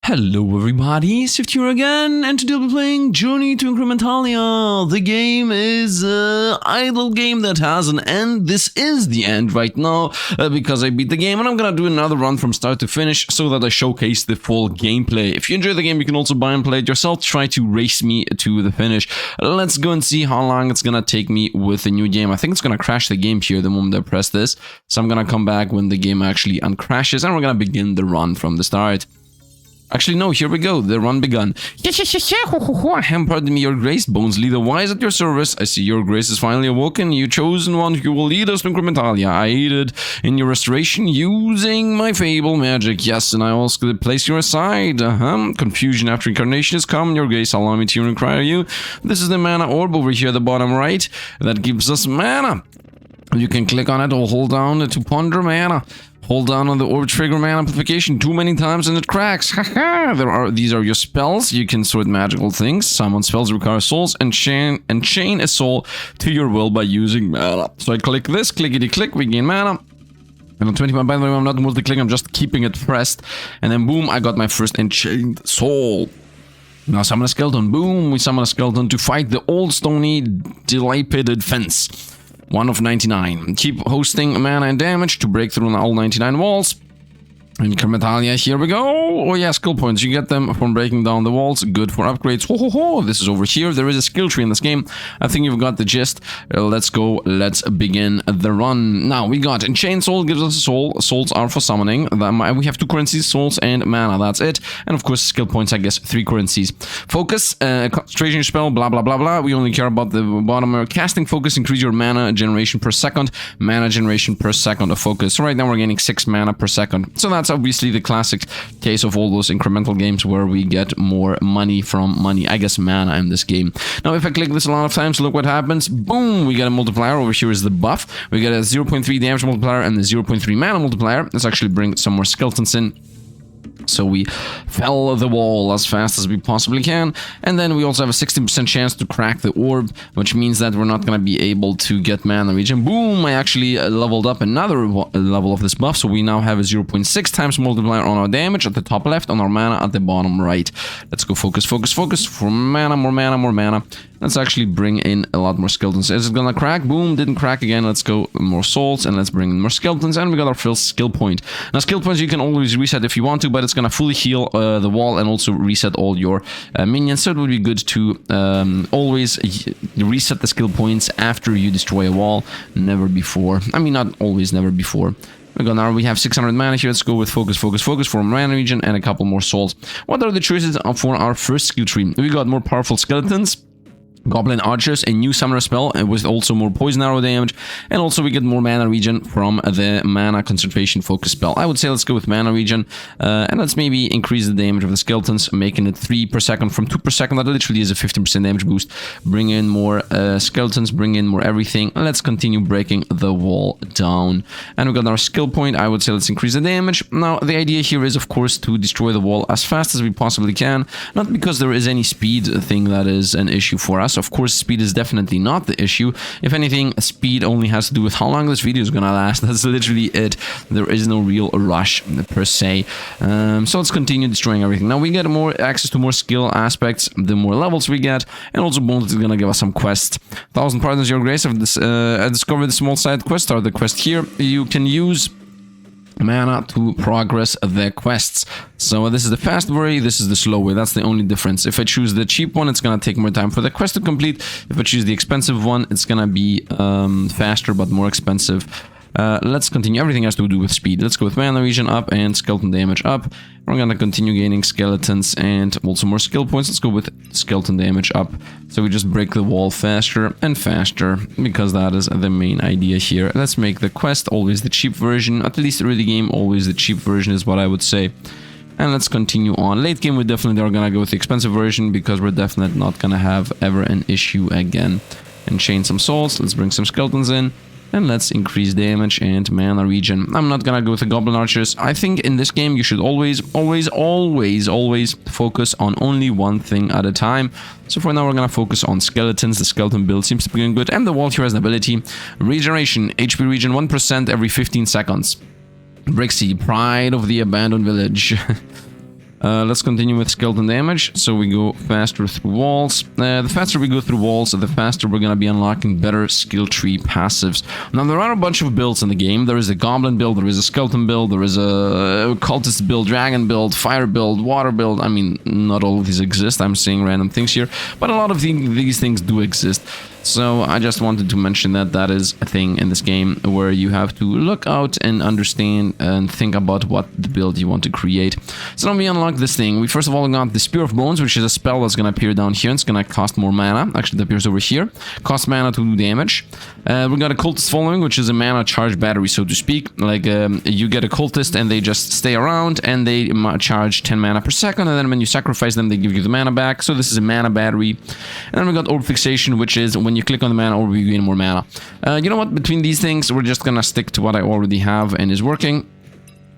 Hello everybody, Sifd here again, and today we'll be playing Journey to Incrementalia. The game is an idle game that has an end. This is the end right now, because I beat the game, and I'm gonna do another run from start to finish, so that I showcase the full gameplay. If you enjoy the game, you can also buy and play it yourself, try to race me to the finish. Let's go and see how long it's gonna take me with the new game. I think it's gonna crash the game here the moment I press this, so I'm gonna come back when the game actually uncrashes, and we're gonna begin the run from the start. Actually, no, here we go. The run begun. Pardon me, your grace, Bones leader, wise at your service. I see your grace is finally awoken. You chosen one who will lead us to Incrementalia. I aided in your restoration using my fable magic. Yes, and I also place you aside. Confusion after incarnation is come. Your grace, allow me to inquire you. This is the mana orb over here at the bottom right. That gives us mana. You can click on it or hold down to ponder mana. Hold down on the orb trigger mana amplification too many times and it cracks. These are your spells. You can sort magical things. Summon spells require souls and chain a soul to your will by using mana. So I click this, clickety click, we gain mana. And on 21, by the way, I'm not multi-clicking, I'm just keeping it pressed. And then boom, I got my first enchained soul. Now summon a skeleton. Boom, we summon a skeleton to fight the old stony dilapidated fence. 1 of 99. Keep hosting mana and damage to break through all 99 walls. Incrementalia, here we go. Oh yeah, skill points. You get them from breaking down the walls. Good for upgrades. Ho ho ho. This is over here. There is a skill tree in this game. I think you've got the gist. Let's go. Let's begin the run. Now we got Enchained Soul gives us a soul. Souls are for summoning. We have 2 currencies, souls and mana. That's it. And of course, skill points, I guess 3 currencies. Focus, concentration spell, blah blah blah blah. We only care about the bottom. Casting focus, increase your mana generation per second. Mana generation per second of focus. So right now we're getting 6 mana per second. So that's obviously the classic case of all those incremental games where we get more money from money, I guess mana in this game. Now if I click this a lot of times, look what happens. Boom, we get a multiplier. Over here is the buff. We get a 0.3 damage multiplier and the 0.3 mana multiplier. Let's actually bring some more skeletons in. So we fell the wall as fast as we possibly can, and then we also have a 16% chance to crack the orb, which means that we're not going to be able to get mana regen. Boom, I actually leveled up another level of this buff, so we now have a 0.6 times multiplier on our damage at the top left, on our mana at the bottom right. Let's go focus, focus, focus for mana, more mana, more mana. Let's actually bring in a lot more skeletons. Is it gonna crack? Boom, didn't crack again. Let's go more souls and let's bring in more skeletons, and we got our first skill point. Now skill points you can always reset if you want to, but it's gonna fully heal the wall and also reset all your minions, so it would be good to always reset the skill points after you destroy a wall, never before. I mean, not always, never before. Now we have 600 mana here. Let's go with focus, focus, focus for mana region and a couple more souls. What are the choices for our first skill tree? We got more powerful skeletons, Goblin Archers, a new summoner spell with also more poison arrow damage, and also we get more mana regen from the mana concentration focus spell. I would say let's go with mana regen, and let's maybe increase the damage of the skeletons, making it 3 per second from 2 per second. That literally is a 15% damage boost. Bring in more skeletons, bring in more everything. Let's continue breaking the wall down. And we got our skill point. I would say let's increase the damage. Now the idea here is of course to destroy the wall as fast as we possibly can, not because there is any speed thing that is an issue for us. Of course, speed is definitely not the issue. If anything, speed only has to do with how long this video is gonna last. That's literally it. There is no real rush per se. So let's continue destroying everything. Now we get more access to more skill aspects the more levels we get, and also Bones is gonna give us some quests. 1000 pardons, your grace. I've discovered the small side quest. Start the quest here. You can use mana to progress the quests. So this is the fast way, this is the slow way. That's the only difference. If I choose the cheap one, it's gonna take more time for the quest to complete. If I choose the expensive one, it's gonna be faster but more expensive. Let's continue. Everything has to do with speed. Let's go with mana region up and skeleton damage up. We're gonna continue gaining skeletons and also more skill points. Let's go with skeleton damage up. So we just break the wall faster and faster, because that is the main idea here. Let's make the quest always the cheap version. At least early game, always the cheap version is what I would say. And let's continue on. Late game, we definitely are gonna go with the expensive version, because we're definitely not gonna have ever an issue again. And chain some souls. Let's bring some skeletons in. And let's increase damage and mana regen. I'm not gonna go with the Goblin Archers. I think in this game you should always focus on only one thing at a time. So for now we're gonna focus on skeletons. The skeleton build seems to be going good. And the wall here has an ability. Regeneration, HP regen 1% every 15 seconds. Brixie, Pride of the Abandoned Village. Let's continue with skeleton damage. So we go faster through walls. The faster we go through walls, the faster we're going to be unlocking better skill tree passives. Now, there are a bunch of builds in the game. There is a goblin build, there is a skeleton build, there is a cultist build, dragon build, fire build, water build. I mean, not all of these exist. I'm saying random things here, but a lot of these things do exist. So I just wanted to mention that that is a thing in this game where you have to look out and understand and think about what the build you want to create. So then we unlock this thing. We first of all got the Spear of Bones, which is a spell that's going to appear down here. It's going to cost more mana. Actually, it appears over here. Costs mana to do damage. We got a Cultist Following, which is a mana charge battery, so to speak. Like, you get a Cultist and they just stay around and they charge 10 mana per second. And then when you sacrifice them, they give you the mana back. So this is a mana battery. And then we got Orb Fixation, which is when you click on the mana orb, you gain more mana. You know what? Between these things, we're just gonna stick to what I already have and is working.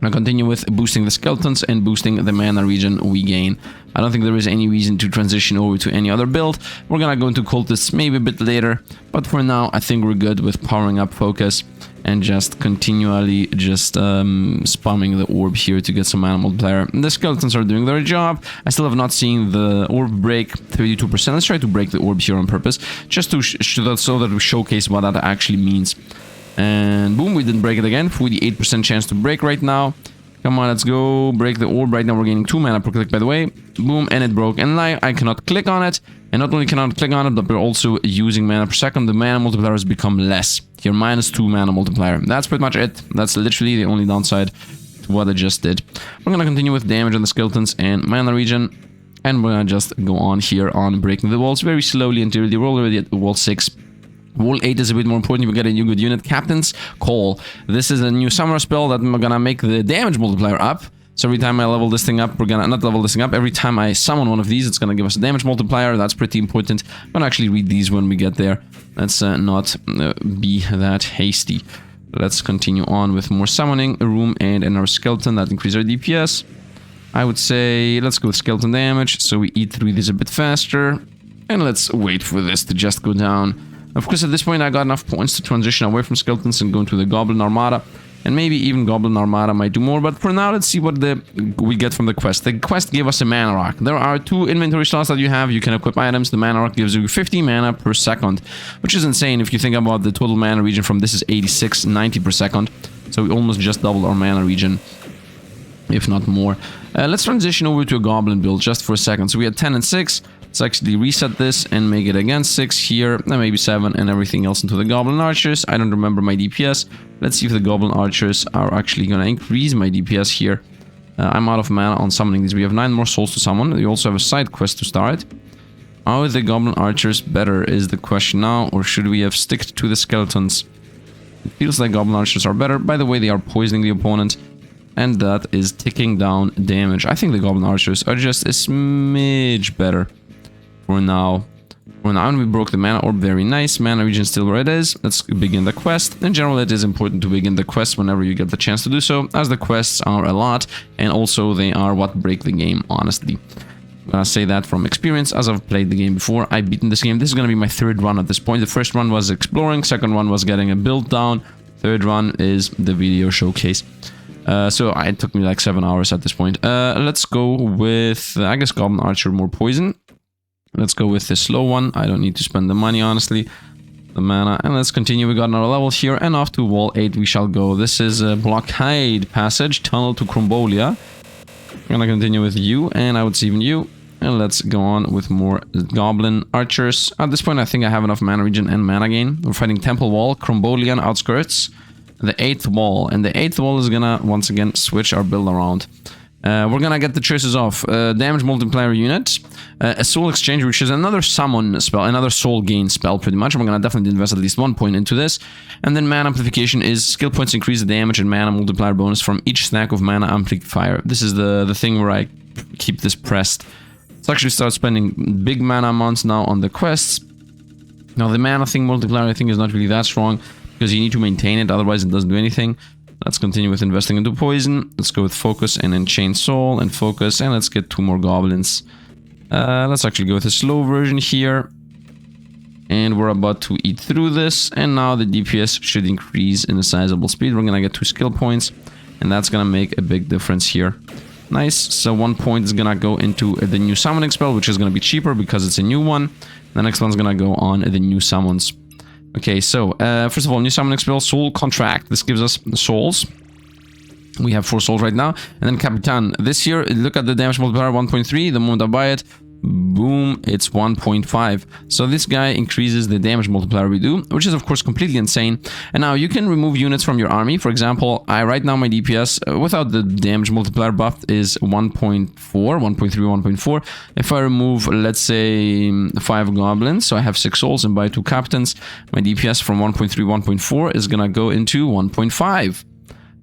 I'll continue with boosting the skeletons and boosting the mana regen we gain. I don't think there is any reason to transition over to any other build. We're gonna go into cultists maybe a bit later, but for now I think we're good with powering up focus and just continually just spamming the orb here to get some mana multiplier. The skeletons are doing their job. I still have not seen the orb break 32%. Let's try to break the orb here on purpose, just to so that we showcase what that actually means. And boom, we didn't break it again. 48% chance to break right now. Come on, let's go. Break the orb. Right now we're gaining 2 mana per click, by the way. Boom, and it broke. And I cannot click on it. And not only cannot click on it, but we're also using mana per second. The mana multiplier has become less. Here, -2 mana multiplier. That's pretty much it. That's literally the only downside to what I just did. We're gonna continue with damage on the skeletons and mana regen. And we're gonna just go on here on breaking the walls very slowly until we're already at wall 6. Wall 8 is a bit more important. We get a new good unit, Captain's Call. This is a new summoner spell that we're gonna make the damage multiplier up. So every time I level this thing up, we're gonna not level this thing up. Every time I summon one of these, it's gonna give us a damage multiplier. That's pretty important. I'm gonna actually read these when we get there. Let's not be that hasty. Let's continue on with more summoning, a room, and another skeleton that increases our DPS. I would say let's go with skeleton damage, so we eat through these a bit faster. And let's wait for this to just go down. Of course, at this point, I got enough points to transition away from skeletons and go into the Goblin Armada. And maybe even Goblin Armada might do more. But for now, let's see what we get from the quest. The quest gave us a mana rock. There are 2 inventory slots that you have. You can equip items. The mana rock gives you 50 mana per second, which is insane if you think about the total mana regen from this is 86, 90 per second. So we almost just doubled our mana regen, if not more. Let's transition over to a Goblin build just for a second. So we had 10 and 6. Let's actually reset this and make it again 6 here, and maybe 7, and everything else into the Goblin Archers. I don't remember my DPS. Let's see if the Goblin Archers are actually going to increase my DPS here. I'm out of mana on summoning these. We have 9 more souls to summon. We also have a side quest to start. Are the Goblin Archers better is the question now, or should we have stick to the skeletons? It feels like Goblin Archers are better. By the way, they are poisoning the opponent, and that is ticking down damage. I think the Goblin Archers are just a smidge better. For now, we broke the mana orb, very nice. Mana regen still where it is. Let's begin the quest. In general, it is important to begin the quest whenever you get the chance to do so, as the quests are a lot, and also they are what break the game, honestly. I'm gonna say that from experience, as I've played the game before. I've beaten this game. This is gonna be my 3rd run at this point. The first run was exploring, 2nd one was getting a build down, 3rd run is the video showcase. So it took me like 7 hours at this point. Let's go with, I guess, Goblin Archer, more poison. Let's go with the slow one. I don't need to spend the money, honestly. The mana. And let's continue. We got another level here. And off to wall 8 we shall go. This is a blockade passage. Tunnel to Crombolia. We're gonna continue with you. And I would say even you. And let's go on with more Goblin Archers. At this point, I think I have enough mana regen and mana gain. We're fighting Temple Wall, Crombolian Outskirts. The 8th wall. And the 8th wall is gonna, once again, switch our build around. We're gonna get the choices off. Damage multiplier unit, a soul exchange, which is another summon spell, another soul gain spell, pretty much. We're gonna definitely invest at least 1 point into this. And then mana amplification is skill points increase the damage and mana multiplier bonus from each stack of mana amplifier. This is the thing where I keep this pressed. Let's actually start spending big mana amounts now on the quests. Now the mana thing multiplier I think is not really that strong, because you need to maintain it, otherwise it doesn't do anything. Let's continue with investing into poison. Let's go with focus and enchain soul and focus, and let's get 2 more goblins. Let's actually go with a slow version here. And we're about to eat through this, and now the DPS should increase in a sizable speed. We're gonna get 2 skill points, and that's gonna make a big difference here. Nice. So 1 point is gonna go into the new summoning spell, which is gonna be cheaper because it's a new one. The next one's gonna go on the new summons. Okay, so first of all, new summoning spell, Soul Contract. This gives us souls. We have 4 souls right now. And then Capitan. This here, look at the damage multiplier, 1.3. The moment I buy it, boom, it's 1.5. So this guy increases the damage multiplier we do, which is of course completely insane. And now you can remove units from your army. For example, right now my DPS without the damage multiplier buff is 1.4, 1.3, 1.4. If I remove, let's say, 5 goblins, so I have 6 souls and buy 2 captains, my DPS from 1.3, 1.4 is gonna go into 1.5.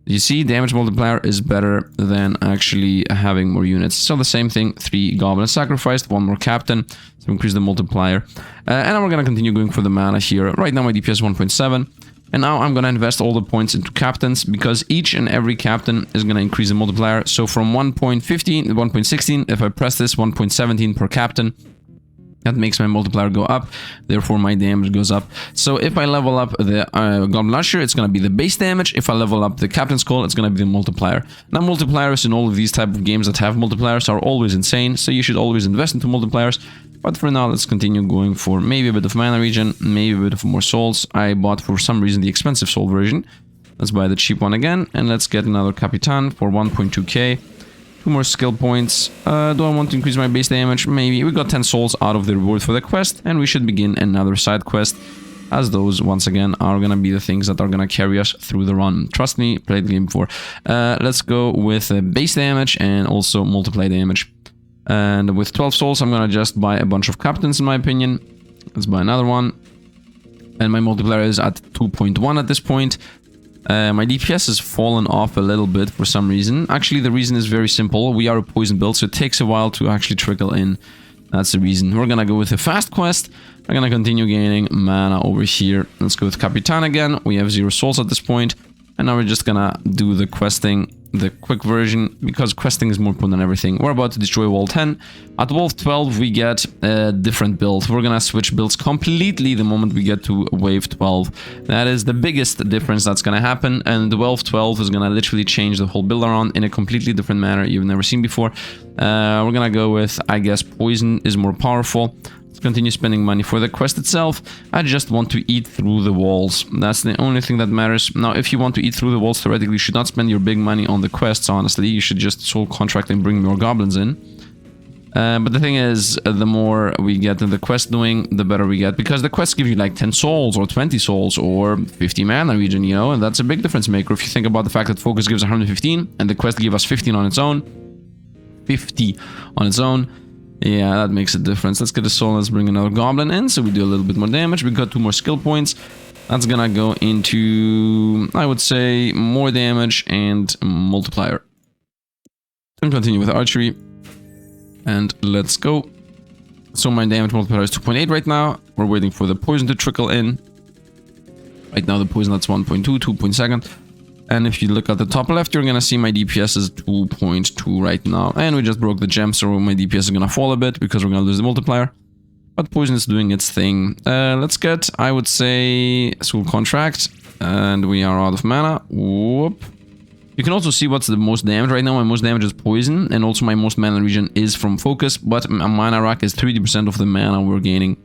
You see, damage multiplier is better than actually having more units. So the same thing, 3 goblins sacrificed, 1 more captain to increase the multiplier. And now we're going to continue going for the mana here. Right now my DPS is 1.7. And now I'm going to invest all the points into captains because each and every captain is going to increase the multiplier. So from 1.15 to 1.16, if I press this, 1.17 per captain. That makes my multiplier go up, therefore my damage goes up. So if I level up the Goblin Usher, it's going to be the base damage. If I level up the Captain's Call, it's going to be the multiplier. Now multipliers in all of these type of games that have multipliers are always insane, so you should always invest into multipliers. But for now, let's continue going for maybe a bit of mana regen, maybe a bit of more souls. I bought for some reason the expensive soul version. Let's buy the cheap one again, and let's get another Capitan for 1.2k. 2 more skill points. Do I want to increase my base damage? Maybe. We got 10 souls out of the reward for the quest, and we should begin another side quest, as those, once again, are gonna be the things that are gonna carry us through the run. Trust me, played the game before. Let's go with base damage and also multiply damage. And with 12 souls, I'm gonna just buy a bunch of captains, in my opinion. Let's buy another one. And my multiplier is at 2.1 at this point. My DPS has fallen off a little bit for some reason. Actually, the reason is very simple. We are a poison build, so it takes a while to actually trickle in. That's the reason. We're gonna go with a fast quest. We're gonna continue gaining mana over here. Let's go with Capitan again. We have 0 souls at this point. And now we're just gonna do the questing, the quick version, because questing is more important than everything. We're about to destroy wall 10. At wall 12 we get a different build. We're gonna switch builds completely the moment we get to wave 12. That is the biggest difference that's gonna happen, and the wave 12 is gonna literally change the whole build around in a completely different manner you've never seen before. We're gonna go with, I guess, poison is more powerful. Continue spending money for the quest itself. I just want to eat through the walls. That's the only thing that matters. Now, if you want to eat through the walls, theoretically, you should not spend your big money on the quests, honestly. You should just soul contract and bring more goblins in. But the thing is, the more we get in the quest doing, the better we get. Because the quests give you like 10 souls or 20 souls or 50 mana regen, you know? And that's a big difference maker. If you think about the fact that focus gives 115 and the quest gives us 15 on its own. 50 on its own. Yeah, that makes a difference. Let's get a soul. Let's bring another goblin in, so we do a little bit more damage. We got 2 more skill points. That's gonna go into, I would say, more damage and multiplier. Then continue with archery. And let's go. So my damage multiplier is 2.8 right now. We're waiting for the poison to trickle in. Right now the poison, that's 1.2, 2.2. And if you look at the top left, you're gonna see my DPS is 2.2 right now. And we just broke the gem, so my DPS is gonna fall a bit because we're gonna lose the multiplier. But poison is doing its thing. Let's get, I would say, soul contract. And we are out of mana. Whoop. You can also see what's the most damage right now. My most damage is poison, and also my most mana regen is from focus. But a mana rock is 30% of the mana we're gaining.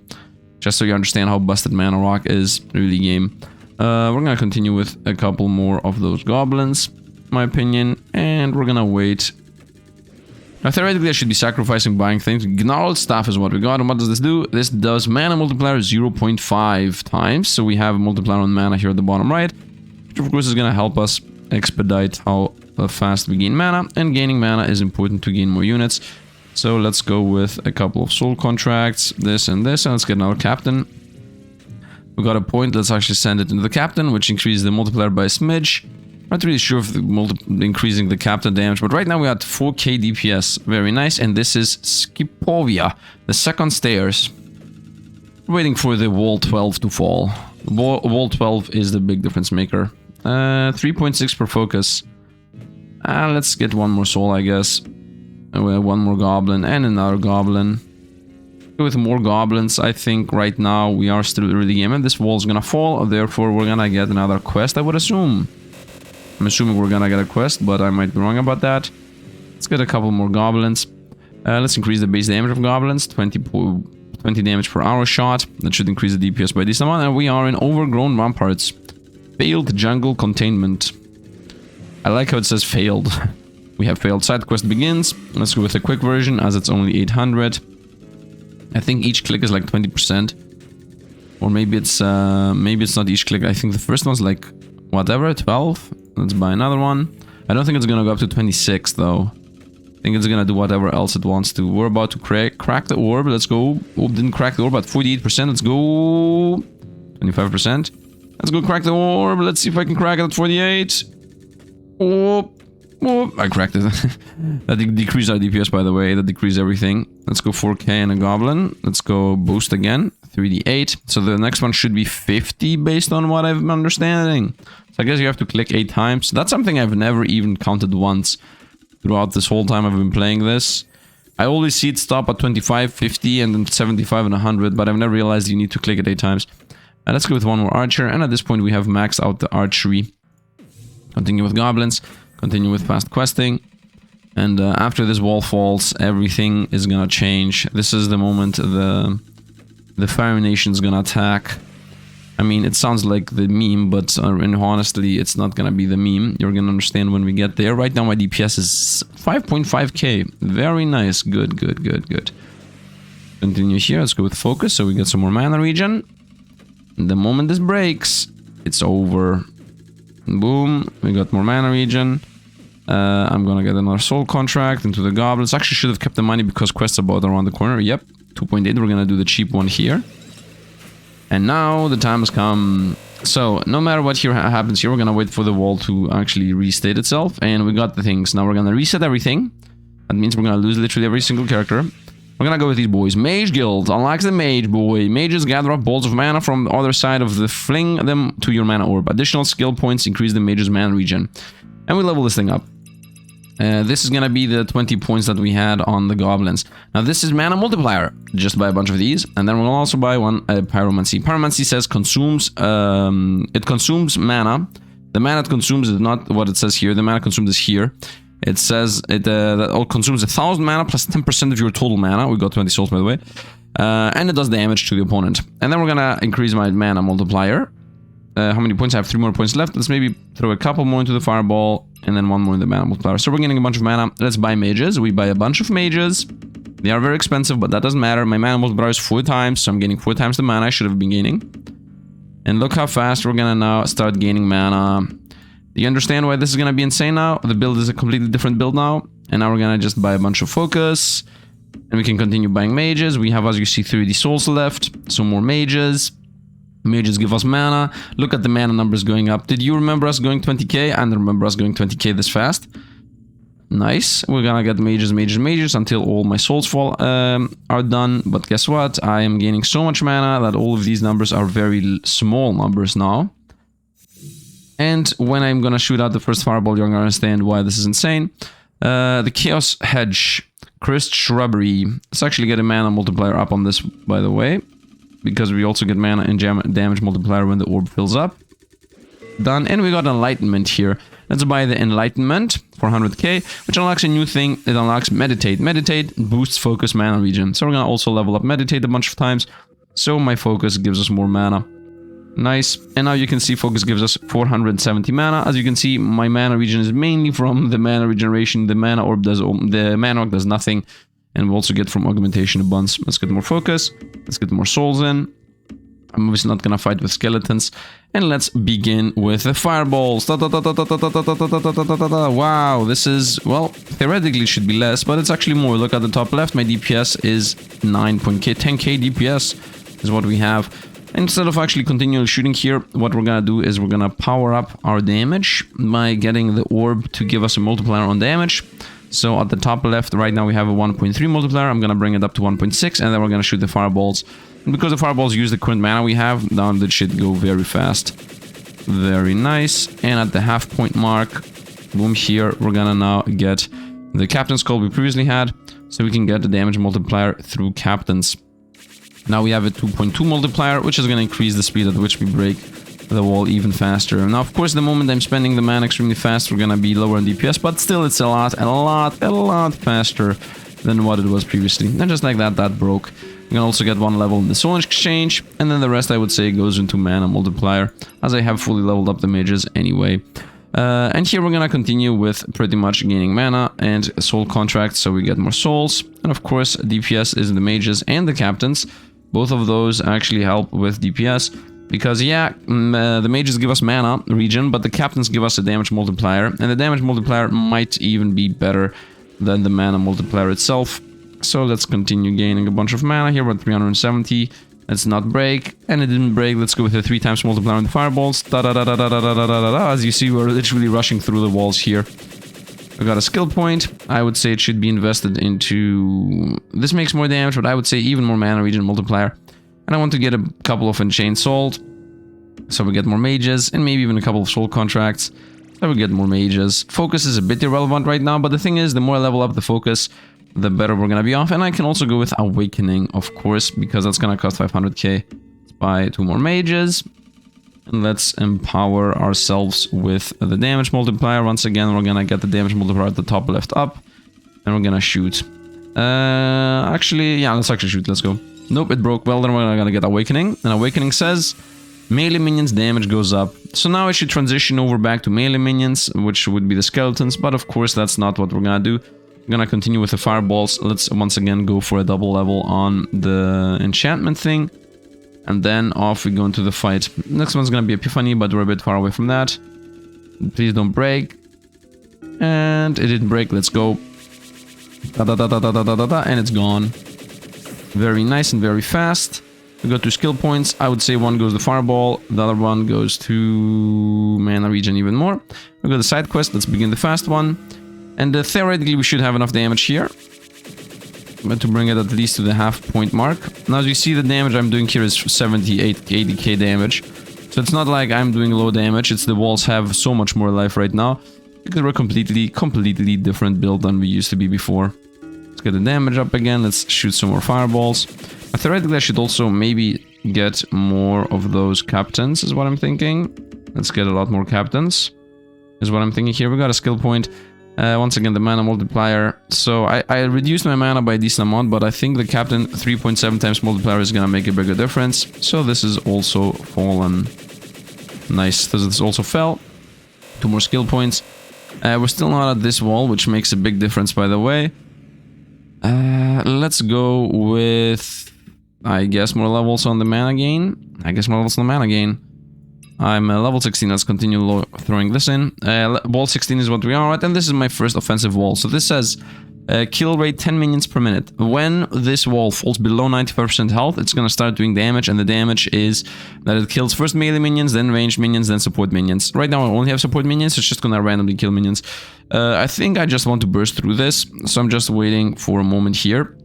Just so you understand how busted mana rock is, really game. We're gonna continue with a couple more of those goblins, in my opinion, and we're gonna wait. Now, theoretically, I should be sacrificing buying things. Gnarled Staff is what we got, and what does this do? This does mana multiplier 0.5 times, so we have a multiplier on mana here at the bottom right, which of course is gonna help us expedite how fast we gain mana, and gaining mana is important to gain more units. So let's go with a couple of soul contracts, this, and let's get another captain. We got a point, let's actually send it into the captain, which increases the multiplier by a smidge. Not really sure if increasing the captain damage, but right now we got 4k DPS. Very nice, and this is Skipovia, the second stairs. We're waiting for the wall 12 to fall. Wall 12 is the big difference maker. 3.6 per focus. Let's get 1 more soul, I guess. We have 1 more goblin and another goblin. With more goblins, I think right now we are still early game and this wall is gonna fall, therefore we're gonna get another quest, I would assume. I'm assuming we're gonna get a quest, but I might be wrong about that. Let's get a couple more goblins. Let's increase the base damage of goblins. 20 damage per hour shot. That should increase the DPS by this amount. And we are in overgrown ramparts. Failed jungle containment. I like how it says failed. We have failed. Side quest begins. Let's go with a quick version as it's only 800. I think each click is like 20%. Or maybe it's not each click. I think the first one's like whatever, 12. Let's buy another one. I don't think it's gonna go up to 26 though. I think it's gonna do whatever else it wants to. We're about to crack the orb. Let's go. Oh, didn't crack the orb at 48%. Let's go. 25%. Let's go crack the orb. Let's see if I can crack it at 48. Oh, oh, I cracked it. That decreased our DPS, by the way. That decreased everything. Let's go 4k and a goblin. Let's go boost again. 3d8. So the next one should be 50 based on what I'm understanding. So I guess you have to click 8 times. That's something I've never even counted once throughout this whole time I've been playing this. I always see it stop at 25, 50, and then 75 and 100, but I've never realized you need to click it 8 times. Let's go with one more archer, and at this point we have maxed out the archery. Continue with goblins, continue with fast questing, and after this wall falls, everything is gonna change. This is the moment the Fire Nation's gonna attack. I mean, it sounds like the meme, but honestly, it's not gonna be the meme. You're gonna understand when we get there. Right now, my DPS is 5.5k. Very nice. Good, good, good, good. Continue here. Let's go with focus, so we get some more mana regen. And the moment this breaks, it's over. Boom. We got more mana regen. I'm gonna get another soul contract into the goblins. Actually, should have kept the money because quests about around the corner. Yep. 2.8. We're gonna do the cheap one here. And now the time has come. So no matter what here happens here, we're gonna wait for the wall to actually restate itself, and we got the things. Now we're gonna reset everything. That means we're gonna lose literally every single character. We're gonna go with these boys. Mage Guild unlocks the Mage boy. Mages gather up balls of mana from the other side of the fling them to your mana orb. Additional skill points increase the mage's mana regen, and we level this thing up. This is gonna be the 20 points that we had on the goblins. Now this is mana multiplier. Just buy a bunch of these, and then we'll also buy one pyromancy. Pyromancy says consumes. It consumes mana. The mana it consumes is not what it says here. The mana consumed is here. It says it consumes 1,000 mana plus 10% of your total mana. We got 20 souls, by the way, and it does damage to the opponent. And then we're gonna increase my mana multiplier. How many points? I have 3 more points left. Let's maybe throw a couple more into the fireball, and then one more in the mana multiplier. So we're getting a bunch of mana. Let's buy mages. We buy a bunch of mages. They are very expensive, but that doesn't matter. My mana multiplier is 4 times, so I'm getting 4 times the mana I should have been gaining. And look how fast we're gonna now start gaining mana. Do you understand why this is gonna be insane now? The build is a completely different build now. And now we're gonna just buy a bunch of focus. And we can continue buying mages. We have, as you see, 30 souls left. Some more mages. Mages give us mana. Look at the mana numbers going up. Did you remember us going 20k? I don't remember us going 20k this fast. Nice. We're gonna get mages, mages, mages until all my souls fall are done. But guess what? I am gaining so much mana that all of these numbers are very small numbers now. And when I'm gonna shoot out the first fireball, you're gonna understand why this is insane. The Chaos Hedge. Cursed Shrubbery. Let's actually get a mana multiplier up on this, by the way, because we also get mana and damage multiplier when the orb fills up. Done. And we got Enlightenment here. Let's buy the Enlightenment for 100k, which unlocks a new thing. It unlocks Meditate. Meditate boosts focus mana regen. So we're gonna also level up Meditate a bunch of times. So my focus gives us more mana. Nice. And now you can see focus gives us 470 mana. As you can see, my mana regen is mainly from the mana regeneration. The mana orb does nothing. And we also get from augmentation a bunch. Let's get more focus. Let's get more souls in. I'm obviously not gonna fight with skeletons. And let's begin with the fireballs. Wow, this is, well, theoretically it should be less, but it's actually more. Look at the top left, my DPS is 10k DPS is what we have. Instead of actually continually shooting here, what we're gonna do is we're gonna power up our damage by getting the orb to give us a multiplier on damage. So at the top left, right now we have a 1.3 multiplier. I'm gonna bring it up to 1.6, and then we're gonna shoot the fireballs. And because the fireballs use the current mana we have, down that should go very fast. Very nice. And at the half point mark, boom, here, we're gonna now get the Captain's Call we previously had, so we can get the damage multiplier through Captains. Now we have a 2.2 multiplier, which is going to increase the speed at which we break the wall even faster. Now, of course, the moment I'm spending the mana extremely fast, we're gonna be lower in DPS, but still it's a lot faster than what it was previously. And just like that, that broke. You can also get 1 level in the soul exchange, and then the rest, I would say, goes into mana multiplier, as I have fully leveled up the mages anyway. And here we're gonna continue with pretty much gaining mana and soul contracts, so we get more souls. And of course, DPS is the mages and the captains. Both of those actually help with DPS, because yeah, the mages give us mana regen, but the captains give us a damage multiplier, and the damage multiplier might even be better than the mana multiplier itself. So let's continue gaining a bunch of mana. Here we're at 370. Let's not break, and it didn't break. Let's go with a 3 times multiplier on the fireballs. Da da da da da da da da da da. As you see, we're literally rushing through the walls here. We got a skill point. I would say it should be invested into... This makes more damage, but I would say even more mana regen multiplier. And I want to get a couple of Enchained Soul, so we get more mages, and maybe even a couple of soul contracts, so we get more mages. Focus is a bit irrelevant right now, but the thing is, the more I level up the focus, the better we're gonna be off. And I can also go with Awakening, of course, because that's gonna cost 500k. Let's buy 2 more mages. And let's empower ourselves with the damage multiplier. Once again, we're gonna get the damage multiplier at the top left up. And we're gonna shoot. Actually, yeah, let's actually shoot. Let's go. Nope, it broke. Well, then we're gonna get Awakening. And Awakening says melee minions damage goes up. So now I should transition over back to melee minions, which would be the skeletons. But of course, that's not what we're gonna do. We're gonna continue with the fireballs. Let's once again go for a double level on the enchantment thing. And then off we go into the fight. Next one's gonna be Epiphany, but we're a bit far away from that. Please don't break. And it didn't break. Let's go. Da da da da da da da da, and it's gone. Very nice and very fast. We got 2 skill points. I would say one goes to Fireball, the other one goes to Mana Regen even more. We got the side quest. Let's begin the fast one. And theoretically we should have enough damage here, but to bring it at least to the half-point mark. Now as you see, the damage I'm doing here is 78, 80k damage. So it's not like I'm doing low damage, it's the walls have so much more life right now, because we're completely different build than we used to be before. Let's get the damage up again, let's shoot some more fireballs. Theoretically I should also maybe get more of those captains, is what I'm thinking. Let's get a lot more captains, is what I'm thinking here. We got a skill point. Once again, the mana multiplier. So I reduced my mana by a decent amount, but I think the captain 3.7 times multiplier is gonna make a bigger difference. So this is also fallen. Nice. This also fell. 2 more skill points. We're still not at this wall, which makes a big difference, by the way. Let's go with, I guess, more levels on the mana gain. I'm level 16, let's continue throwing this in. Wall 16 is what we are at, and this is my first offensive wall. So this says, kill rate 10 minions per minute. When this wall falls below 95% health, it's gonna start doing damage, and the damage is that it kills first melee minions, then ranged minions, then support minions. Right now I only have support minions, it's just gonna randomly kill minions. I think I just want to burst through this, so I'm just waiting for a moment here.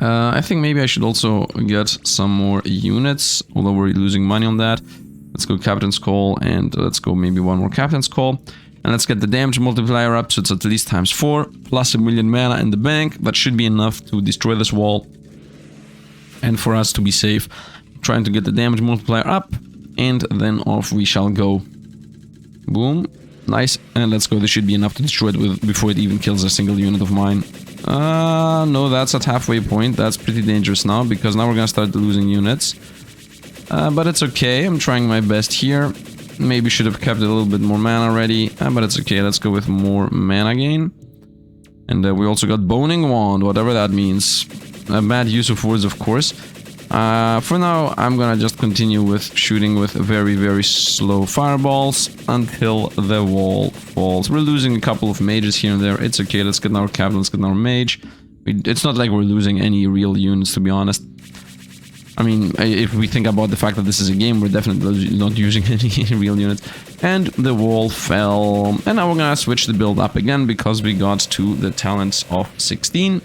I think maybe I should also get some more units, although we're losing money on that. Let's go Captain's Call, and let's go maybe 1 more Captain's Call. And let's get the damage multiplier up, so it's at least ×4, plus 1 million mana in the bank. That should be enough to destroy this wall, and for us to be safe. Trying to get the damage multiplier up, and then off we shall go. Boom. Nice. And let's go. This should be enough to destroy it before it even kills a single unit of mine. No, that's at halfway point. That's pretty dangerous now, because now we're gonna start losing units. But it's okay, I'm trying my best here. Maybe should have kept a little bit more mana ready, but it's okay, let's go with more mana gain. And we also got Boning Wand, whatever that means. A bad use of words, of course. For now, I'm gonna just continue with shooting with very slow fireballs until the wall falls. We're losing a couple of mages here and there, it's okay, let's get our captain, let's get our mage. It's not like we're losing any real units, to be honest. I mean, if we think about the fact that this is a game, we're definitely not using any real units. And the wall fell. And now we're gonna switch the build up again, because we got to the talents of 16.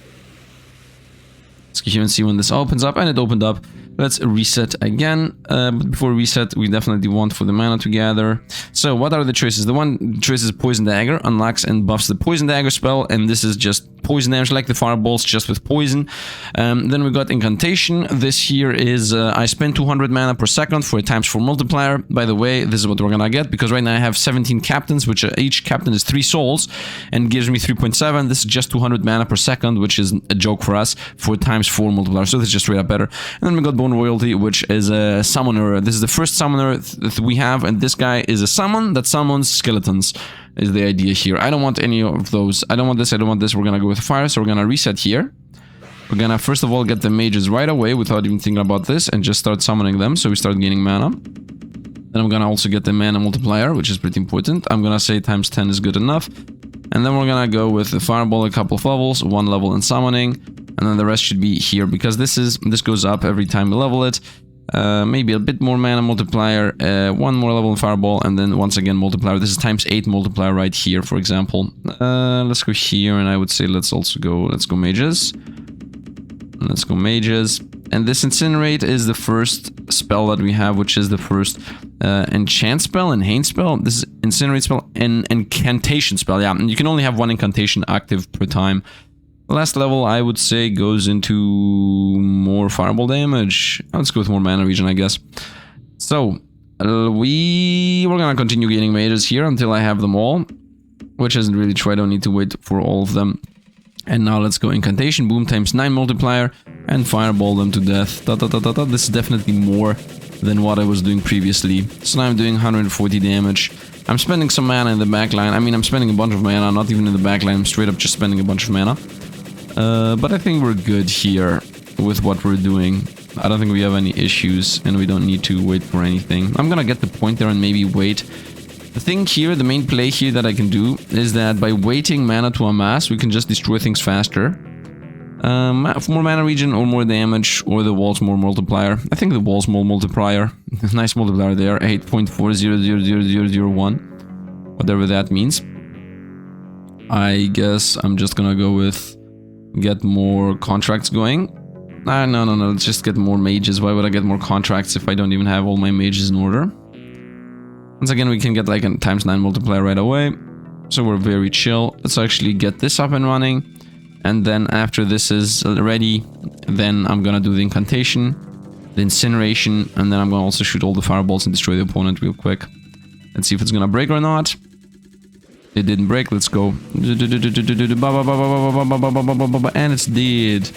Let's even see when this opens up, and it opened up. Let's reset again. But before reset, we definitely want for the mana to gather. So what are the choices? The one choice is Poison Dagger, unlocks and buffs the Poison Dagger spell, and this is just poison damage like the fireballs, just with poison. Then we got Incantation. This here is I spend 200 mana per second for a ×4 multiplier. By the way, this is what we're gonna get, because right now I have 17 captains, which each captain is 3 souls, and gives me 3.7. This is just 200 mana per second, which is a joke for us, for ×4 multiplier, so this is just straight up better. And then we got Bone Royalty, which is a summoner. This is the first summoner that we have, and this guy is a summon that summons skeletons, is the idea here. I don't want any of those. I don't want this, I don't want this. We're gonna go with fire, so we're gonna reset here. We're gonna first of all get the mages right away without even thinking about this, and just start summoning them, so we start gaining mana. Then I'm gonna also get the mana multiplier, which is pretty important. I'm gonna say ×10 is good enough. And then we're gonna go with the fireball, a couple of levels, 1 level in summoning, and then the rest should be here, because this goes up every time we level it. Maybe a bit more mana multiplier, 1 more level in fireball, and then once again multiplier. This is ×8 multiplier right here, for example. Let's go here, and I would say let's go mages. Let's go mages. And this Incinerate is the first spell that we have, which is the first enchant spell, enhance spell. This is Incinerate spell, and incantation spell. Yeah, and you can only have 1 incantation active per time. The last level, I would say, goes into more fireball damage. Let's go with more mana regen, I guess. So, we're gonna continue gaining mages here until I have them all, which isn't really true. I don't need to wait for all of them. And now let's go incantation, boom, ×9 multiplier, and fireball them to death. This is definitely more than what I was doing previously. So now I'm doing 140 damage. I'm spending some mana in the backline. I mean, I'm spending a bunch of mana, not even in the backline. I'm straight up just spending a bunch of mana. But I think we're good here with what we're doing. I don't think we have any issues, and we don't need to wait for anything. I'm gonna get the point there and maybe wait. The thing here, the main play here that I can do is that by waiting mana to amass, we can just destroy things faster. For more mana regen or more damage, or the wall's more multiplier. I think the wall's more multiplier. Nice multiplier there, 8.400001. Whatever that means. I guess I'm just gonna go with get more contracts going. No, let's just get more mages. Why would I get more contracts if I don't even have all my mages in order? Once again, we can get like a ×9 multiplier right away. So we're very chill. Let's actually get this up and running. And then after this is ready, then I'm gonna do the incantation, the incineration, and then I'm gonna also shoot all the fireballs and destroy the opponent real quick. Let's see if it's gonna break or not. It didn't break, let's go. And it's dead.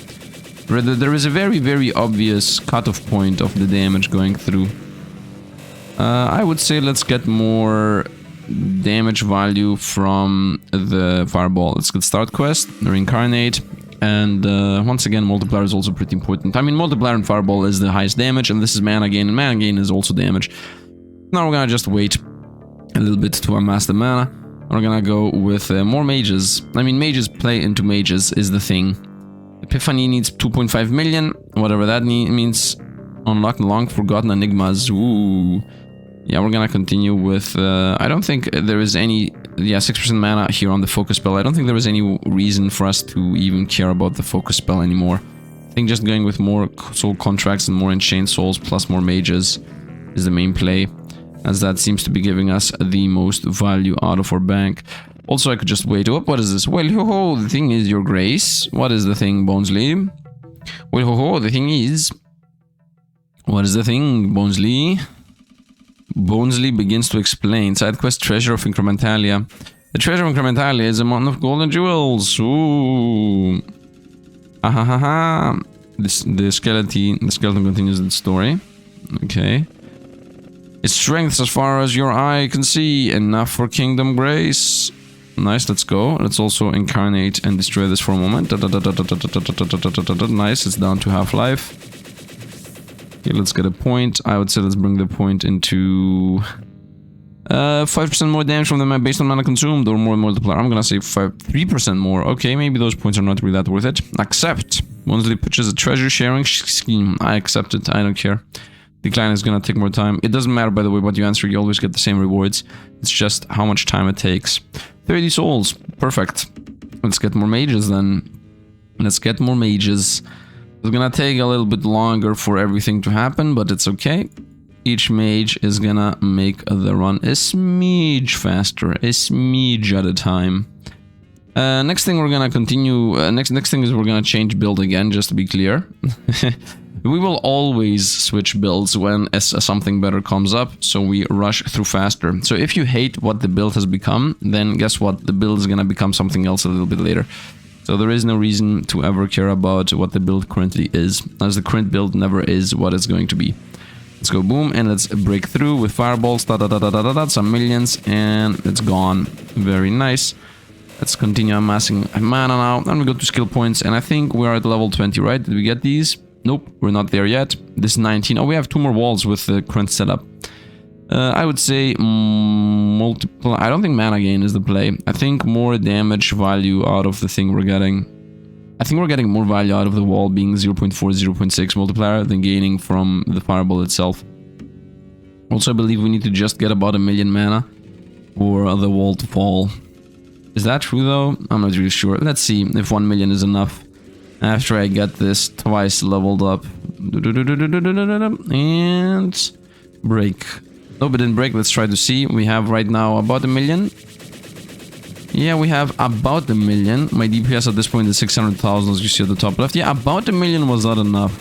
There is a very, very obvious cutoff point of the damage going through. I would say let's get more damage value from the fireball. Let's get start quest, reincarnate, and once again multiplier is also pretty important. I mean, multiplier and fireball is the highest damage, and this is mana gain, and mana gain is also damage. Now we're gonna just wait a little bit to amass the mana. We're gonna go with more mages. I mean, mages play into mages is the thing. Epiphany needs 2.5 million, whatever that means. Unlock long forgotten enigmas. Ooh. Yeah, we're gonna continue with, I don't think there is any, 6% mana here on the focus spell. I don't think there is any reason for us to even care about the focus spell anymore. I think just going with more soul contracts and more enchained souls plus more mages is the main play, as that seems to be giving us the most value out of our bank. Also, I could just wait. Oh, what is this? Well, ho-ho, the thing is, your grace. What is the thing, Bonesley? Well, ho-ho, the thing is... What is the thing, Bonesley? Bonesley begins to explain. Side quest Treasure of Incrementalia. The Treasure of Incrementalia is a mountain of golden jewels. Ooh. Ahahaha. The skeleton continues the story. Okay. Its strength as far as your eye can see. Enough for kingdom grace. Nice, let's go. Let's also incarnate and destroy this for a moment. Nice, it's down to half-life. Okay, let's get a point. I would say let's bring the point into 5% more damage from the map based on mana consumed, or more multiplier. I'm gonna say 3% more. Okay, maybe those points are not really that worth it. Accept. Onsley pitches a treasure sharing scheme. I accept it. I don't care. Decline is gonna take more time. It doesn't matter, by the way, what you answer. You always get the same rewards. It's just how much time it takes. 30 souls. Perfect. Let's get more mages then. Let's get more mages. It's gonna take a little bit longer for everything to happen, but it's okay. Each mage is gonna make the run a smidge faster, a smidge at a time. Next thing we're gonna continue, next thing is we're gonna change build again, just to be clear. We will always switch builds when something better comes up, so we rush through faster. So if you hate what the build has become, then guess what? The build is gonna become something else a little bit later. So there is no reason to ever care about what the build currently is, as the current build never is what it's going to be. Let's go boom, and let's break through with fireballs, some millions, and it's gone. Very nice. Let's continue amassing mana now, and we go to skill points, and I think we're at level 20, right? Did we get these? Nope, we're not there yet. This is 19. Oh, we have 2 more walls with the current setup. I would say multiple. I don't think mana gain is the play. I think more damage value out of the thing we're getting. I think we're getting more value out of the wall being 0.4, 0.6 multiplier than gaining from the fireball itself. Also, I believe we need to just get about 1 million mana for the wall to fall. Is that true though? I'm not really sure. Let's see if 1 million is enough. After I get this twice leveled up. And break. Nope, it didn't break. Let's try to see. We have right now about 1 million. Yeah, we have about 1 million. My DPS at this point is 600,000, as you see at the top left. Yeah, about 1 million was not enough.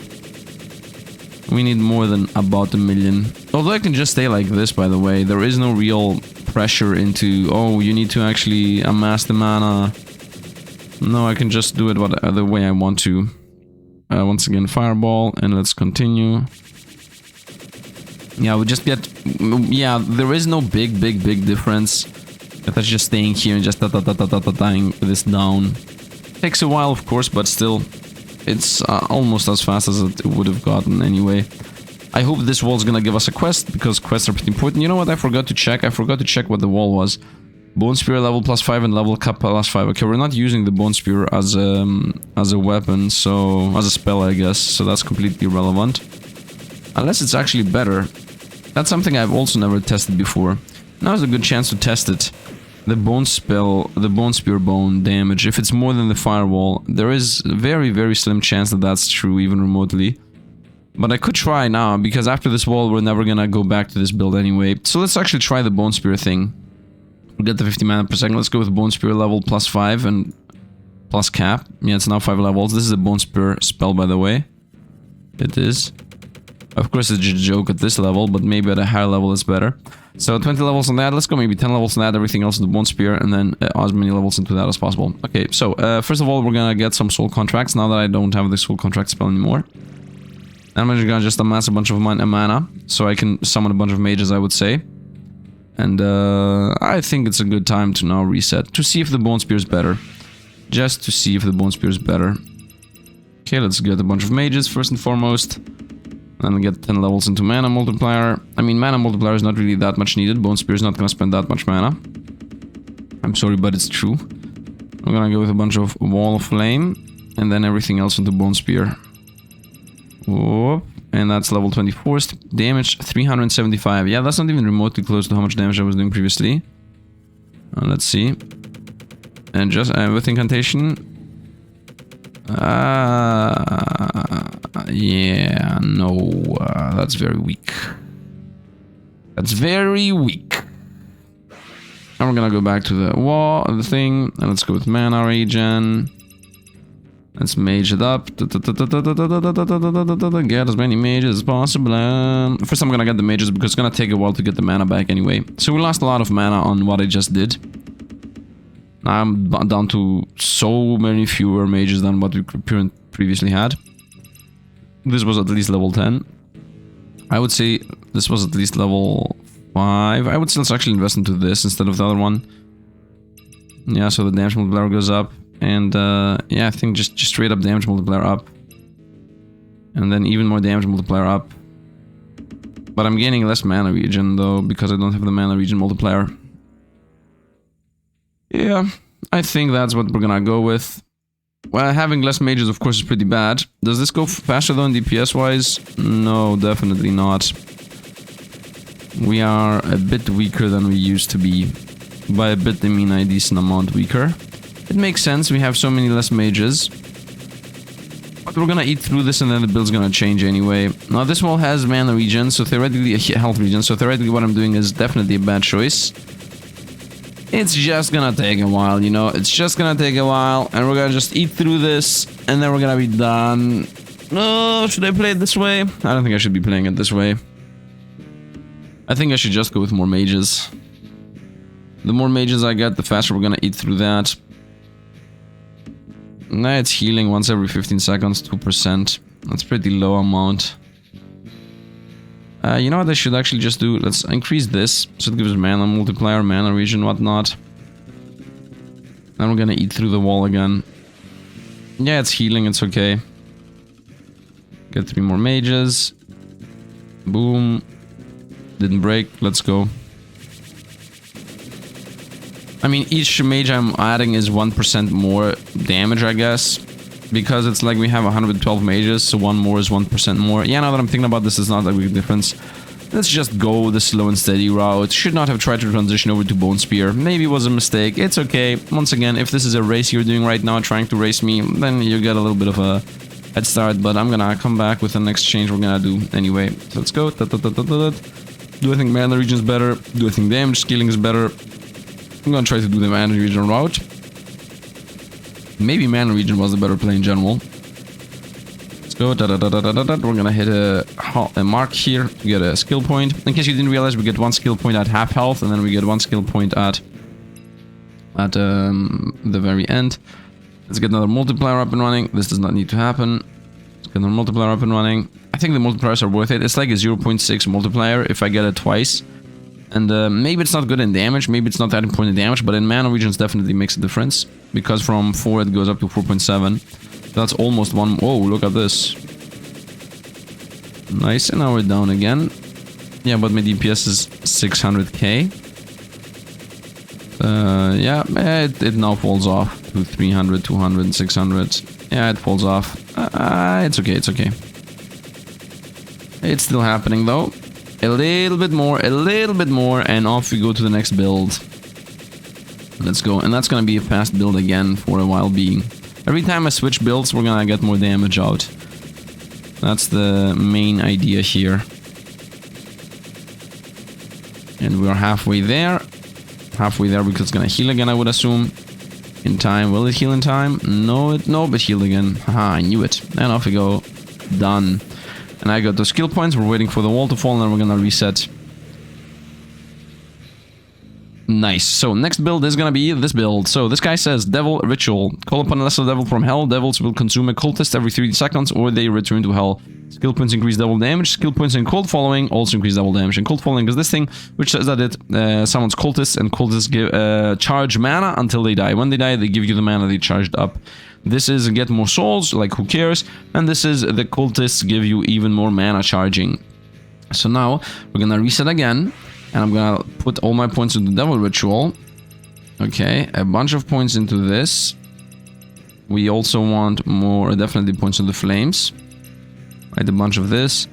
We need more than about 1 million. Although I can just stay like this, by the way. There is no real pressure into, oh, you need to actually amass the mana. No, I can just do it the way I want to. Once again, fireball, and let's continue. Yeah, we just get... Yeah, there is no big difference. That's just staying here and just dying this down. Takes a while, of course, but still, it's almost as fast as it would have gotten anyway. I hope this wall's gonna give us a quest, because quests are pretty important. You know what I forgot to check? I forgot to check what the wall was. Bone Spear level +5 and level cap +5. Okay, we're not using the Bone Spear as a weapon, so... as a spell, I guess, so that's completely irrelevant. Unless it's actually better. That's something I've also never tested before. Now's a good chance to test it. The bone spell, the Bone Spear bone damage, if it's more than the firewall, there is a very slim chance that that's true, even remotely. But I could try now, because after this wall, we're never gonna go back to this build anyway. So let's actually try the Bone Spear thing. We'll get the 50 mana per second. Let's go with Bone Spear level +5 and plus cap. Yeah, it's now 5 levels. This is a Bone Spear spell, by the way. It is. Of course, it's a joke at this level, but maybe at a higher level it's better. So 20 levels on that. Let's go maybe 10 levels on that. Everything else in the Bone Spear, and then as many levels into that as possible. Okay, so first of all, we're gonna get some soul contracts now that I don't have the soul contract spell anymore. I'm gonna just amass a bunch of mana, so I can summon a bunch of mages, I would say. And I think it's a good time to now reset, to see if the Bone Spear is better. Just to see if the Bone Spear is better. Okay, let's get a bunch of mages first and foremost. And get 10 levels into mana multiplier. I mean, mana multiplier is not really that much needed. Bone Spear is not gonna spend that much mana. I'm sorry, but it's true. I'm gonna go with a bunch of Wall of Flame, and then everything else into Bone Spear. Whoop. And that's level 24. Damage 375. Yeah, that's not even remotely close to how much damage I was doing previously. Let's see. And just with incantation. Yeah, no, that's very weak. That's very weak. And we're gonna go back to the wall, the thing, and let's go with mana regen. Let's mage it up. Get as many mages as possible. First, I'm gonna get the mages because it's gonna take a while to get the mana back anyway. So we lost a lot of mana on what I just did. Now I'm down to so many fewer mages than what we previously had. This was at least level 10. I would say this was at least level 5. I would say let's actually invest into this instead of the other one. Yeah, so the damage multiplier goes up. And yeah, I think just straight up damage multiplier up. And then even more damage multiplier up. But I'm gaining less mana regen though, because I don't have the mana regen multiplier. Yeah, I think that's what we're gonna go with. Well, having less mages, of course, is pretty bad. Does this go faster though in DPS-wise? No, definitely not. We are a bit weaker than we used to be. By a bit, I mean a decent amount weaker. It makes sense, we have so many less mages. But we're gonna eat through this and then the build's gonna change anyway. Now this wall has mana regen, so theoretically health regen, so theoretically what I'm doing is definitely a bad choice. It's just gonna take a while, you know, it's just gonna take a while, and we're gonna just eat through this, and then we're gonna be done. Oh, should I play it this way? I don't think I should be playing it this way. I think I should just go with more mages. The more mages I get, the faster we're gonna eat through that. Nah, it's healing once every 15 seconds, 2%. That's pretty low amount. You know what I should actually just do? Let's increase this, so it gives mana multiplier, mana regen, whatnot. Then we're gonna eat through the wall again. Yeah, it's healing, it's okay. Get 3 more mages. Boom. Didn't break, let's go. I mean, each mage I'm adding is 1% more damage, I guess. Because it's like we have 112 mages, so one more is 1% more. Yeah, now that I'm thinking about this, it's not a big difference. Let's just go the slow and steady route. Should not have tried to transition over to Bone Spear. Maybe it was a mistake. It's okay. Once again, if this is a race you're doing right now, trying to race me, then you get a little bit of a head start. But I'm gonna come back with the next change we're gonna do anyway. So let's go. Do I think mana regen is better? Do I think damage scaling is better? I'm gonna try to do the mana regen route. Maybe mana regen was the better play in general. Let's go. We're gonna hit a mark here to get a skill point. In case you didn't realize, we get 1 skill point at half health, and then we get 1 skill point at the very end. Let's get another multiplier up and running. This does not need to happen. Let's get another multiplier up and running. I think the multipliers are worth it. It's like a 0.6 multiplier if I get it twice. And maybe it's not good in damage, maybe it's not that important in damage, but in mana regions definitely makes a difference. Because from 4 it goes up to 4.7. That's almost 1... Whoa, look at this. Nice, and now we're down again. Yeah, but my DPS is 600k. Yeah, it now falls off to 300, 200, 600. Yeah, it falls off. It's okay, it's okay. It's still happening though. A little bit more, and off we go to the next build. Let's go, and that's gonna be a fast build again for a while being. Every time I switch builds, we're gonna get more damage out. That's the main idea here. And we're halfway there. Halfway there because it's gonna heal again, I would assume. In time. Will it heal in time? No, but heal again. Haha, I knew it. And off we go. Done. And I got the skill points, we're waiting for the wall to fall, and then we're gonna reset. Nice. So next build is gonna be this build. So this guy says Devil Ritual. Call upon a lesser devil from hell. Devils will consume a cultist every 30 seconds or they return to hell. Skill points increase double damage. Skill points in Cold Following also increase double damage. And Cold Following is this thing which says that it summons cultists, and cultists give charge mana until they die. When they die, they give you the mana they charged up. This is get more souls, like who cares? And this is the cultists give you even more mana charging. So now we're gonna reset again, and I'm gonna put all my points into Devil Ritual. Okay, a bunch of points into this. We also want more, definitely points into Flames. Right, a bunch of this.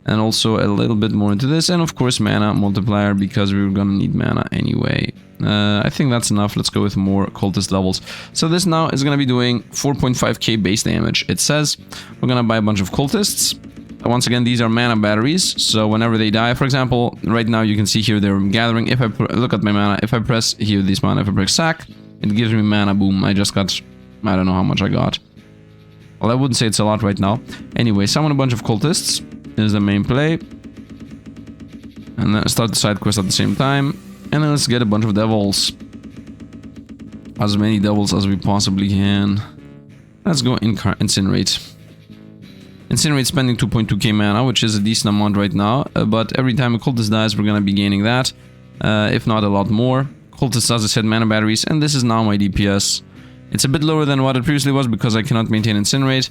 And also a little bit more into this. And of course mana multiplier, because we're gonna need mana anyway. I think that's enough. Let's go with more cultist levels. So this now is gonna be doing 4.5k base damage. It says we're gonna buy a bunch of cultists. Once again, these are mana batteries, so whenever they die, for example, right now you can see here they're gathering. If I look at my mana, if I press here this mana, if I press sack, it gives me mana. Boom, I just got, I don't know how much I got. Well, I wouldn't say it's a lot right now. Anyway, summon a bunch of cultists is the main play, and then start the side quest at the same time, and then let's get a bunch of devils, as many devils as we possibly can. Let's go Incinerate. Incinerate spending 2.2k mana, which is a decent amount right now, but every time a cultist dies, we're gonna be gaining that, if not a lot more. Cultist, as I said, mana batteries, and this is now my DPS. It's a bit lower than what it previously was because I cannot maintain Incinerate,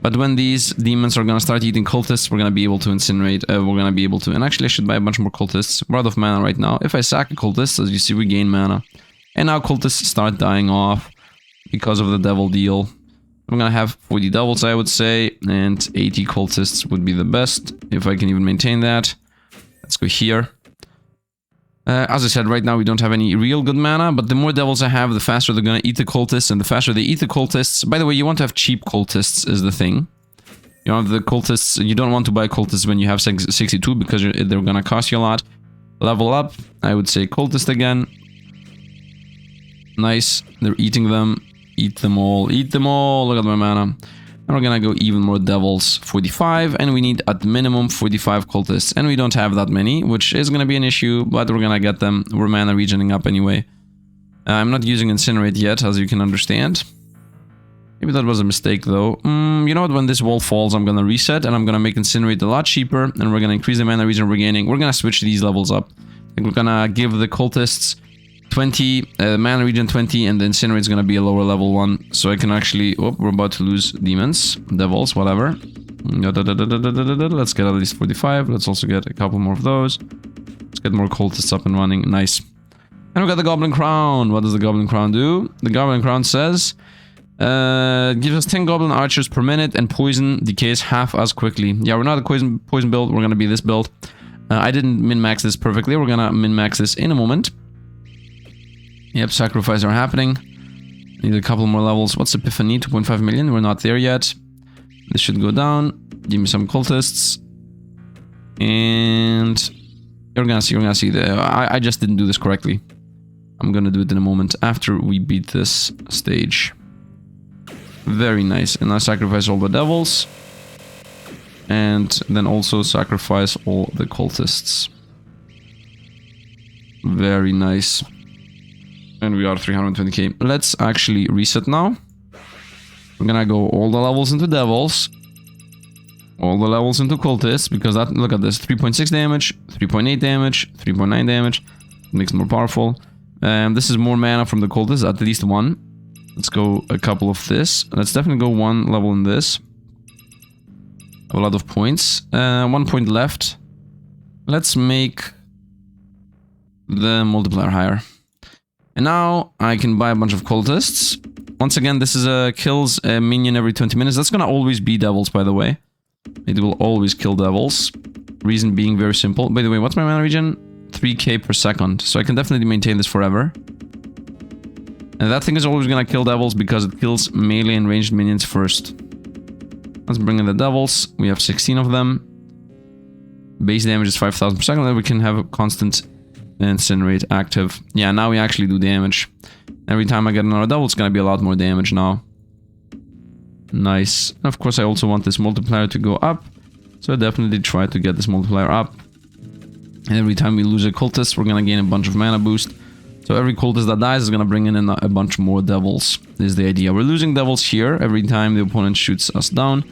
but when these demons are gonna start eating cultists, we're gonna be able to incinerate, and actually I should buy a bunch more cultists. We're out of mana right now. If I sack a cultist, as you see, we gain mana. And now cultists start dying off because of the devil deal. I'm gonna have 40 devils, I would say, and 80 cultists would be the best, if I can even maintain that. Let's go here. As I said, right now we don't have any real good mana, but the more devils I have, the faster they're gonna eat the cultists, and the faster they eat the cultists... By the way, you want to have cheap cultists, is the thing. You know, the cultists, you don't want to buy cultists when you have 62 because they're gonna cost you a lot. Level up, I would say cultist again. Nice, they're eating them. Eat them all, eat them all. Look at my mana. And we're gonna go even more devils, 45, and we need at minimum 45 cultists. And we don't have that many, which is gonna be an issue, but we're gonna get them. We're mana regening up anyway. I'm not using Incinerate yet, as you can understand. Maybe that was a mistake though. You know what, when this wall falls, I'm gonna reset and I'm gonna make Incinerate a lot cheaper and we're gonna increase the mana regen we're gaining. We're gonna switch these levels up. I think we're gonna give the cultists 20, mana regen 20, and the Incinerate is gonna be a lower level one. So I can actually... Oh, we're about to lose demons, devils, whatever. Let's get at least 45. Let's also get a couple more of those. Let's get more cultists up and running. Nice. And we got the Goblin Crown. What does the Goblin Crown do? The Goblin Crown says... gives us 10 goblin archers per minute and poison decays half as quickly. Yeah, we're not a poison build, we're gonna be this build. I didn't min-max this perfectly, we're gonna min-max this in a moment. Yep, sacrifices are happening. Need a couple more levels. What's Epiphany? 2.5 million, we're not there yet. This should go down. Give me some cultists. And... You're gonna see. I just didn't do this correctly. I'm gonna do it in a moment after we beat this stage. Very nice. And I sacrifice all the devils. And then also sacrifice all the cultists. Very nice. And we are 320k. Let's actually reset now. We're gonna go all the levels into devils. All the levels into cultists. Because that, look at this. 3.6 damage, 3.8 damage, 3.9 damage. Makes it more powerful. This is more mana from the cultists, at least one. Let's go a couple of this. Let's definitely go one level in this. A lot of points. 1 point left. Let's make the multiplier higher. And now I can buy a bunch of cultists. Once again, this is kills a minion every 20 minutes. That's gonna always be devils, by the way. It will always kill devils. Reason being very simple. By the way, what's my mana regen? 3k per second. So I can definitely maintain this forever. And that thing is always gonna kill devils because it kills melee and ranged minions first. Let's bring in the devils. We have 16 of them. Base damage is 5,000 per second. Then we can have a constant Incinerate active. Yeah, now we actually do damage. Every time I get another devil, it's gonna be a lot more damage now. Nice. And of course, I also want this multiplier to go up. So I definitely try to get this multiplier up. And every time we lose a cultist, we're gonna gain a bunch of mana boost. So every cultist that dies is gonna bring in a bunch more devils, is the idea. We're losing devils here every time the opponent shoots us down.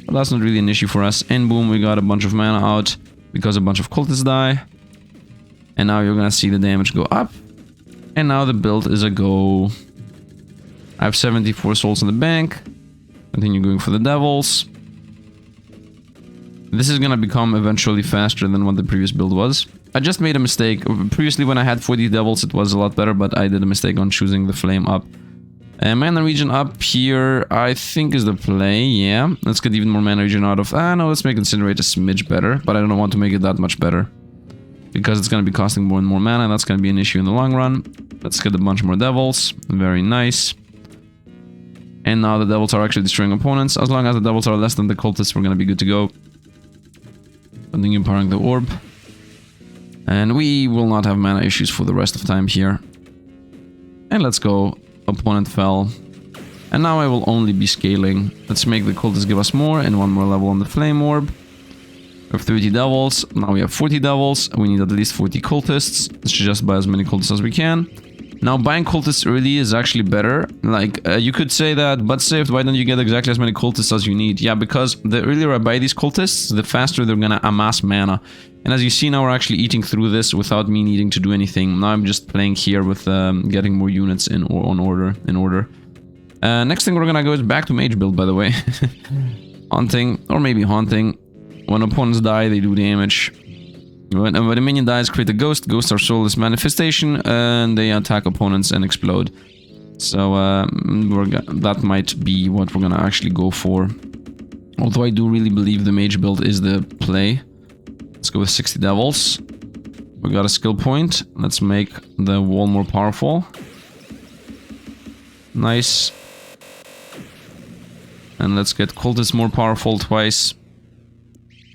But that's not really an issue for us. And boom, we got a bunch of mana out because a bunch of cultists die. And now you're gonna see the damage go up. And now the build is a go. I have 74 souls in the bank. Continue going for the devils. This is gonna become eventually faster than what the previous build was. I just made a mistake. Previously when I had 40 devils it was a lot better, but I did a mistake on choosing the flame up. Mana regen up here I think is the play, yeah. Let's get even more mana regen out of... no, let's make Incinerate a smidge better, but I don't want to make it that much better. Because it's gonna be costing more and more mana, and that's gonna be an issue in the long run. Let's get a bunch more devils. Very nice. And now the devils are actually destroying opponents. As long as the devils are less than the cultists, we're gonna be good to go. Continue powering the orb. And we will not have mana issues for the rest of time here. And let's go. Opponent fell. And now I will only be scaling. Let's make the cultists give us more, and one more level on the flame orb. We have 30 devils. Now we have 40 devils. We need at least 40 cultists. Let's just buy as many cultists as we can. Now buying cultists early is actually better. Like, you could say that, but Sifd, why don't you get exactly as many cultists as you need? Yeah, because the earlier I buy these cultists, the faster they're gonna amass mana. And as you see now, we're actually eating through this without me needing to do anything. Now I'm just playing here with getting more units in order. Next thing we're gonna go is back to Mage build, by the way. Haunting, or maybe Haunting. When opponents die, they do damage. When a minion dies, create a ghost. Ghosts are soulless manifestation, and they attack opponents and explode. So that might be what we're gonna actually go for. Although I do really believe the Mage build is the play. Let's go with 60 devils. We got a skill point. Let's make the wall more powerful. Nice. And let's get cultists more powerful twice.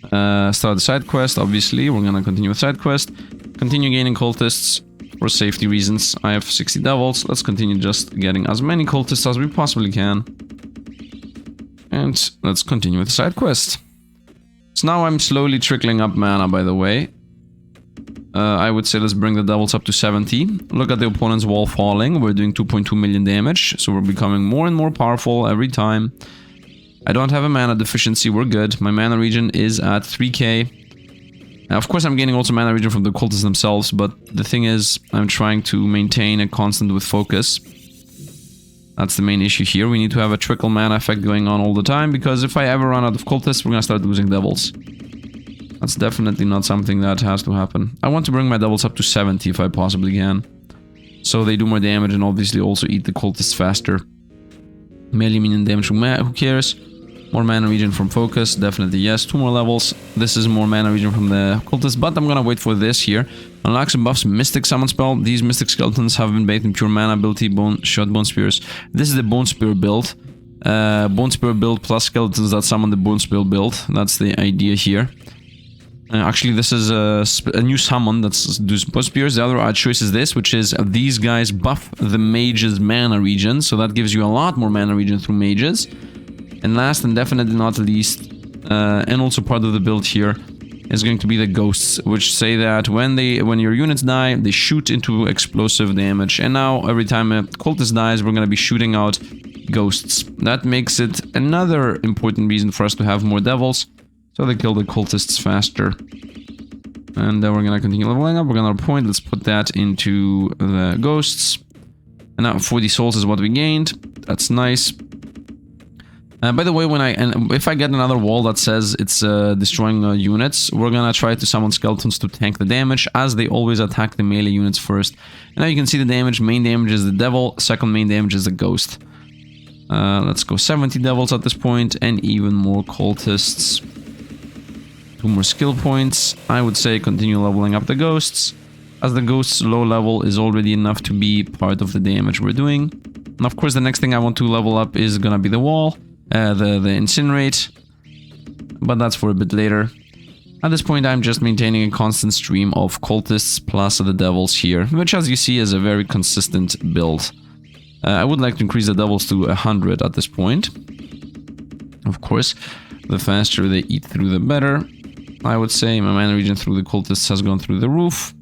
Start the side quest, obviously. We're gonna continue with side quest. Continue gaining cultists for safety reasons. I have 60 devils. Let's continue just getting as many cultists as we possibly can. And let's continue with the side quest. So now I'm slowly trickling up mana, by the way. I would say let's bring the devils up to 70. Look at the opponent's wall falling. We're doing 2.2 million damage, so we're becoming more and more powerful every time. I don't have a mana deficiency, we're good. My mana regen is at 3k. Now, of course, I'm gaining also mana regen from the cultists themselves, but the thing is, I'm trying to maintain a constant with focus. That's the main issue here. We need to have a trickle mana effect going on all the time, because if I ever run out of cultists, we're gonna start losing devils. That's definitely not something that has to happen. I want to bring my devils up to 70 if I possibly can. So they do more damage and obviously also eat the cultists faster. Melee minion damage, who cares? More mana regen from focus, definitely yes. 2 more levels. This is more mana regen from the cultists, but I'm gonna wait for this here. Unlocks and buffs Mystic Summon spell. These Mystic Skeletons have been bathed in pure mana ability, bone spears. This is the Bone Spear build. Bone Spear build plus skeletons that summon the Bone Spear build. That's the idea here. Actually, this is a new summon that's does Bone Spears. The other choice is this, which is these guys buff the mage's mana regen, so that gives you a lot more mana regen through mages. And last and definitely not least, and also part of the build here, is going to be the ghosts, which say that when your units die, they shoot into explosive damage. And now every time a cultist dies, we're going to be shooting out ghosts. That makes it another important reason for us to have more devils, so they kill the cultists faster. And then we're gonna continue leveling up. We're gonna point. Let's put that into the ghosts. And now 40 souls is what we gained. That's nice. By the way, if I get another wall that says it's destroying units, we're gonna try to summon skeletons to tank the damage, as they always attack the melee units first. And now you can see the damage. Main damage is the devil. Second main damage is the ghost. Let's go 70 devils at this point, and even more cultists. 2 more skill points. I would say continue leveling up the ghosts, as the ghosts' low level is already enough to be part of the damage we're doing. And of course, the next thing I want to level up is gonna be the wall, the Incinerate, but that's for a bit later. At this point, I'm just maintaining a constant stream of cultists plus the devils here, which, as you see, is a very consistent build. I would like to increase the devils to 100 at this point. Of course, the faster they eat through, the better. I would say my mana regen through the cultists has gone through the roof.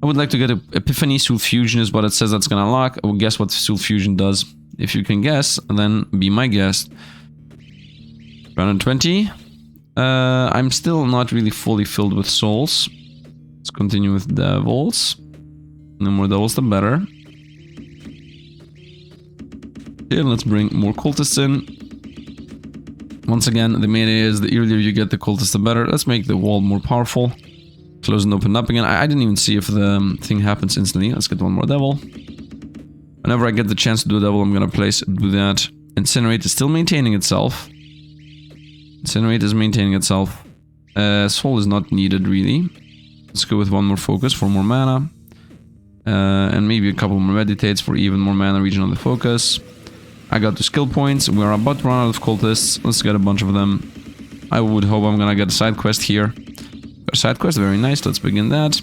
I would like to get Epiphany. Soul Fusion is what it says that's gonna unlock. I will guess what Soul Fusion does. If you can guess, then be my guest. 120. I'm still not really fully filled with souls. Let's continue with devils. No more devils, the better. And let's bring more cultists in. Once again, the main idea is the earlier you get the cultists, the better. Let's make the wall more powerful. Close and open up again. I didn't even see if the thing happens instantly. Let's get one more devil. Whenever I get the chance to do a devil, I'm gonna do that. Incinerate is still maintaining itself. Incinerate is maintaining itself. Soul is not needed, really. Let's go with one more focus for more mana. And maybe a couple more meditates for even more mana regen on the focus. I got 2 skill points. We're about to run out of cultists. Let's get a bunch of them. I would hope I'm gonna get a side quest here. Got a side quest, very nice. Let's begin that.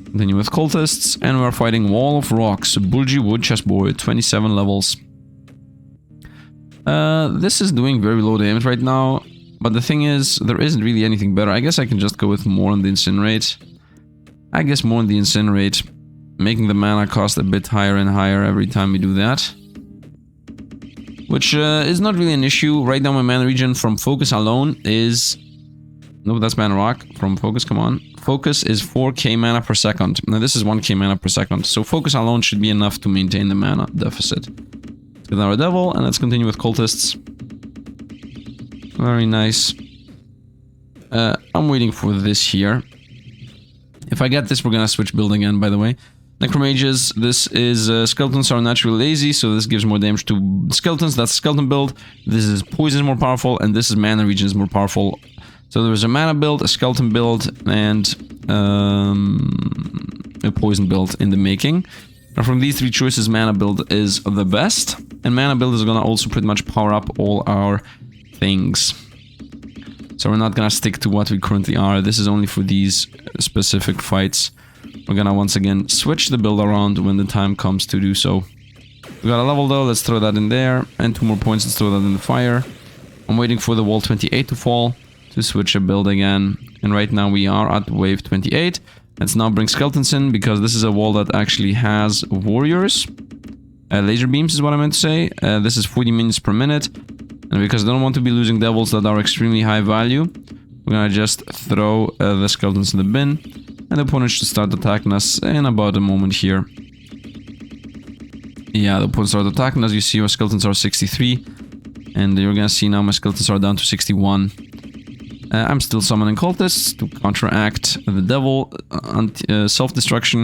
Continue with cultists. And we're fighting Wall of Rocks. Bulgy Wood Chessboard, 27 levels. This is doing very low damage right now. But the thing is, there isn't really anything better. I guess I can just go with more on the Incinerate. Making the mana cost a bit higher and higher every time we do that. Which is not really an issue. Right now my mana regen from focus alone is... No, that's mana rock. From focus, come on. Focus is 4k mana per second. Now this is 1k mana per second. So focus alone should be enough to maintain the mana deficit. Let's get our devil, and let's continue with cultists. Very nice. I'm waiting for this here. If I get this, we're gonna switch build again, by the way. Necromages, this is skeletons are naturally lazy, so this gives more damage to skeletons. That's a skeleton build. This is poison is more powerful, and this is mana regen is more powerful. So there's a mana build, a skeleton build, and a poison build in the making. Now from these 3 choices, mana build is the best, and mana build is gonna also pretty much power up all our things. So we're not gonna stick to what we currently are. This is only for these specific fights. We're gonna once again switch the build around when the time comes to do so. We got a level though, let's throw that in there. And 2 more points, let's throw that in the fire. I'm waiting for the wall 28 to fall to switch a build again. And right now we are at wave 28. Let's now bring skeletons in because this is a wall that actually has warriors. Laser beams is what I meant to say. This is 40 minions per minute. And because I don't want to be losing devils that are extremely high value, we're gonna just throw the skeletons in the bin. And the opponent should start attacking us in about a moment here. Yeah, the opponent started attacking. As you see, our skeletons are 63. And you're gonna see now my skeletons are down to 61. I'm still summoning cultists to counteract the devil self-destruction.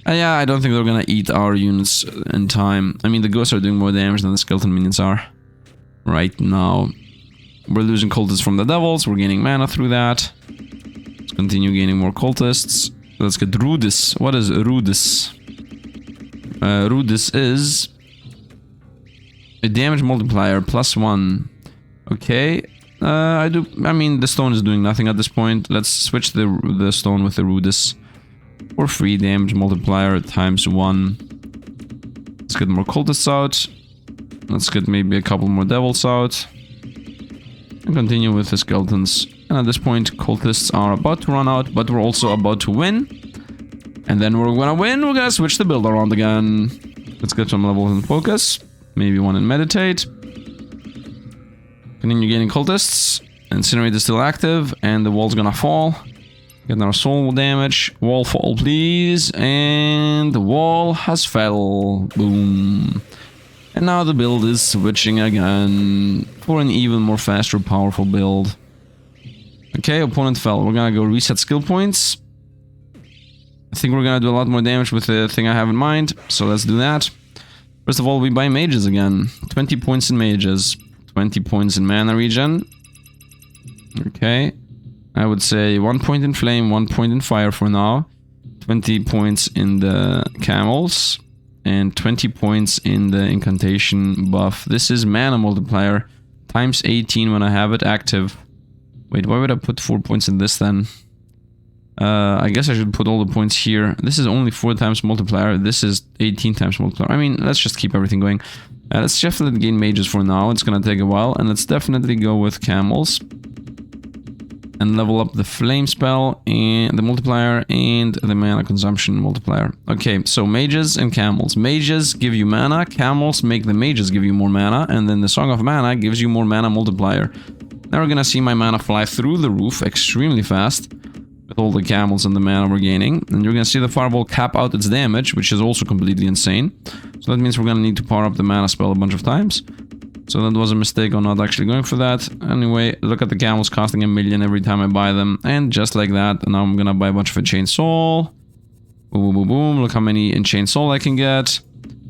Yeah, I don't think they're gonna eat our units in time. I mean, the ghosts are doing more damage than the skeleton minions are right now. We're losing cultists from the devils. We're gaining mana through that. Let's continue gaining more cultists. Let's get Rudis. What is Rudis? Rudis is a damage multiplier +1. Okay. I mean, the stone is doing nothing at this point. Let's switch the stone with the Rudis. For free damage multiplier ×1. Let's get more cultists out. Let's get maybe a couple more devils out. And continue with the skeletons. And at this point, cultists are about to run out, but we're also about to win. And then we're gonna win, we're gonna switch the build around again. Let's get some levels in focus. Maybe one in meditate. Continue gaining cultists. Incinerate is still active, and the wall's gonna fall. Get our soul damage. Wall fall, please. And the wall has fell. Boom. And now the build is switching again for an even more faster, powerful build. Okay, opponent fell. We're gonna go reset skill points. I think we're gonna do a lot more damage with the thing I have in mind, so let's do that. First of all, we buy mages again. 20 points in mages. 20 points in mana regen. Okay. I would say 1 point in flame, 1 point in fire for now. 20 points in the camels. And 20 points in the incantation buff. This is mana multiplier times 18 when I have it active. Wait, why would I put 4 points in this then? I guess I should put all the points here. This is only 4 times multiplier. This is 18 times multiplier. I mean, let's just keep everything going. Let's definitely gain mages for now. It's gonna take a while. And let's definitely go with camels. And level up the flame spell and the multiplier and the mana consumption multiplier. Okay, so mages and camels. Mages give you mana, camels make the mages give you more mana, and then the Song of Mana gives you more mana multiplier. Now we're gonna see my mana fly through the roof extremely fast with all the camels and the mana we're gaining. And you're gonna see the fireball cap out its damage, which is also completely insane. So that means we're gonna need to power up the mana spell a bunch of times. So that was a mistake on not actually going for that. Anyway, look at the camels costing 1 million every time I buy them. And just like that, now I'm gonna buy a bunch of Enchained Soul. Boom, boom, boom, boom. Look how many Enchained Soul I can get.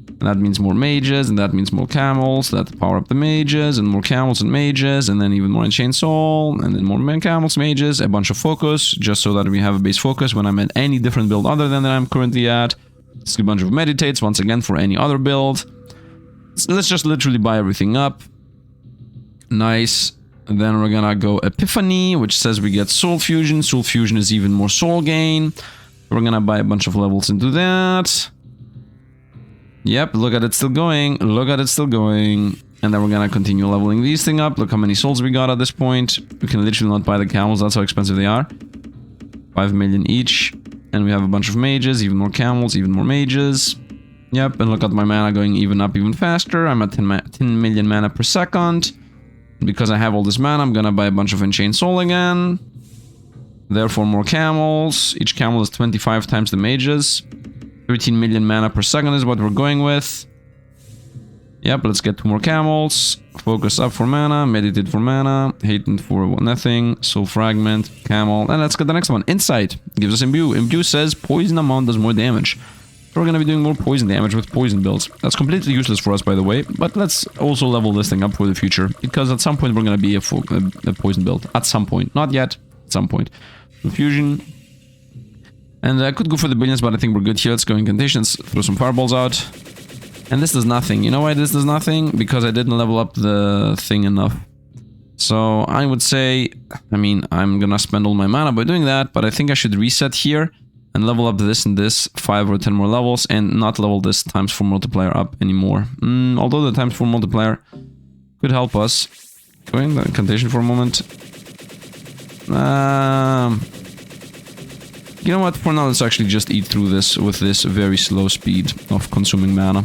And that means more mages, and that means more camels. That power up the mages, and more camels and mages, and then even more Enchained Soul, and then more camels, mages, a bunch of focus, just so that we have a base focus when I'm at any different build other than that I'm currently at. Let's do a bunch of meditates, once again, for any other build. So let's just literally buy everything up. Nice. And then we're gonna go Epiphany, which says we get Soul Fusion. Soul Fusion is even more soul gain. We're gonna buy a bunch of levels into that. Yep, look at it still going. Look at it still going. And then we're gonna continue leveling these things up. Look how many souls we got at this point. We can literally not buy the camels, that's how expensive they are. 5 million each. And we have a bunch of mages, even more camels, even more mages. Yep, and look at my mana going even up even faster. I'm at 10 million mana per second. Because I have all this mana, I'm gonna buy a bunch of Enchained Soul again. Therefore, more camels. Each camel is 25 times the mages. 13 million mana per second is what we're going with. Yep, let's get 2 more camels. Focus up for mana, meditate for mana, hasten for nothing, soul fragment, camel, and let's get the next one. Insight gives us imbue. Imbue says poison amount does more damage. We're gonna be doing more poison damage with poison builds. That's completely useless for us, by the way, but let's also level this thing up for the future, because at some point we're gonna be a poison build. At some point. Not yet. At some point. Fusion. And I could go for the billions, but I think we're good here. Let's go incantations, throw some fireballs out. And this does nothing. You know why this does nothing? Because I didn't level up the thing enough. So I would say, I mean, I'm gonna spend all my mana by doing that, but I think I should reset here and level up this and this 5 or 10 more levels and not level this ×4 multiplier up anymore. Although the ×4 multiplier could help us. Going the incantation for a moment. You know what, for now let's actually just eat through this with this very slow speed of consuming mana.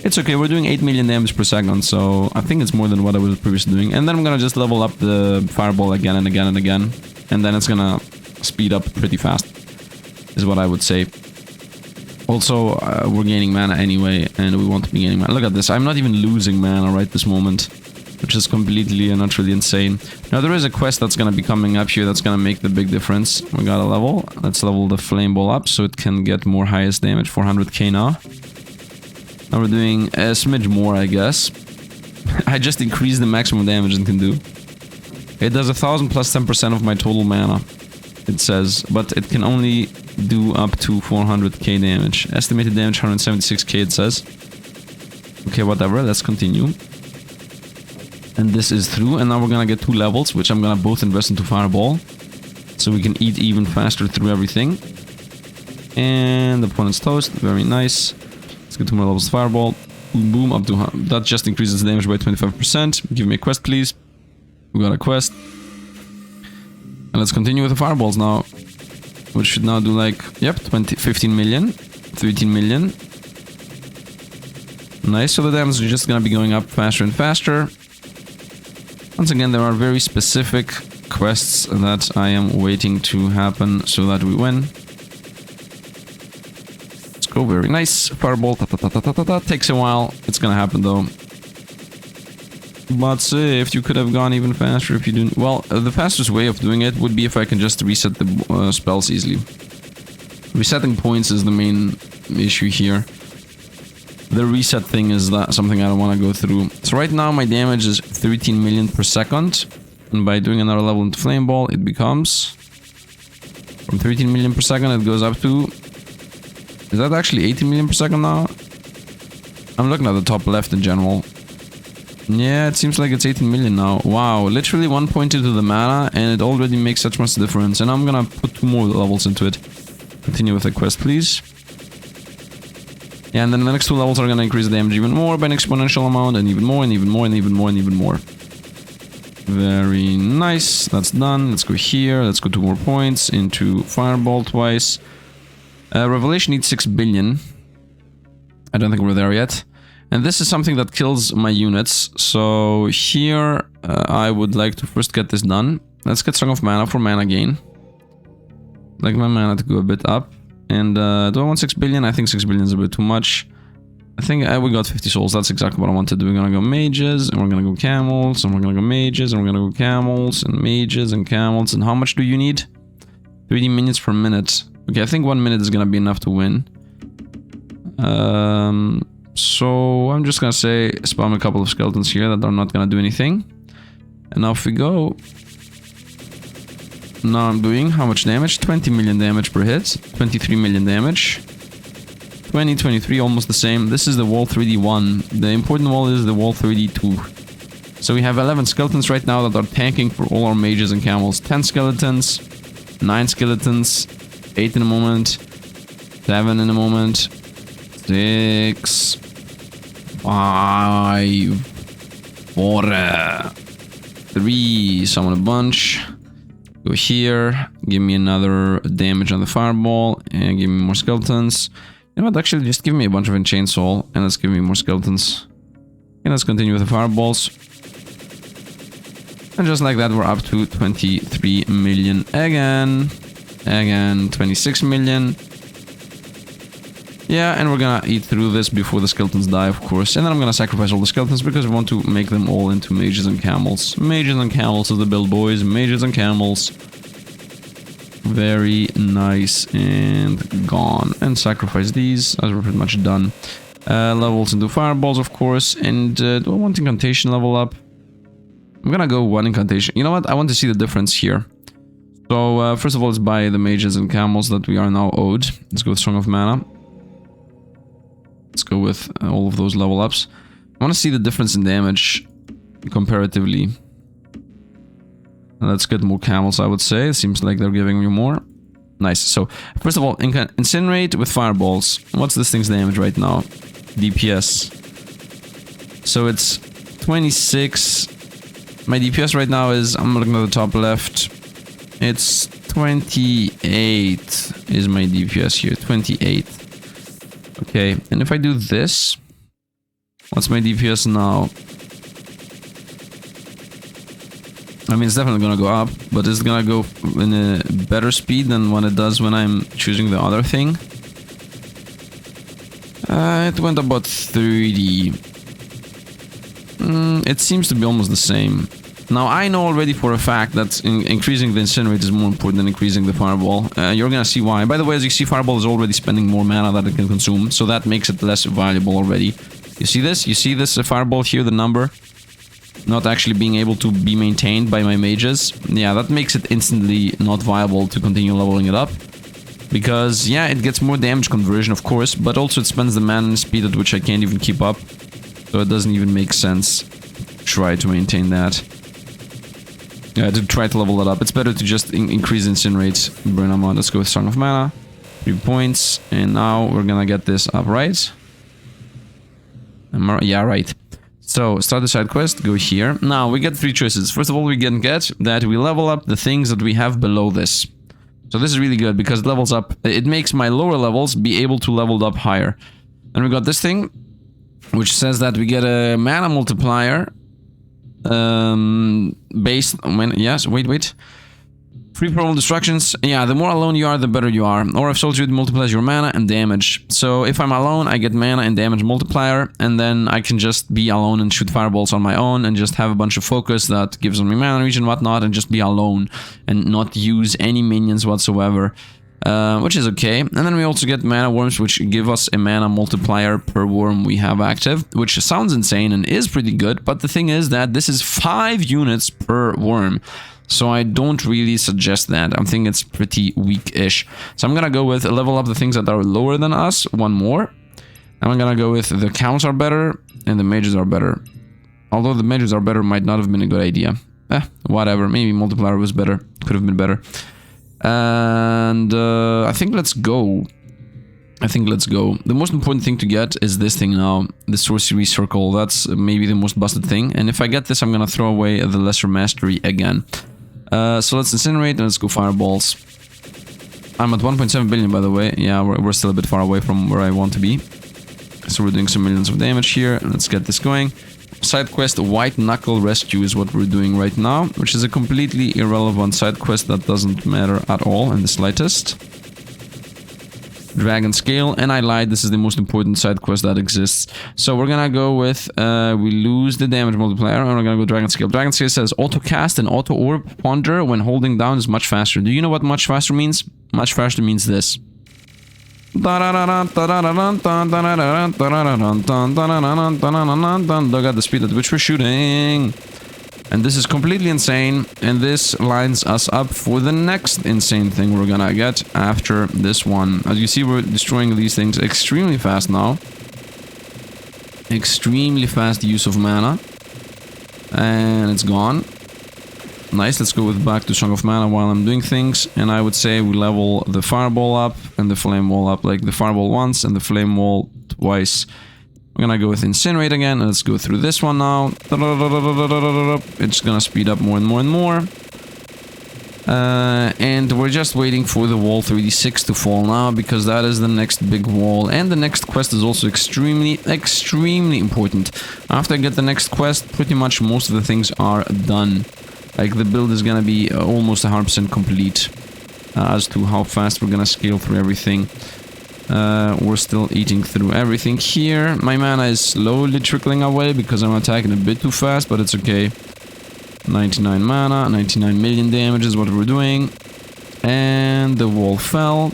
It's okay, we're doing 8 million damage per second, so I think it's more than what I was previously doing. And then I'm gonna just level up the fireball again and again and again. And then it's gonna speed up pretty fast, is what I would say. Also, we're gaining mana anyway, and we want to be gaining mana. Look at this, I'm not even losing mana right this moment, which is completely and utterly insane. Now there is a quest that's gonna be coming up here that's gonna make the big difference. We got a level. Let's level the flame ball up so it can get more highest damage, 400k now. Now we're doing a smidge more, I guess. I just increased the maximum damage it can do. It does 1000 plus 10% of my total mana, it says, but it can only do up to 400k damage. Estimated damage 176k, it says. Okay, whatever, let's continue. And this is through, and now we're gonna get 2 levels, which I'm gonna both invest into Fireball, so we can eat even faster through everything. And the opponent's toast, very nice. Let's get 2 more levels of Fireball. Boom, boom, up to... That just increases the damage by 25%. Give me a quest, please. We got a quest. And let's continue with the Fireballs now. Which should now do like... Yep, 15 million. 13 million. Nice, so the damage is just gonna be going up faster and faster. Once again, there are very specific quests that I am waiting to happen so that we win. Let's go, very nice. Fireball, takes a while. It's gonna happen though. But if you could have gone even faster if you didn't... Well, the fastest way of doing it would be if I can just reset the spells easily. Resetting points is the main issue here. The reset thing is that something I don't want to go through. So right now my damage is 13 million per second. And by doing another level into Flame Ball, it becomes... From 13 million per second, it goes up to... Is that actually 18 million per second now? I'm looking at the top left in general. Yeah, it seems like it's 18 million now. Wow, literally 1 point into the mana, and it already makes such much difference. And I'm gonna put 2 more levels into it. Continue with the quest, please. Yeah, and then the next 2 levels are gonna increase the damage even more by an exponential amount, and even more, and even more, and even more, and even more. Very nice, that's done. Let's go here, let's go 2 more points into Fireball twice. Revelation needs 6 billion. I don't think we're there yet. And this is something that kills my units. So here, I would like to first get this done. Let's get Song of Mana for mana gain. Like my mana to go a bit up. And do I want 6 billion? I think 6 billion is a bit too much. I think we got 50 souls. That's exactly what I wanted. We're gonna go mages, and we're gonna go camels, and we're gonna go mages, and we're gonna go camels, and mages, and camels. And how much do you need? 30 minutes per minute. Okay, I think 1 minute is gonna be enough to win. So I'm just gonna say spam a couple of skeletons here that are not gonna do anything. And off we go. Now I'm doing how much damage? 20 million damage per hit. 23 million damage. 20, 23, almost the same. This is the wall 3D1. The important wall is the wall 3D2. So we have 11 skeletons right now that are tanking for all our mages and camels. 10 skeletons. 9 skeletons. 8 in a moment. 7 in a moment. 6. 5. 4. 3. Summon a bunch. Go here. Give me another damage on the fireball. And give me more skeletons. You know what? Actually, just give me a bunch of enchant soul. And let's give me more skeletons. And let's continue with the fireballs. And just like that, we're up to 23 million again. Again, 26 million. Yeah, and we're gonna eat through this before the skeletons die, of course. And then I'm gonna sacrifice all the skeletons because we want to make them all into mages and camels. Mages and camels is the build, boys. Mages and camels. Very nice and gone. And sacrifice these, as we're pretty much done. Levels into fireballs, of course. And do I want incantation level up? I'm gonna go 1 incantation. You know what? I want to see the difference here. So, first of all, let's buy the mages and camels that we are now owed. Let's go with Song of Mana. Let's go with all of those level ups. I want to see the difference in damage comparatively. Let's get more camels, I would say. It seems like they're giving me more. Nice. So, first of all, Incinerate with fireballs. What's this thing's damage right now? DPS. So it's 26. My DPS right now is, I'm looking at the top left. It's 28 is my DPS here. 28. Okay, and if I do this, what's my DPS now? I mean, it's definitely gonna go up, but it's gonna go in a better speed than when it does when I'm choosing the other thing. It went about 30. It seems to be almost the same. Now, I know already for a fact that increasing the Incinerate is more important than increasing the Fireball. You're gonna see why. By the way, as you see, Fireball is already spending more mana that it can consume, so that makes it less valuable already. You see this? You see this Fireball here, the number? Not actually being able to be maintained by my mages. Yeah, that makes it instantly not viable to continue leveling it up. Because, yeah, it gets more damage conversion, of course, but also it spends the mana and speed at which I can't even keep up. So it doesn't even make sense to try to maintain that. To try to level that up. It's better to just increase Incinerate, burn amount. Let's go with Song of Mana. 3 points. And now we're gonna get this up, right? Yeah, right. So, start the side quest, go here. Now, we get 3 choices. First of all, we can get that we level up the things that we have below this. So this is really good, because it levels up... It makes my lower levels be able to level up higher. And we got this thing, which says that we get a mana multiplier... based on when... Yes, wait. Free probable destructions. Yeah, the more alone you are, the better you are. Or if Solitude multiplies your mana and damage. So if I'm alone, I get mana and damage multiplier, and then I can just be alone and shoot fireballs on my own and just have a bunch of focus that gives me mana regen and whatnot, and just be alone and not use any minions whatsoever. Which is okay. And then we also get mana worms, which give us a mana multiplier per worm we have active, which sounds insane and is pretty good, but the thing is that this is 5 units per worm. So I don't really suggest that. I think it's pretty weak-ish. So I'm gonna go with level up the things that are lower than us, 1 more. And I'm gonna go with the counts are better and the mages are better. Although the mages are better might not have been a good idea. Whatever. Maybe multiplier was better. Could have been better. And I think let's go. The most important thing to get is this thing now. The sorcery circle. That's maybe the most busted thing. And if I get this, I'm gonna throw away the lesser mastery again. So let's incinerate and let's go fireballs. I'm at 1.7 billion, by the way. Yeah, we're still a bit far away from where I want to be. So we're doing some millions of damage here. Let's get this going. Side quest White Knuckle Rescue is what we're doing right now, which is a completely irrelevant side quest that doesn't matter at all in the slightest. Dragon Scale, and I lied, this is the most important side quest that exists. So we're gonna go with, we lose the damage multiplier, and we're gonna go Dragon Scale. Dragon Scale says auto cast and auto orb ponder when holding down is much faster. Do you know what much faster means? Much faster means this. Look at the speed at which we're shooting. And this is completely insane, and this lines us up for the next insane thing we're gonna get after this one. As you see, we're destroying these things extremely fast now. Extremely fast use of mana. And it's gone. Nice, let's go with back to Song of Mana while I'm doing things. And I would say we level the Fireball up and the Flame Wall up. Like the Fireball once and the Flame Wall twice. We're gonna go with Incinerate again, and let's go through this one now. It's gonna speed up more and more and more. And we're just waiting for the wall 3d6 to fall now, because that is the next big wall. And the next quest is also extremely important. After I get the next quest, pretty much most of the things are done. Like, the build is gonna be almost 100% complete as to how fast we're gonna scale through everything. We're still eating through everything here. My mana is slowly trickling away because I'm attacking a bit too fast, but it's okay. 99 mana, 99 million damage is what we're doing. And the wall fell.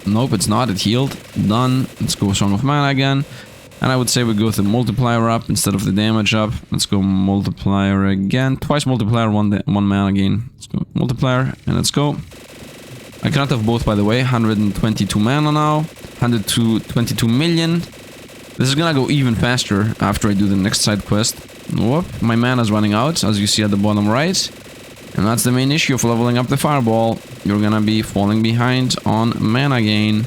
Nope, it's not. It healed. Done. Let's go Song of Mana again. And I would say we go with the multiplier up instead of the damage up. Let's go multiplier again. Twice multiplier, one mana gain. Let's go multiplier, and let's go. I cannot have both, by the way. 122 mana now. 122 million. This is gonna go even faster after I do the next side quest. Whoop, my mana's running out, as you see at the bottom right. And that's the main issue of leveling up the fireball. You're gonna be falling behind on mana gain.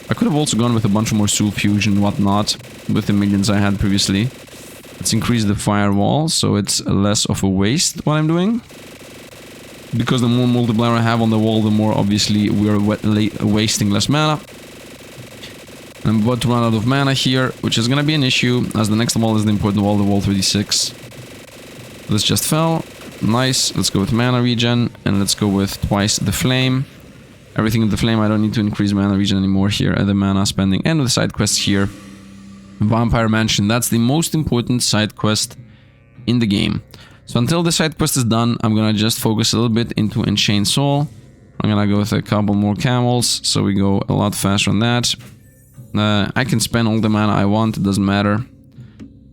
I could have also gone with a bunch more soul fusion and whatnot with the millions I had previously. Let's increase the firewall so it's less of a waste what I'm doing. Because the more multiplier I have on the wall, the more obviously we're wasting less mana. I'm about to run out of mana here, which is gonna be an issue, as the next wall is the important wall, the wall 36. This just fell. Nice. Let's go with mana regen, and let's go with twice the flame. Everything in the flame, I don't need to increase mana regen anymore here at the mana spending. And with the side quests here. Vampire Mansion, that's the most important side quest in the game. So until the side quest is done, I'm gonna just focus a little bit into Enchained Soul. I'm gonna go with a couple more camels, so we go a lot faster on that. I can spend all the mana I want, it doesn't matter.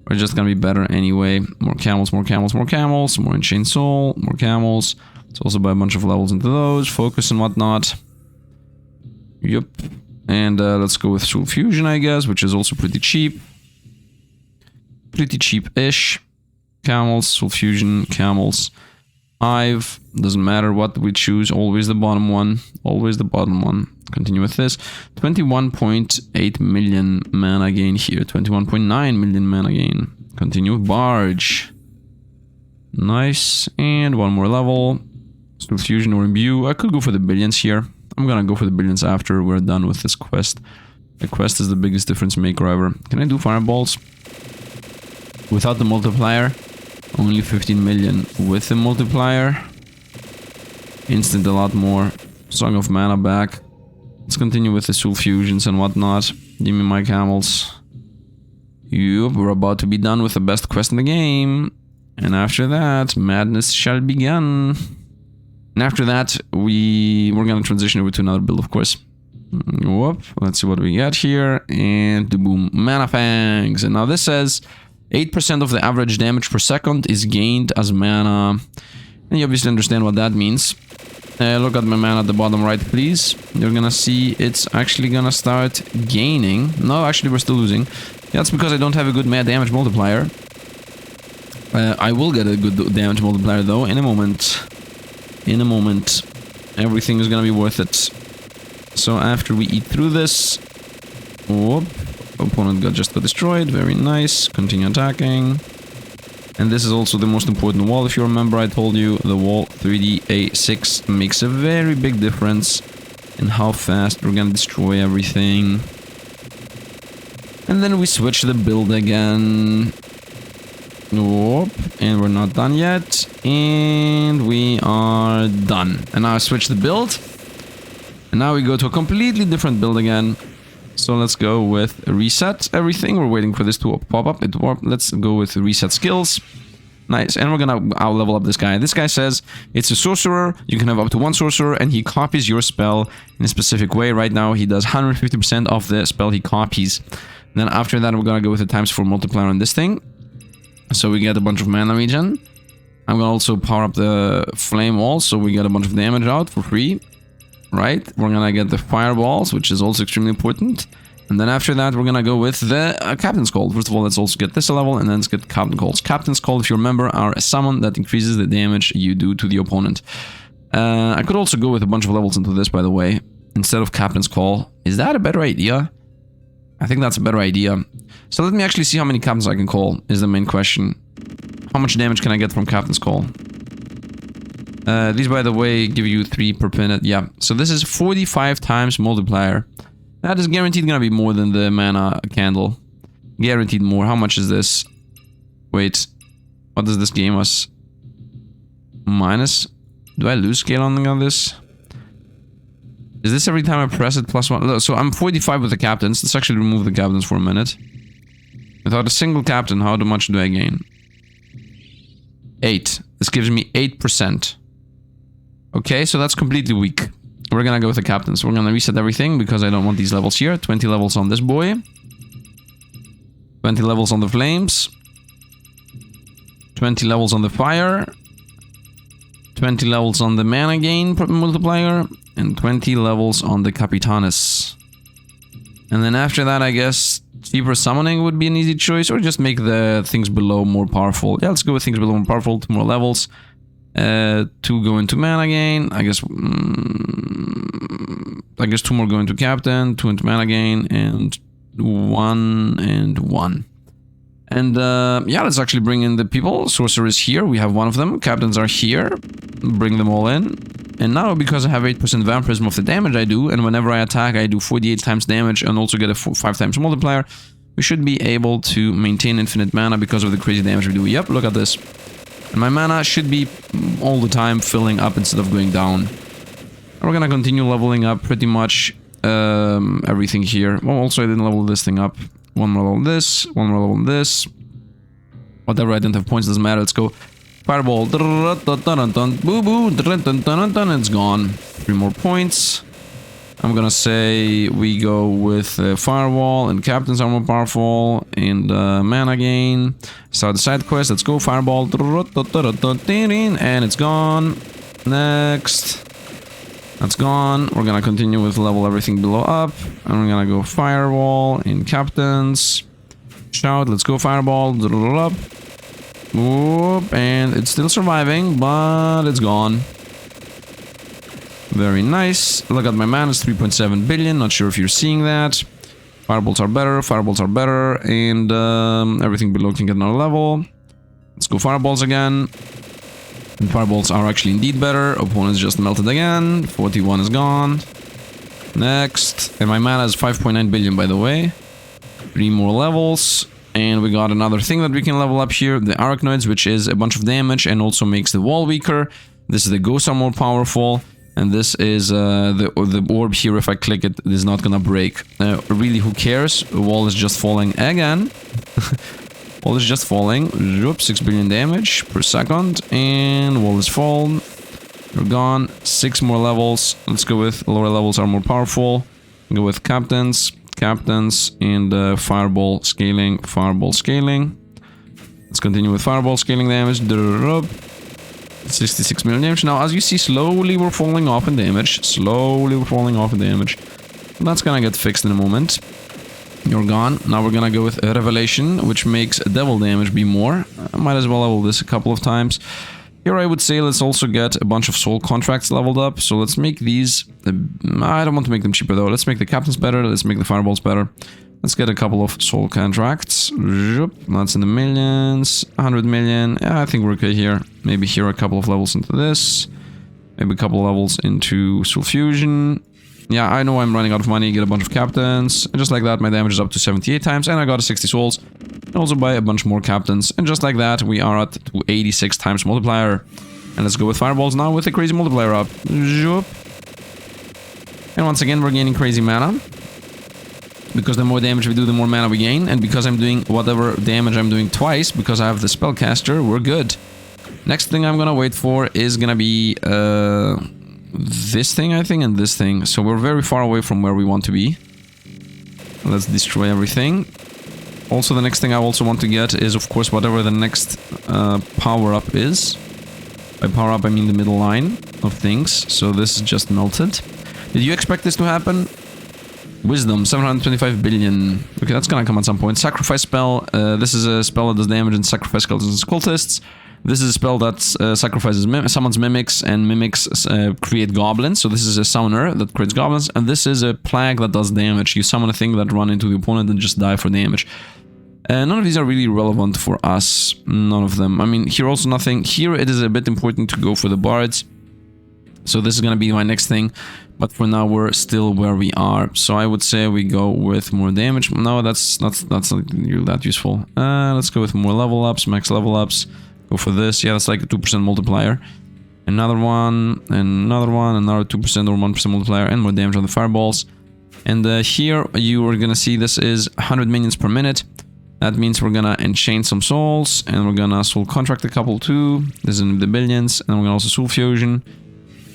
We're just gonna be better anyway. More camels, more camels, more camels, more Enchained Soul, more camels. Let's also buy a bunch of levels into those, focus and whatnot. Yup. And let's go with Soul Fusion, I guess, which is also pretty cheap. Pretty cheap-ish. Camels, Soul Fusion, camels. Hive, doesn't matter what we choose, always the bottom one. Always the bottom one. Continue with this. 21.8 million mana gain here. 21.9 million mana gain. Continue with Barge. Nice. And one more level. Soul Fusion or Imbue. I could go for the billions here. I'm gonna go for the billions after we're done with this quest. The quest is the biggest difference maker ever. Can I do fireballs? Without the multiplier, only 15 million. With the multiplier, instant a lot more. Song of Mana back. Let's continue with the Soul Fusions and whatnot. Give me my camels. Yup, we're about to be done with the best quest in the game. And after that, madness shall begin. And after that, we're gonna transition over to another build, of course. Whoop, let's see what we get here. And boom, Mana Fangs. And now this says 8% of the average damage per second is gained as mana. And you obviously understand what that means. Look at my mana at the bottom right, please. You're gonna see it's actually gonna start gaining. No, actually we're still losing. That's because I don't have a good damage multiplier. I will get a good damage multiplier though in a moment. In a moment. Everything is gonna be worth it. So after we eat through this... Whoop. Opponent just got destroyed. Very nice. Continue attacking. And this is also the most important wall. If you remember, I told you the wall 3D-A6 makes a very big difference in how fast we're gonna destroy everything. And then we switch the build again. Whoop. And we're not done yet. And we are done. And now I switch the build. And now we go to a completely different build again. So let's go with reset everything. We're waiting for this to pop up. Let's go with reset skills. Nice. And we're gonna out-level up this guy. This guy says it's a sorcerer. You can have up to one sorcerer and he copies your spell in a specific way. Right now he does 150% of the spell he copies. And then after that we're gonna go with the ×4 multiplier on this thing. So we get a bunch of mana regen. I'm gonna also power up the flame wall so we get a bunch of damage out for free. Right, we're gonna get the fireballs, which is also extremely important. And then after that, we're gonna go with the Captain's Call. First of all, let's also get this a level, and then let's get Captain's Calls. Captain's Call, if you remember, are a summon that increases the damage you do to the opponent. I could also go with a bunch of levels into this, by the way, instead of Captain's Call. Is that a better idea? I think that's a better idea. So let me actually see how many Captains I can call, is the main question. How much damage can I get from Captain's Call? These, by the way, give you 3 per minute. Yeah, so this is 45 times multiplier. That is guaranteed gonna be more than the mana candle. Guaranteed more. How much is this? Wait, what does this game us? Minus? Do I lose scaling on this? Is this every time I press it +1? So I'm 45 with the captains. Let's actually remove the captains for a minute. Without a single captain, how much do I gain? 8. This gives me 8%. Okay, so that's completely weak. We're gonna go with the captains. We're gonna reset everything because I don't want these levels here. 20 levels on this boy. 20 levels on the flames. 20 levels on the fire. 20 levels on the mana gain multiplier. And 20 levels on the Capitanes. And then after that, I guess cheaper summoning would be an easy choice, or just make the things below more powerful. Yeah, let's go with things below more powerful, 2 more levels. 2 go into mana gain. I guess 2 more go into captain, 2 into mana gain, and 1 and 1. And yeah, let's actually bring in the people. Sorcerer is here, we have one of them. Captains are here, bring them all in. And now, because I have 8% vampirism of the damage I do, and whenever I attack I do 48 times damage and also get a 5 times multiplier, we should be able to maintain infinite mana because of the crazy damage we do. Yep, look at this. And my mana should be all the time filling up instead of going down. And we're gonna continue leveling up pretty much everything here. Well, also I didn't level this thing up. 1 more level on this, 1 more level on this. Whatever, I didn't have points, doesn't matter, let's go. Fireball, boo boo, it's gone. 3 more points. I'm gonna say we go with Firewall, and Captains are more powerful, and mana gain. Start the side quest, let's go. Fireball, and it's gone. Next. That's gone. We're gonna continue with level everything below up, and we're gonna go Firewall in Captains. Shout, let's go Fireball, up. Whoop, and it's still surviving, but it's gone. Very nice. Look at my mana, it's 3.7 billion. Not sure if you're seeing that. Fireballs are better, and everything below can get another level. Let's go Fireballs again. And Fireballs are actually indeed better. Opponents just melted again. 41 is gone. Next. And my mana is 5.9 billion, by the way. 3 more levels. And we got another thing that we can level up here. The Arachnoids, which is a bunch of damage and also makes the wall weaker. This is the Ghosts are more powerful. And this is the orb here. If I click it, it is not gonna break. Really, who cares? The wall is just falling again. Wall is just falling. 6 billion damage per second. And wall is fallen. We're gone. 6 more levels. Let's go with lower levels are more powerful. Go with captains. Captains and fireball scaling. Fireball scaling. Let's continue with fireball scaling damage. 66 million damage. Now, as you see, slowly we're falling off in damage. That's gonna get fixed in a moment. You're gone. Now we're gonna go with a Revelation, which makes devil damage be more. I might as well level this a couple of times. Here I would say let's also get a bunch of soul contracts leveled up. So let's make these... I don't want to make them cheaper though. Let's make the captains better. Let's make the fireballs better. Let's get a couple of soul contracts. That's in the millions. 100 million. Yeah, I think we're okay here. Maybe here a couple of levels into this. Maybe a couple of levels into soul fusion. Yeah, I know I'm running out of money. Get a bunch of captains. And just like that, my damage is up to 78 times. And I got a 60 souls. And also buy a bunch more captains. And just like that, we are at 286 times multiplier. And let's go with fireballs now with a crazy multiplier up. And once again, we're gaining crazy mana. Because the more damage we do, the more mana we gain. And because I'm doing whatever damage I'm doing twice, because I have the spellcaster, we're good. Next thing I'm gonna wait for is gonna be this thing, I think, and this thing. So we're very far away from where we want to be. Let's destroy everything. Also, the next thing I also want to get is, of course, whatever the next power-up is. By power-up, I mean the middle line of things. So this is just melted. Did you expect this to happen? Wisdom, 725 billion. Okay, that's gonna come at some point. Sacrifice spell. This is a spell that does damage and sacrifice skeletons and cultists. This is a spell that summons mimics, and mimics create goblins. So this is a summoner that creates goblins, and this is a plague that does damage. You summon a thing that run into the opponent and just die for damage. None of these are really relevant for us. None of them. I mean, here also nothing. Here it is a bit important to go for the bards. So this is gonna be my next thing. But for now, we're still where we are. So I would say we go with more damage. No, that's not really that useful. Let's go with more level ups, max level ups. Go for this. Yeah, that's like a 2% multiplier. Another one, another 2% or 1% multiplier, and more damage on the fireballs. And here you are gonna see this is 100 minions per minute. That means we're gonna enchain some souls, and we're gonna soul contract a couple too. This is in the billions, and we're gonna also soul fusion.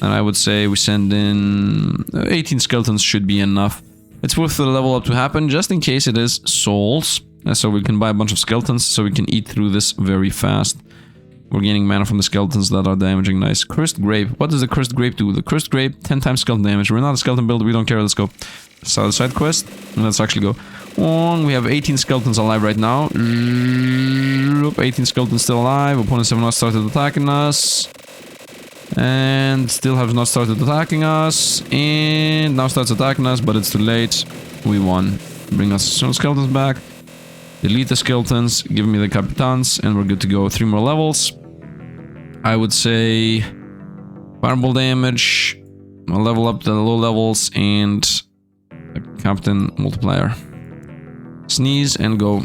And I would say we send in 18 skeletons should be enough. It's worth the level up to happen, just in case it is souls. So we can buy a bunch of skeletons, so we can eat through this very fast. We're gaining mana from the skeletons that are damaging. Nice. Cursed Grape. What does the Cursed Grape do? The Cursed Grape, 10 times skeleton damage. We're not a skeleton build, we don't care. Let's go. Start the side quest. Let's actually go on. We have 18 skeletons alive right now. 18 skeletons still alive. Opponents have not started attacking us. And still have not started attacking us. And now starts attacking us, but it's too late. We won. Bring us some skeletons back. Delete the skeletons. Give me the capitans. And we're good to go. 3 more levels. I would say fireball damage. I'll level up the low levels and a captain multiplier. Sneeze and go.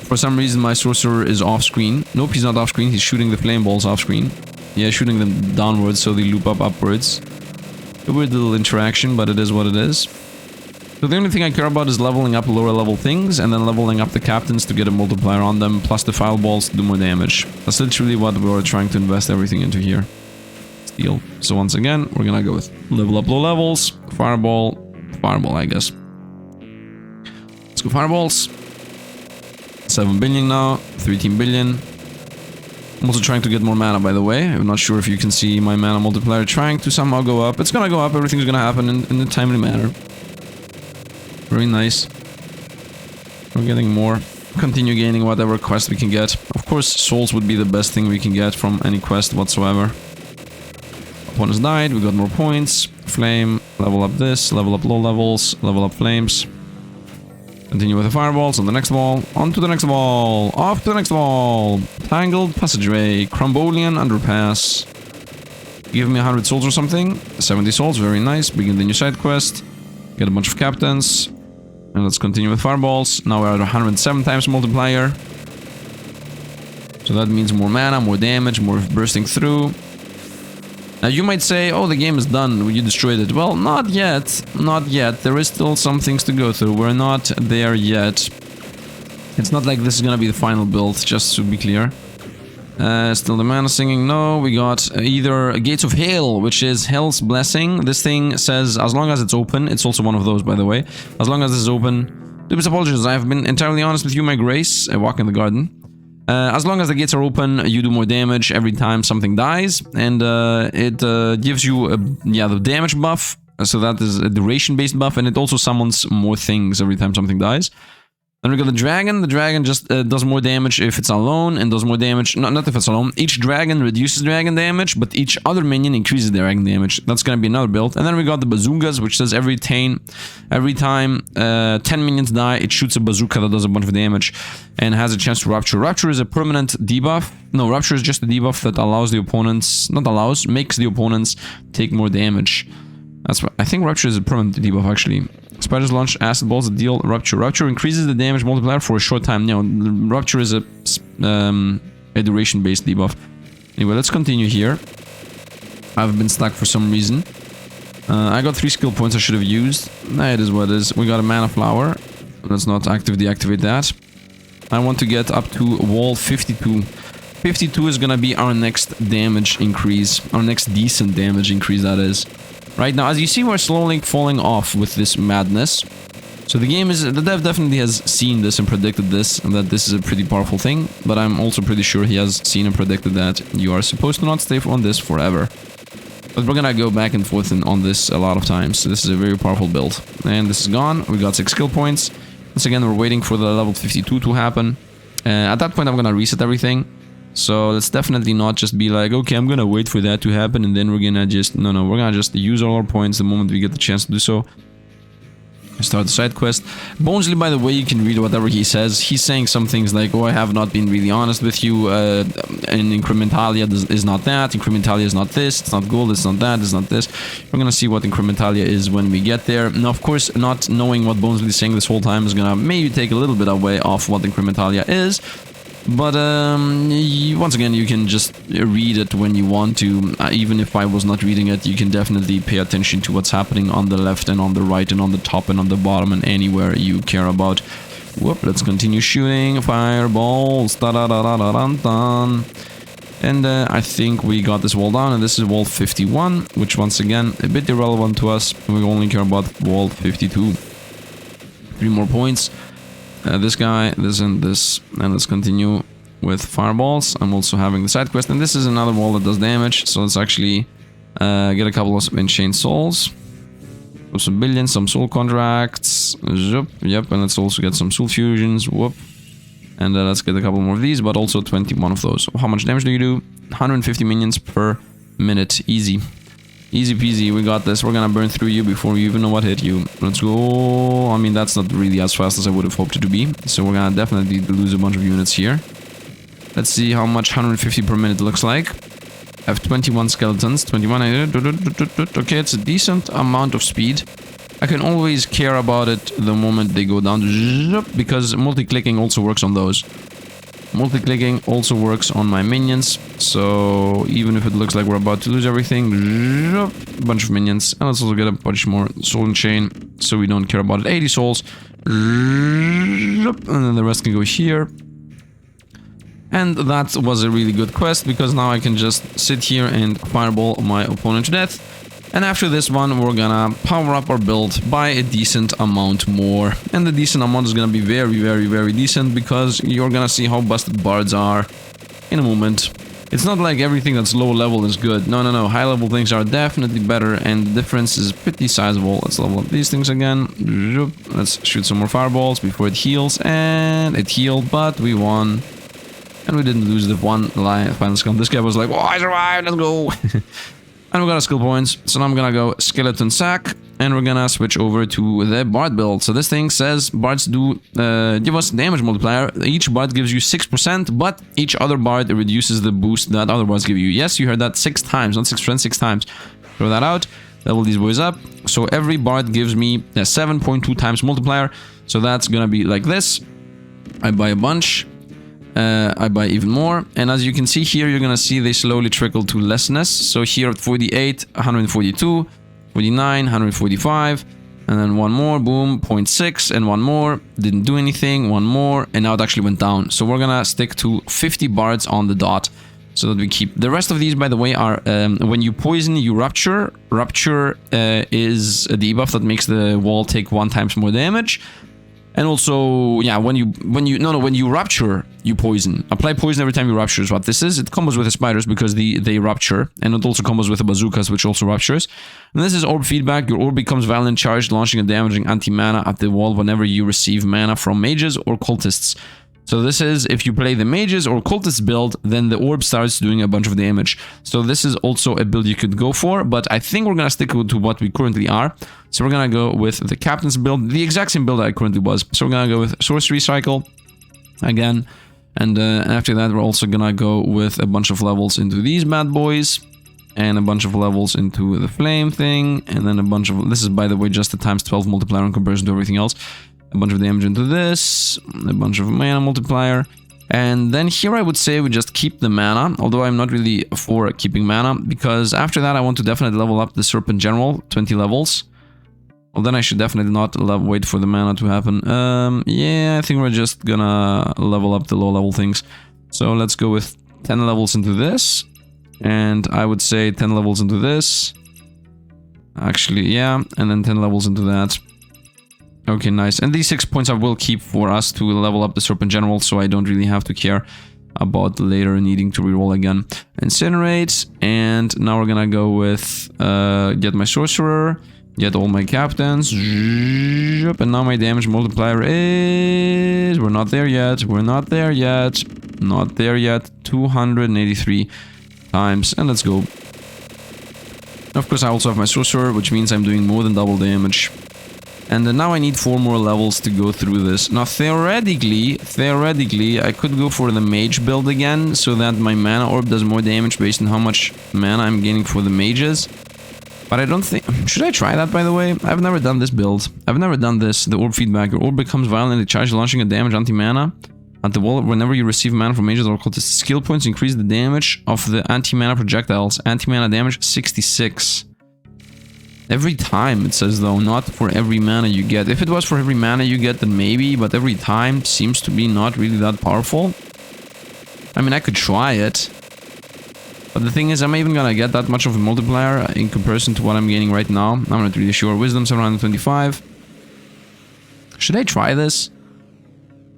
For some reason my sorcerer is off screen. Nope, he's not off screen. He's shooting the flame balls off screen. Yeah, shooting them downwards so they loop up upwards. A weird little interaction, but it is what it is. So the only thing I care about is leveling up lower level things and then leveling up the captains to get a multiplier on them, plus the fireballs to do more damage. That's literally what we're trying to invest everything into here. Steal. So once again, we're gonna go with level up low levels, fireball, fireball I guess. Let's go fireballs. 7 billion now, 13 billion. I'm also trying to get more mana, by the way. I'm not sure if you can see my mana multiplier trying to somehow go up. It's gonna go up, everything's gonna happen in a timely manner. Very nice. We're getting more. Continue gaining whatever quest we can get. Of course, souls would be the best thing we can get from any quest whatsoever. Opponents died, we got more points. Flame, level up this, level up low levels, level up flames. Continue with the fireballs on the next wall. On to the next wall. Off to the next wall. Tangled passageway. Crumbolian underpass. Give me 100 souls or something. 70 souls, very nice. Begin the new side quest. Get a bunch of captains. And let's continue with fireballs. Now we're at 107 times multiplier. So that means more mana, more damage, more bursting through. Now you might say, oh, the game is done, you destroyed it. Well, not yet. Not yet. There is still some things to go through. We're not there yet. It's not like this is gonna be the final build, just to be clear. Still the mana singing. No, we got either Gates of Hail, which is Hell's Blessing. This thing says, as long as it's open, it's also one of those, by the way. As long as this is open, Dubious apologies, I've been entirely honest with you, my grace. I walk in the garden. As long as the gates are open, you do more damage every time something dies. And it gives you, the damage buff. So that is a duration-based buff, and it also summons more things every time something dies. Then we got the dragon. The dragon just does more damage if it's alone, and does more damage... not if it's alone. Each dragon reduces dragon damage, but each other minion increases dragon damage. That's gonna be another build. And then we got the bazookas, which says every time 10 minions die, it shoots a bazooka that does a bunch of damage, and has a chance to rupture. Rupture is a permanent debuff. No, rupture is just a debuff that allows the opponents... not allows, makes the opponents take more damage. That's what... I think rupture is a permanent debuff, actually. Spiders launch acid balls that deal rupture. Rupture increases the damage multiplier for a short time. No, rupture is a duration-based debuff. Anyway, let's continue here. I've been stuck for some reason. I got 3 skill points I should have used. It is what it is. We got a mana flower. Let's not deactivate that. I want to get up to wall 52. 52 is gonna be our next damage increase. Our next decent damage increase, that is. Right now, as you see, we're slowly falling off with this madness. So the game is... the dev definitely has seen this and predicted this, and that this is a pretty powerful thing. But I'm also pretty sure he has seen and predicted that you are supposed to not stay on this forever. But we're gonna go back and forth on this a lot of times. So this is a very powerful build. And this is gone. We got 6 skill points. Once again, we're waiting for the level 52 to happen. At that point, I'm gonna reset everything. So let's definitely not just be like, okay, I'm gonna wait for that to happen and then we're gonna just... no, we're gonna just use all our points the moment we get the chance to do so. Start the side quest. Bonesley, by the way, you can read whatever he says. He's saying some things like, oh, I have not been really honest with you, and Incrementalia is not that, Incrementalia is not this, it's not gold, it's not that, it's not this. We're gonna see what Incrementalia is when we get there. Now, of course, not knowing what Bonesley is saying this whole time is gonna maybe take a little bit away off what Incrementalia is. But once again, you can just read it when you want to. Even if I was not reading it, you can definitely pay attention to what's happening on the left and on the right and on the top and on the bottom and anywhere you care about. Whoop, let's continue shooting. Fireballs. Da-da-da-da-da-dun-dun. And I think we got this wall down, and this is wall 51, which once again, a bit irrelevant to us. We only care about wall 52. 3 more points. This guy, this and this, and let's continue. with fireballs. I'm also having the side quest, and this is another wall that does damage, so let's actually get a couple of enchained souls. Some billions, some soul contracts. Zup, yep, and let's also get some soul fusions. Whoop. And let's get a couple more of these, but also 21 of those. How much damage do you do? 150 minions per minute. Easy. Easy peasy, we got this. We're gonna burn through you before you even know what hit you. Let's go. I mean, that's not really as fast as I would have hoped it to be. So we're gonna definitely lose a bunch of units here. Let's see how much 150 per minute looks like. I have 21 skeletons. 21. Okay, it's a decent amount of speed. I can always care about it the moment they go down, because multi-clicking also works on those. Multi-clicking also works on my minions, so even if it looks like we're about to lose everything, a bunch of minions. And let's also get a bunch more soul and chain, so we don't care about it. 80 souls. And then the rest can go here. And that was a really good quest, because now I can just sit here and fireball my opponent to death. And after this one, we're gonna power up our build by a decent amount more. And the decent amount is gonna be very, very, very decent, because you're gonna see how busted bards are in a moment. It's not like everything that's low level is good. No, no, no. High level things are definitely better, and the difference is pretty sizable. Let's level up these things again. Let's shoot some more fireballs before it heals. And it healed, but we won. And we didn't lose the one final skill. This guy was like, oh, I survived, let's go. And we got a skill points. So now I'm gonna go skeleton sack, and we're gonna switch over to the bard build. So this thing says bards do give us damage multiplier. Each bard gives you 6%, but each other bard reduces the boost that other bards give you. Yes, you heard that 6 times, not 6%, 6 times. Throw that out. Level these boys up. So every bard gives me a 7.2 times multiplier. So that's gonna be like this. I buy a bunch. I buy even more, and as you can see here, you're gonna see they slowly trickle to lessness. So here at 48, 142, 49, 145, and then one more, boom, 0.6, and one more, didn't do anything, one more, and now it actually went down. So we're gonna stick to 50 bards on the dot, so that we keep. The rest of these, by the way, are when you poison, you rupture. Rupture is a debuff that makes the wall take 1 times more damage. And also, yeah, when you rupture, you poison. Apply poison every time you rupture is what this is. It combos with the spiders because they rupture. And it also combos with the bazookas, which also ruptures. And this is orb feedback. Your orb becomes violent charged, launching a damaging anti-mana at the wall whenever you receive mana from mages or cultists. So this is, if you play the mages or cultists build, then the orb starts doing a bunch of damage. So this is also a build you could go for, but I think we're gonna stick to what we currently are. So we're gonna go with the captain's build, the exact same build I currently was. So we're gonna go with sorcery cycle again, and after that we're also gonna go with a bunch of levels into these bad boys, and a bunch of levels into the flame thing, and then a bunch of, this is by the way just a times 12 multiplier in comparison to everything else. A bunch of damage into this, a bunch of mana multiplier, and then here I would say we just keep the mana, although I'm not really for keeping mana, because after that I want to definitely level up the Serpent General, 20 levels. Well, then I should definitely not wait for the mana to happen. Yeah, I think we're just gonna level up the low level things. So let's go with 10 levels into this, and I would say 10 levels into this. Actually, yeah, and then 10 levels into that. Okay, nice. And these 6 points I will keep for us to level up the Serpent General, so I don't really have to care about later needing to reroll again. Incinerate, and now we're gonna go with get my Sorcerer, get all my captains, and now my damage multiplier is... we're not there yet, we're not there yet, not there yet, 283 times, and let's go. Of course, I also have my Sorcerer, which means I'm doing more than double damage. And now I need 4 more levels to go through this. Now, theoretically, I could go for the Mage build again, so that my mana orb does more damage based on how much mana I'm gaining for the mages. But I don't think... should I try that, by the way? I've never done this build. I've never done this. The orb feedback. Your orb becomes violently charged, launching a damage anti-mana at the wall whenever you receive mana from mages or cultists. Skill points increase the damage of the anti-mana projectiles. Anti-mana damage 66. Every time, it says, though, not for every mana you get. If it was for every mana you get, then maybe, but every time seems to be not really that powerful. I mean, I could try it. But the thing is, am I even gonna get that much of a multiplier in comparison to what I'm gaining right now? I'm not really sure. Wisdom 725. Should I try this?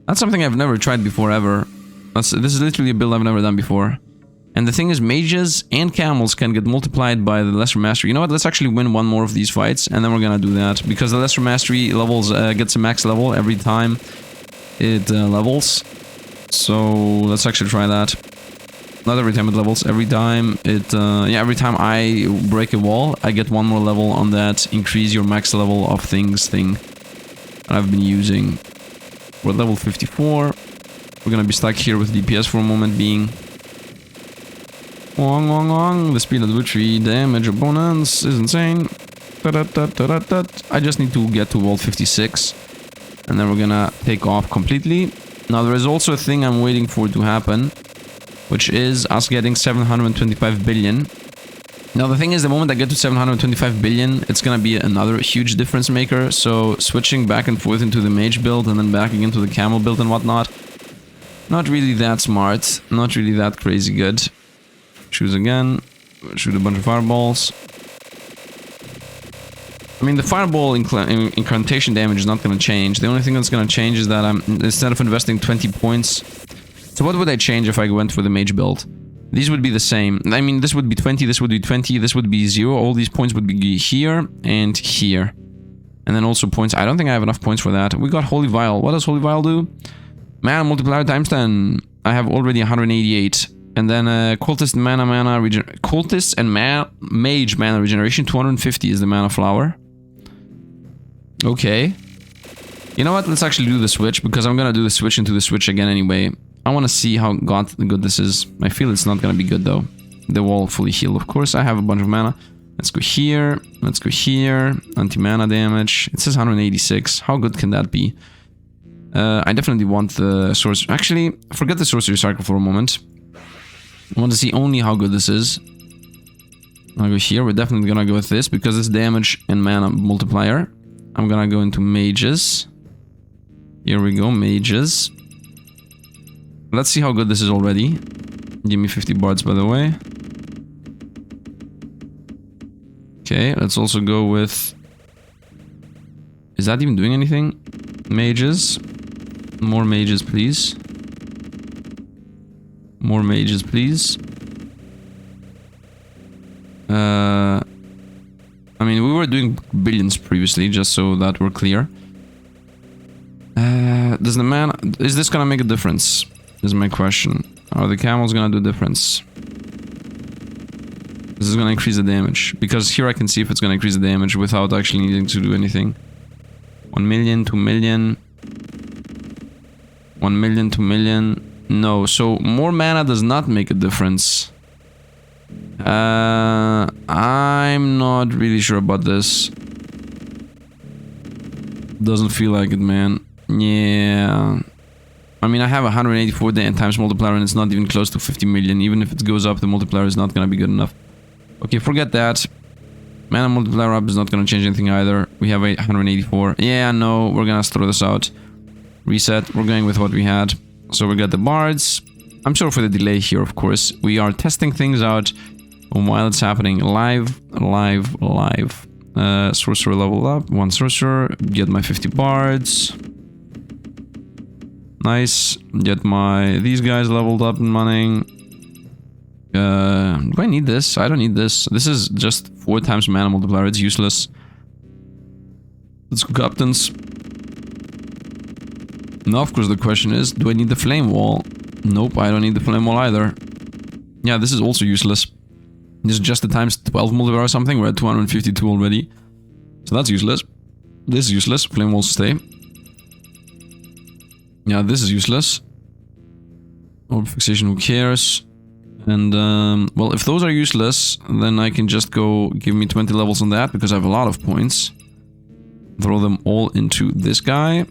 That's something I've never tried before, ever. This is literally a build I've never done before. And the thing is, mages and camels can get multiplied by the lesser mastery. You know what? Let's actually win one more of these fights, and then we're gonna do that. Because the lesser mastery levels gets a max level every time it levels. So let's actually try that. Not every time it levels, every time it... yeah, every time I break a wall, I get one more level on that increase your max level of things thing I've been using. We're at level 54. We're gonna be stuck here with DPS for a moment being... Wong, wong, wong. The speed of Luci damage opponents is insane. I just need to get to wall 56. And then we're gonna take off completely. Now there is also a thing I'm waiting for to happen, which is us getting 725 billion. Now the thing is, the moment I get to 725 billion, it's gonna be another huge difference maker. So switching back and forth into the mage build and then back again to the camel build and whatnot, not really that smart, not really that crazy good. Choose again, shoot a bunch of fireballs. I mean, the fireball incantation damage is not going to change. The only thing that's going to change is that instead of investing 20 points... So what would I change if I went for the mage build? These would be the same. I mean, this would be 20, this would be 20, this would be 0. All these points would be here and here. And then also points. I don't think I have enough points for that. We got Holy Vial. What does Holy Vial do? Mana multiplier times 10. I have already 188. And then cultist cultist and mage mana regeneration 250 is the mana flower. Okay. You know what? Let's actually do the switch, because I'm gonna do the switch into the switch again anyway. I want to see how good this is. I feel it's not gonna be good though. The wall fully healed, of course. I have a bunch of mana. Let's go here. Let's go here. Anti-mana damage. It says 186. How good can that be? I definitely want the sorcerer. Actually, forget the sorcery cycle for a moment. I want to see only how good this is. I'll go here. We're definitely gonna go with this because it's damage and mana multiplier. I'm gonna go into mages. Here we go, mages. Let's see how good this is already. Give me 50 bards, by the way. Okay, let's also go with... Is that even doing anything? Mages. More mages, please. More mages, please. I mean, we were doing billions previously, just so that we're clear. Does the man... Is this gonna make a difference? Is my question. Are the camels gonna do a difference? This is gonna increase the damage. Because here I can see if it's gonna increase the damage without actually needing to do anything. 1 million, 2 million. 1 million, 2 million. No, so more mana does not make a difference. I'm not really sure about this. Doesn't feel like it, man. Yeah. I mean, I have 184 times multiplier and it's not even close to 50 million. Even if it goes up, the multiplier is not gonna be good enough. Okay, forget that. Mana multiplier up is not gonna change anything either. We have 184. Yeah, no, we're gonna throw this out. Reset. We're going with what we had. So we got the bards. I'm sorry for the delay here, of course. We are testing things out while it's happening. Live. Sorcerer level up. 1 sorcerer. Get my 50 bards. Nice. Get my... These guys leveled up and running. Do I need this? I don't need this. This is just 4 times mana multiplier. It's useless. Let's go captains. Now, of course, the question is, do I need the flame wall? Nope, I don't need the flame wall either. Yeah, this is also useless. This is just the times 12 multiplier or something. We're at 252 already. So that's useless. This is useless. Flame walls stay. Yeah, this is useless. Orb fixation, who cares? And, well, if those are useless, then I can just go give me 20 levels on that, because I have a lot of points. Throw them all into this guy.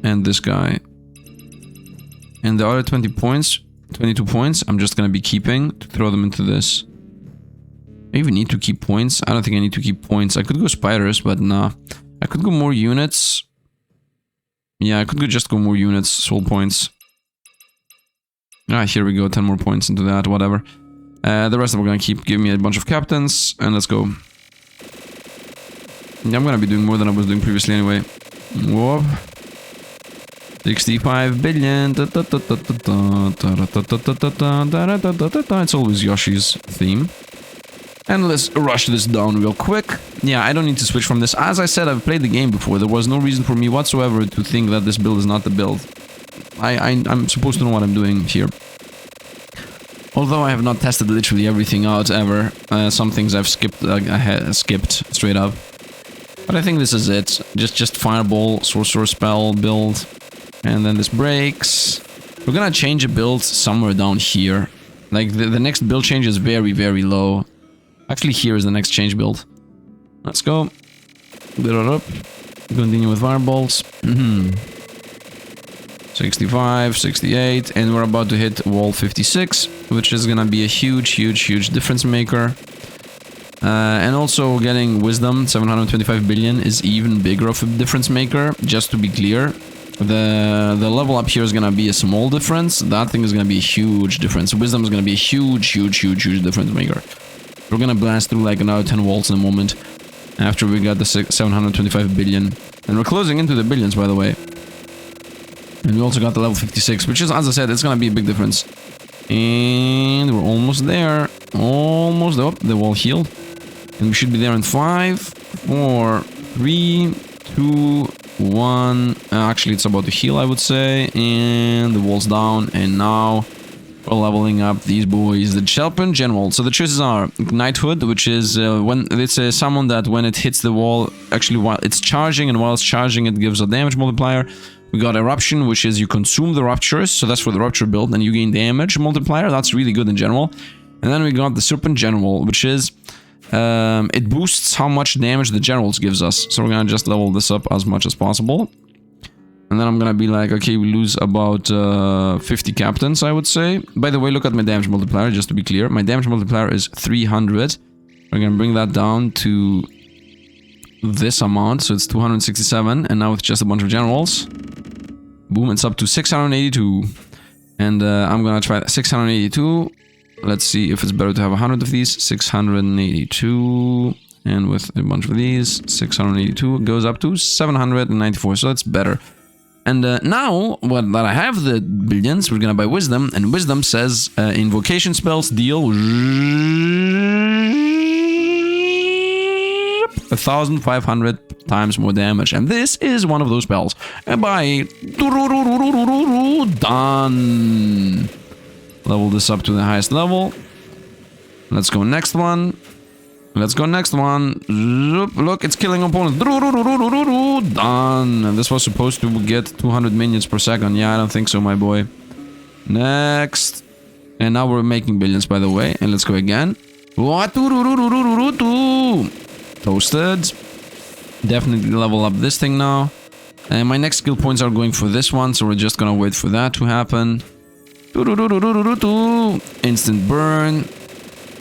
And this guy. And the other 20 points, 22 points, I'm just gonna be keeping to throw them into this. I even need to keep points. I don't think I need to keep points. I could go spiders, but nah. I could go more units. Yeah, I could just go more units, soul points. Ah, here we go, 10 more points into that, whatever. The rest we're gonna keep. Give me a bunch of captains, and let's go. Yeah, I'm gonna be doing more than I was doing previously anyway. Whoop. 65 billion. It's always Yoshi's theme. And let's rush this down real quick. Yeah, I don't need to switch from this. As I said, I've played the game before. There was no reason for me whatsoever to think that this build is not the build. I'm supposed to know what I'm doing here. Although I have not tested literally everything out ever. Some things I've skipped straight up. But I think this is it. Just Fireball, Sorcerer spell build. And then this breaks. We're gonna change a build somewhere down here. Like, the next build change is very, very low. Actually, here is the next change build. Let's go. Build it up. Continue with Fireballs. 65, 68, and we're about to hit wall 56, which is gonna be a huge, huge, huge difference maker. And also getting Wisdom, 725 billion, is even bigger of a difference maker, just to be clear. The level up here is gonna be a small difference. That thing is gonna be a huge difference. Wisdom is gonna be a huge, huge, huge, huge difference maker. We're gonna blast through like another 10 walls in a moment, after we got the 725 billion. And we're closing into the billions, by the way. And we also got the level 56, which is, as I said, it's gonna be a big difference. And we're almost there. Almost up. The wall healed. And we should be there in 5, 4, 3, 2, 1. Actually, it's about to heal, I would say. And the wall's down. And now we're leveling up these boys. The Shelpen General. So the choices are Knighthood, which is when it's a summon that when it hits the wall, actually while it's charging, and while it's charging, it gives a damage multiplier. We got Eruption, which is you consume the Ruptures, so that's for the Rupture build, and you gain damage multiplier. That's really good in general. And then we got the Serpent General, which is it boosts how much damage the Generals gives us. So we're gonna just level this up as much as possible. And then I'm gonna be like, okay, we lose about 50 captains, I would say. By the way, look at my damage multiplier, just to be clear. My damage multiplier is 300. We're gonna bring that down to this amount, so it's 267, and now with just a bunch of generals, boom, it's up to 682. And I'm gonna try 682. Let's see if it's better to have 100 of these. 682, and with a bunch of these, 682 goes up to 794, so that's better. And now that I have the billions, we're gonna buy Wisdom, and Wisdom says invocation spells deal 1,500 times more damage, and this is one of those spells. And by done. Level this up to the highest level. Let's go next one. Let's go next one. Look, it's killing opponents. Done. And this was supposed to get 200 minions per second. Yeah, I don't think so, my boy. Next. And now we're making billions, by the way. And let's go again. Toasted. Definitely level up this thing now. And my next skill points are going for this one, so we're just gonna wait for that to happen. Instant burn.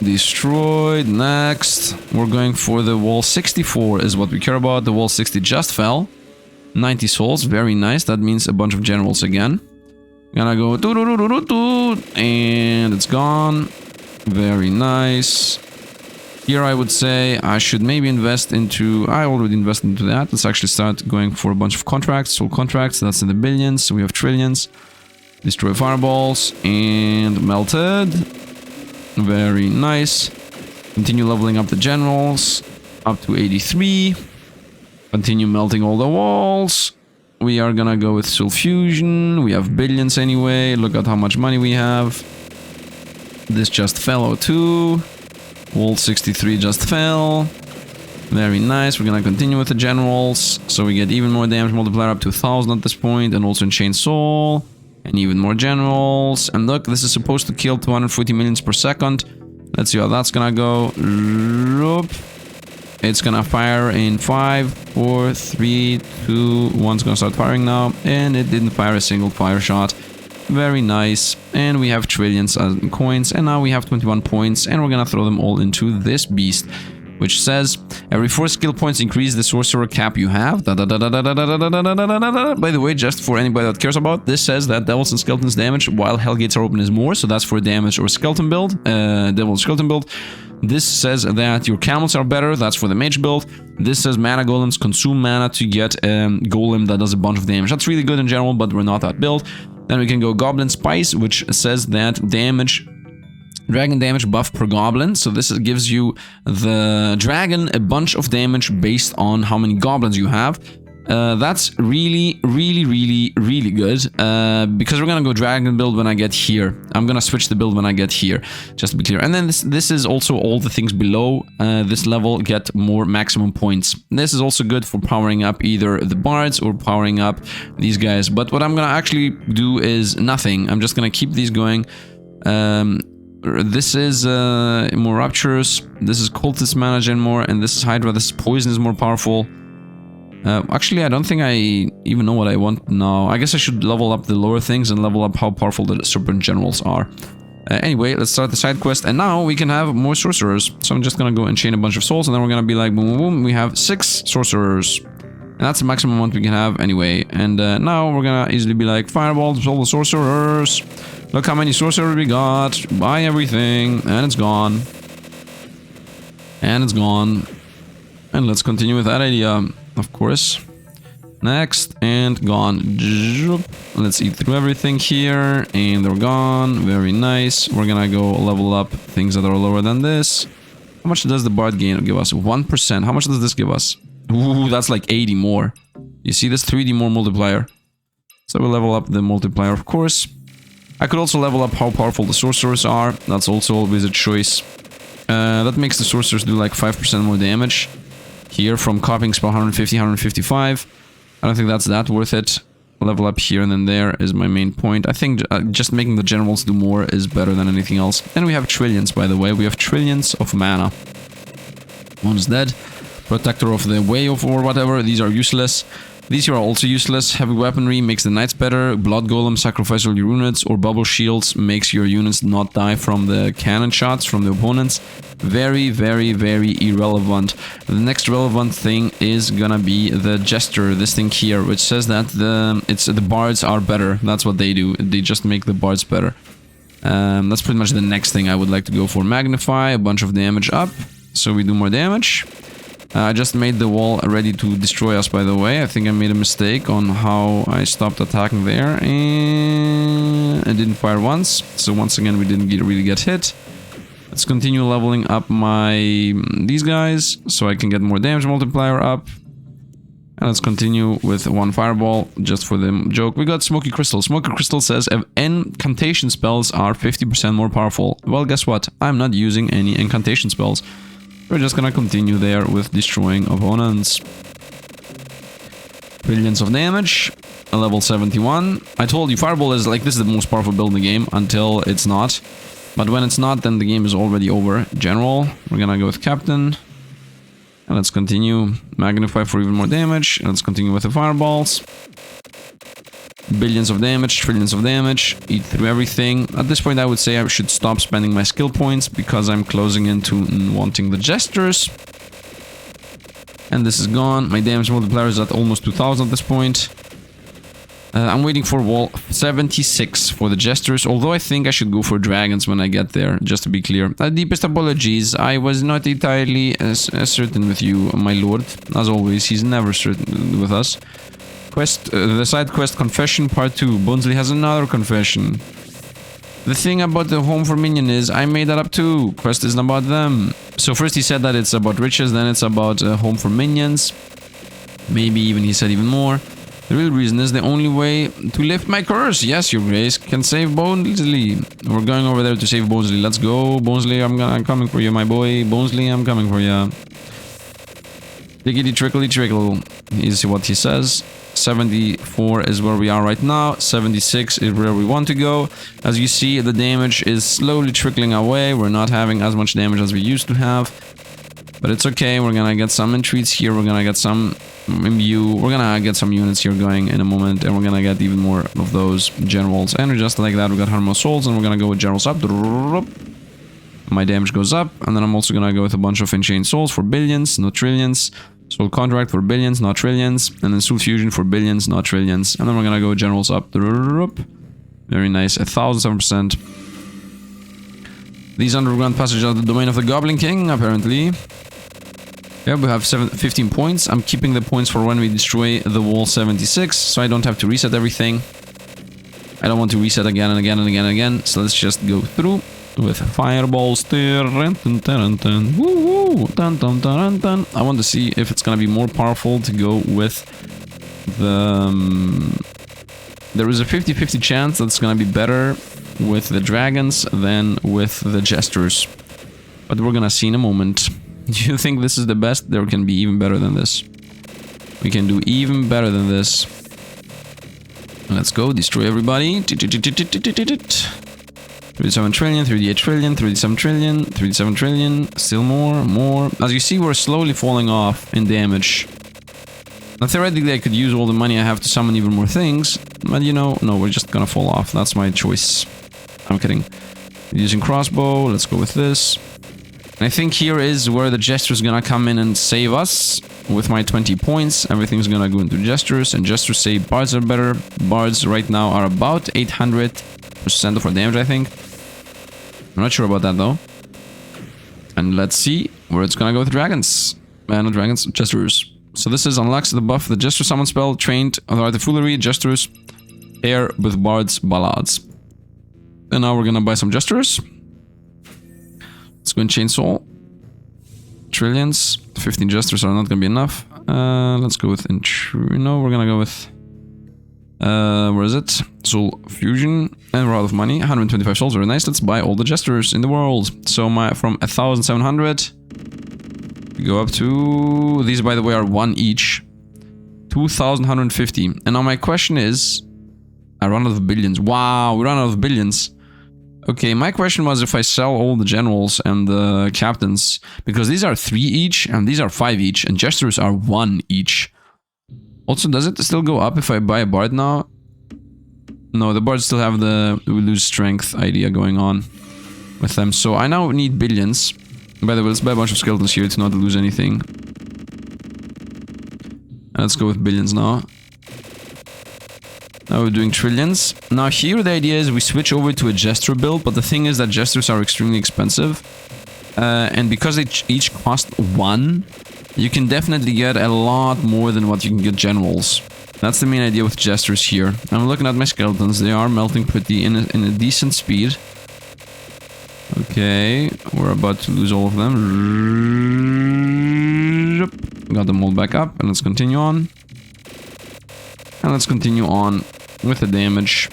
Destroyed. Next. We're going for the wall 64 is what we care about. The wall 60 just fell. 90 souls. Very nice. That means a bunch of generals again. Gonna go. And it's gone. Very nice. Here I would say I should maybe invest into... I already invested into that. Let's actually start going for a bunch of contracts. Soul contracts. That's in the billions. So we have trillions. Destroy fireballs. And melted. Very nice. Continue leveling up the generals. Up to 83. Continue melting all the walls. We are gonna go with Soul Fusion. We have billions anyway. Look at how much money we have. This just fell too. Wall 63 just fell. Very nice. We're gonna continue with the generals. So we get even more damage multiplier up to 1,000 at this point. And also Enchained Soul. And even more generals. And look, this is supposed to kill 240 millions per second. Let's see how that's gonna go. It's gonna fire in 5, 4, 3, 2, 1's gonna start firing now. And it didn't fire a single fire shot. Very nice. And we have trillions in coins. And now we have 21 points. And we're gonna throw them all into this beast. which says every 4 skill points increase the sorcerer cap you have. By the way, just for anybody that cares about, this says that devils and skeletons damage while hellgates are open is more, so that's for damage or skeleton build, devil skeleton build. This says that your camels are better, that's for the mage build. This says mana golems consume mana to get a golem that does a bunch of damage. That's really good in general, but we're not that build. Then we can go goblin spice, which says that damage, dragon damage buff per goblin. So this gives you the dragon a bunch of damage based on how many goblins you have. That's really good, because we're gonna go dragon build when I get here. I'm gonna switch the build when I get here, just to be clear. And then this is also all the things below this level get more maximum points. This is also good for powering up either the bards or powering up these guys. But what I'm gonna actually do is nothing. I'm just gonna keep these going. This is more rapturous. This is cultist mana gen more, and this is hydra. This poison is more powerful. Actually, I don't think I even know what I want now. I guess I should level up the lower things and level up how powerful the serpent generals are. Anyway, let's start the side quest, and now we can have more sorcerers. So I'm just gonna go and chain a bunch of souls, and then we're gonna be like, boom, boom, boom. We have 6 sorcerers. And that's the maximum amount we can have anyway. And now we're gonna easily be like, fireball to all the sorcerers. Look how many sorcerers we got. Buy everything, and it's gone. And it's gone. And let's continue with that idea. Of course. Next, and gone. Let's eat through everything here, and they're gone. Very nice. We're gonna go level up things that are lower than this. How much does the bard gain give us? 1%. How much does this give us? Ooh, that's like 80 more. You see this 3D more multiplier. So we'll level up the multiplier, of course. I could also level up how powerful the sorcerers are. That's also always a choice. That makes the sorcerers do like 5% more damage. Here from copying spell 150, 155. I don't think that's that worth it. Level up here and then there is my main point. I think just making the generals do more is better than anything else. And we have trillions, by the way. We have trillions of mana. One's dead. Protector of the way of or whatever. These are useless. These here are also useless. Heavy weaponry makes the knights better. Blood golem sacrifice all your units, or bubble shields makes your units not die from the cannon shots from the opponents. Very irrelevant. The next relevant thing is gonna be the jester, this thing here, which says that the bards are better. That's what they do. They just make the bards better. That's pretty much the next thing I would like to go for. Magnify, a bunch of damage up, so we do more damage. I just made the wall ready to destroy us, by the way. I think I made a mistake on how I stopped attacking there. And I didn't fire once. So once again, we didn't really get hit. Let's continue leveling up these guys, so I can get more damage multiplier up. And let's continue with 1 fireball, just for the joke. We got Smoky Crystal. Smoky Crystal says incantation spells are 50% more powerful. Well, guess what? I'm not using any incantation spells. We're just gonna continue there with destroying opponents. Billions of damage. A level 71. I told you, Fireball is like, this is the most powerful build in the game until it's not. But when it's not, then the game is already over. General. We're gonna go with Captain. And let's continue. Magnify for even more damage. And let's continue with the Fireballs. Billions of damage, trillions of damage, eat through everything. At this point I would say I should stop spending my skill points because I'm closing into wanting the jesters. And this is gone. My damage multiplier is at almost 2000 at this point. I'm waiting for wall 76 for the jesters, although I think I should go for dragons when I get there, just to be clear. Deepest apologies, I was not entirely as certain with you, my lord. As always, he's never certain with us. Quest, the side quest Confession Part 2. Bonesley has another confession. The thing about the home for minion is I made that up too. Quest isn't about them. So first he said that it's about riches, then it's about home for minions. Maybe even he said even more. The real reason is the only way to lift my curse. Yes, your grace can save Bonesley. We're going over there to save Bonesley. Let's go, Bonesley. I'm coming for you, my boy. Bonesley, I'm coming for you. Diggity trickly trickle is what he says. 74 is where we are right now. 76 is where we want to go. As you see, the damage is slowly trickling away. We're not having as much damage as we used to have. But it's okay. We're gonna get some entreats here. We're gonna get some imbue. We're gonna get some units here going in a moment. And we're gonna get even more of those generals. And just like that, we got 100 more souls. And we're gonna go with generals up. My damage goes up, and then I'm also gonna go with a bunch of Enchained Souls for billions, not trillions. Soul Contract for billions, not trillions. And then Soul Fusion for billions, not trillions. And then we're gonna go Generals up. Very nice, 1007%. These underground passages are the domain of the Goblin King, apparently. Yeah, we have 15 points. I'm keeping the points for when we destroy the wall 76, so I don't have to reset everything. I don't want to reset again and again and again and again, so let's just go through with fireballs. I want to see if it's gonna be more powerful to go with the... there is a 50-50 chance that it's gonna be better with the dragons than with the jesters. But we're gonna see in a moment. Do you think this is the best? There can be even better than this. We can do even better than this. Let's go, destroy everybody. 37 trillion, 38 trillion, 37 trillion, 37 trillion, still more. As you see, we're slowly falling off in damage. Now, theoretically, I could use all the money I have to summon even more things, but you know, no, we're just gonna fall off. That's my choice. I'm kidding. Using crossbow, let's go with this. And I think here is where the Jester's gonna come in and save us. With my 20 points, everything's gonna go into Jesters, and Jesters say Bards are better. Bards right now are about 800% of our damage, I think. I'm not sure about that, though. And let's see where it's gonna go with Dragons. Not Dragons, Jesters. So this is unlocks the buff, the Jester summon spell, trained on the Artifoolery, Jesters, pair with Bards, Ballads. And now we're gonna buy some Jesters. Let's go in Chainsaw. Trillions. 15 Jesters are not gonna be enough. Let's go with no, we're gonna go with where is it? Soul Fusion. And we're out of money. 125 souls, very nice. Let's buy all the Jesters in the world. So from 1,700 we go up to, these by the way are 1 each. 2,150. And now my question is, I run out of billions. Wow, we run out of billions. Okay, my question was if I sell all the generals and the captains, because these are 3 each and these are 5 each, and Jesters are 1 each. Also, does it still go up if I buy a Bard now? No, the Bards still have the we lose strength idea going on with them. So I now need billions. By the way, let's buy a bunch of skeletons here to not lose anything. Let's go with billions now. Now we're doing trillions. Now here the idea is we switch over to a Jester build, but the thing is that Jesters are extremely expensive. And because they each cost 1, you can definitely get a lot more than what you can get generals. That's the main idea with Jesters here. I'm looking at my skeletons, they are melting pretty in a decent speed. Okay, we're about to lose all of them. Got them all back up, and let's continue on. And let's continue on with the damage.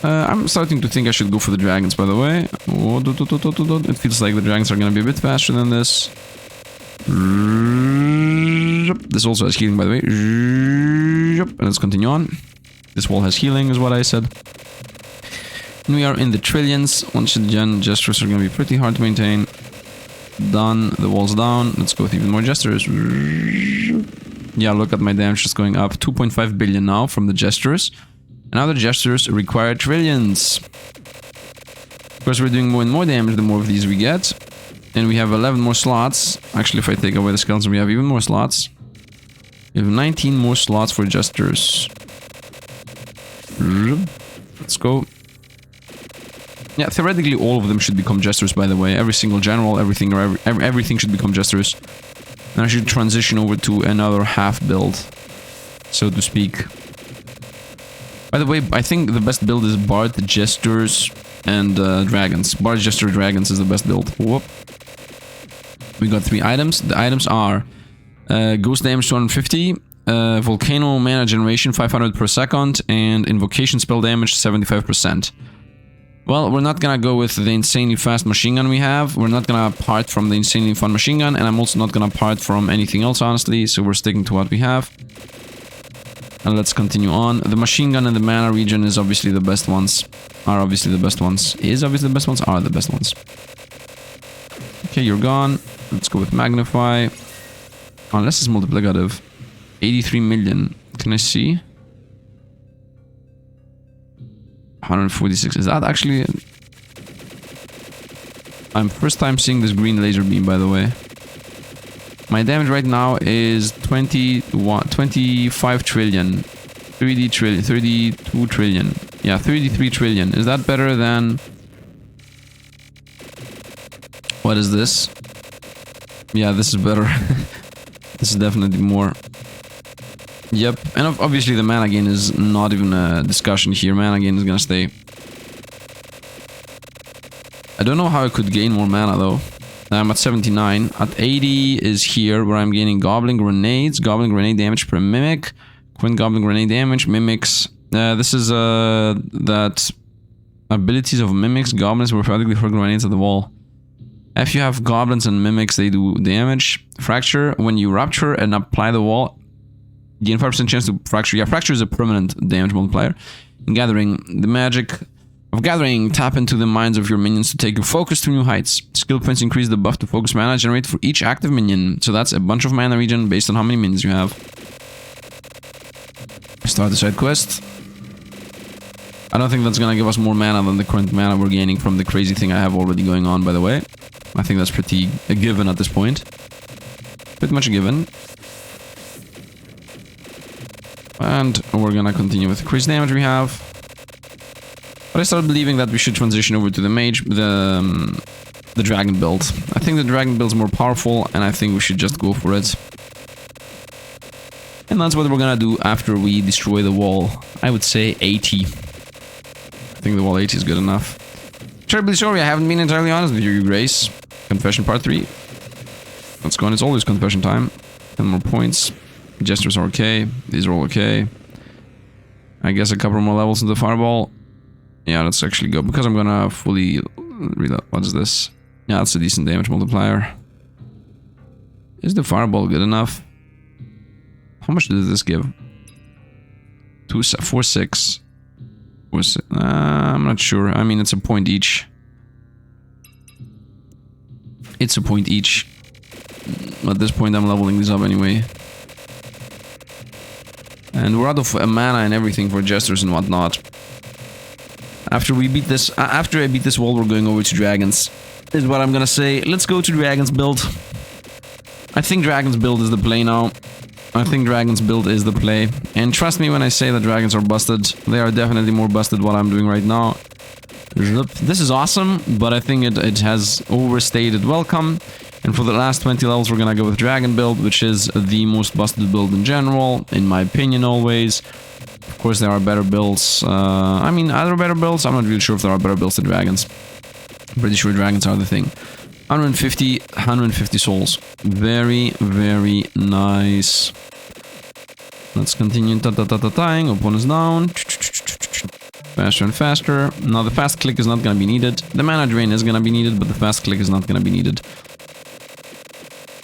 I'm starting to think I should go for the dragons, by the way. It feels like the dragons are gonna be a bit faster than this. This also has healing, by the way. And let's continue on. This wall has healing, is what I said. And we are in the trillions. Once again, Jesters are gonna be pretty hard to maintain. Done. The wall's down. Let's go with even more Jesters. Yeah, look at my damage just going up. 2.5 billion now from the Jesters. And now the Jesters require trillions. Of course, we're doing more and more damage the more of these we get. And we have 11 more slots. Actually, if I take away the skeletons, we have even more slots. We have 19 more slots for Jesters. Let's go. Yeah, theoretically all of them should become Jesters, by the way. Every single general, everything should become Jesters. And I should transition over to another half build, so to speak. By the way, I think the best build is Bard, Jesters, and Dragons. Bard, Jester, Dragons is the best build. Whoop. We got 3 items. The items are Ghost Damage 250, Volcano Mana Generation 500 per second, and Invocation Spell Damage 75%. Well, we're not gonna go with the insanely fast machine gun we have. We're not gonna part from the insanely fun machine gun, and I'm also not gonna part from anything else, honestly, so we're sticking to what we have. And let's continue on. The machine gun and the mana regen is obviously the best ones. Are obviously the best ones. Is obviously the best ones. Are the best ones. Okay, you're gone. Let's go with Magnify. Unless it's multiplicative. 83 million. Can I see? 146. Is that actually... I'm first time seeing this green laser beam, by the way. My damage right now is 25 trillion. 32 trillion. Yeah, 33 trillion. Is that better than... What is this? Yeah, this is better. This is definitely more. Yep, and obviously the mana gain is not even a discussion here. Mana gain is gonna stay. I don't know how I could gain more mana though. I'm at 79. At 80 is here where I'm gaining Goblin Grenades. Goblin Grenade damage per Mimic. Quint Goblin Grenade damage. Mimics. This is that abilities of Mimics. Goblins were periodically for grenades at the wall. If you have Goblins and Mimics, they do damage. Fracture. When you Rapture and apply the wall, gain 5% chance to Fracture. Yeah, Fracture is a permanent damage multiplier. In Gathering, the magic of Gathering, tap into the minds of your minions to take your focus to new heights. Skill points increase the buff to focus mana generate for each active minion. So that's a bunch of mana regen based on how many minions you have. Start the side quest. I don't think that's gonna give us more mana than the current mana we're gaining from the crazy thing I have already going on, by the way. I think that's pretty a given at this point. Pretty much a given. And we're gonna continue with the increased damage we have. But I started believing that we should transition over to the Mage, the Dragon build. I think the Dragon build is more powerful, and I think we should just go for it. And that's what we're gonna do after we destroy the wall. I would say 80. I think the wall 80 is good enough. Terribly sorry, I haven't been entirely honest with you, Your Grace. Confession part 3. Let's go on, it's always confession time. 10 more points. Gestures are okay. These are all okay. I guess a couple more levels into Fireball. Yeah, let's actually go, because I'm gonna fully reload. What is this? Yeah, that's a decent damage multiplier. Is the Fireball good enough? How much did this give? 4, 6. I'm not sure. I mean, it's a point each. It's a point each. At this point, I'm leveling these up anyway. And we're out of mana and everything for gestures and whatnot. After we beat this, after I beat this wall, we're going over to dragons. Is what I'm gonna say. Let's go to dragons build. I think dragons build is the play now. I think dragons build is the play. And trust me when I say that dragons are busted. They are definitely more busted what I'm doing right now. This is awesome, but I think it has overstayed welcome. And for the last 20 levels, we're gonna go with dragon build, which is the most busted build in general, in my opinion always. Of course, there are better builds. I mean, are there better builds? I'm not really sure if there are better builds than dragons. I'm pretty sure dragons are the thing. 150 souls. Very, very nice. Let's continue tying. Opponents down. Faster and faster. Now, the fast click is not gonna be needed. The mana drain is gonna be needed, but the fast click is not gonna be needed.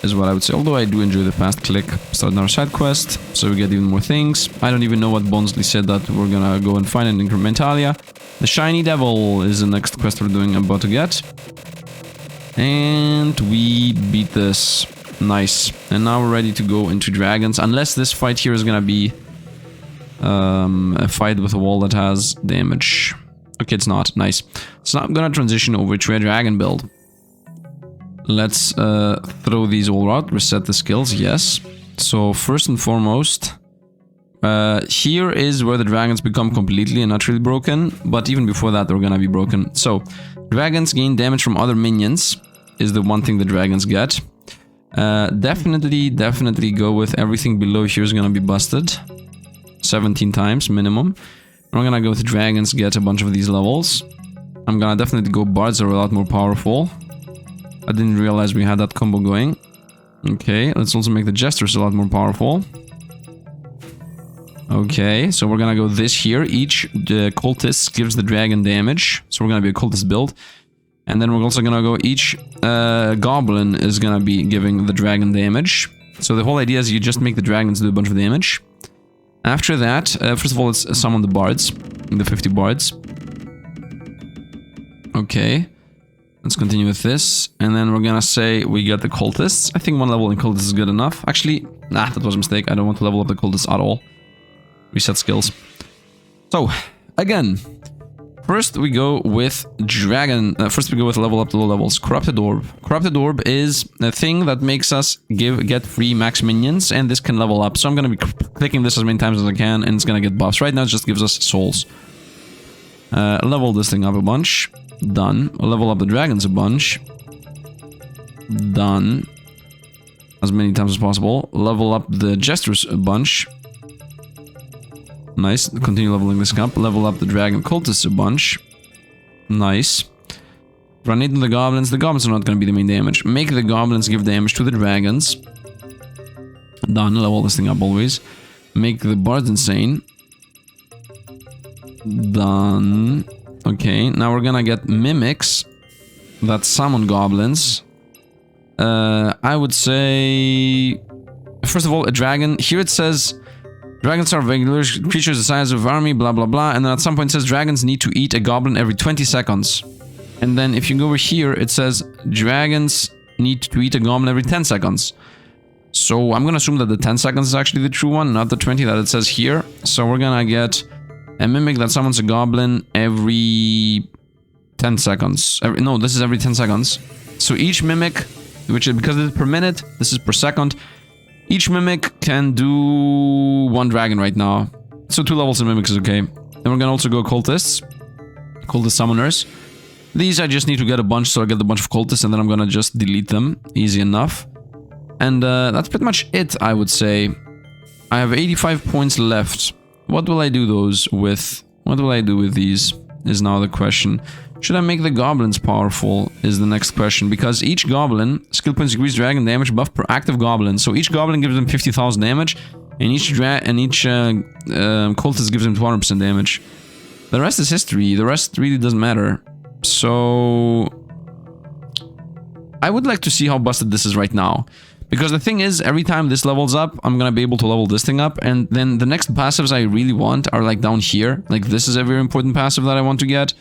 Is what I would say. Although I do enjoy the fast click. Start another side quest, so we get even more things. I don't even know what Bonsley said that we're gonna go and find in Incrementalia. The Shiny Devil is the next quest we're doing, about to get. And we beat this. Nice. And now we're ready to go into dragons. Unless this fight here is gonna be a fight with a wall that has damage. Okay, it's not. Nice. So I'm gonna transition over to a dragon build. Let's throw these all out, reset the skills, yes. So first and foremost, here is where the dragons become completely and utterly broken, but even before that they're gonna be broken. So, dragons gain damage from other minions, is the one thing the dragons get. Definitely go with everything below here is gonna be busted. 17 times minimum. We're gonna go with dragons, get a bunch of these levels. I'm gonna definitely go bards, are a lot more powerful. I didn't realize we had that combo going. Okay, let's also make the jesters a lot more powerful. Okay, so we're gonna go this here. Each cultist gives the dragon damage. So we're gonna be a cultist build. And then we're also gonna go each goblin is gonna be giving the dragon damage. So the whole idea is you just make the dragons do a bunch of damage. After that, first of all, let's summon the bards. The 50 bards. Okay. Let's continue with this, and then we're gonna say we get the cultists. I think one level in cultists is good enough. Actually, nah, that was a mistake. I don't want to level up the cultists at all. Reset skills. So, again, First we go with dragon. First we go with level up to low levels. Corrupted orb. Corrupted orb is a thing that makes us get free max minions, and this can level up. So I'm gonna be clicking this as many times as I can, and it's gonna get buffs. Right now it just gives us souls. Level this thing up a bunch. Done. Level up the dragons a bunch. Done. As many times as possible. Level up the jesters a bunch. Nice. Continue leveling this up. Level up the dragon cultists a bunch. Nice. Grenade to the goblins. The goblins are not going to be the main damage. Make the goblins give damage to the dragons. Done. Level this thing up always. Make the bards insane. Done. Okay. Now we're gonna get mimics that summon goblins. I would say... First of all, a dragon. Here it says... Dragons are regular creatures the size of army, blah blah blah, and then at some point it says dragons need to eat a goblin every 20 seconds. And then if you go over here, it says dragons need to eat a goblin every 10 seconds. So I'm gonna assume that the 10 seconds is actually the true one, not the 20 that it says here. So we're gonna get a mimic that summons a goblin every 10 seconds. No, this is every 10 seconds. So each mimic, which is because it's per minute, this is per second. Each mimic can do 1 dragon right now. So 2 levels of mimics is okay. Then we're gonna also go cultists. Cultist summoners. These I just need to get a bunch, so I get a bunch of cultists, and then I'm gonna just delete them. Easy enough. And that's pretty much it, I would say. I have 85 points left. What will I do those with? What will I do with these? Is now the question. Should I make the goblins powerful? Is the next question. Because each goblin, skill points increase dragon damage buff per active goblin. So each goblin gives them 50,000 damage, and each cultist gives them 200% damage. The rest is history. The rest really doesn't matter. So I would like to see how busted this is right now. Because the thing is, every time this levels up, I'm gonna be able to level this thing up, and then the next passives I really want are like down here. Like this is a very important passive that I want to get.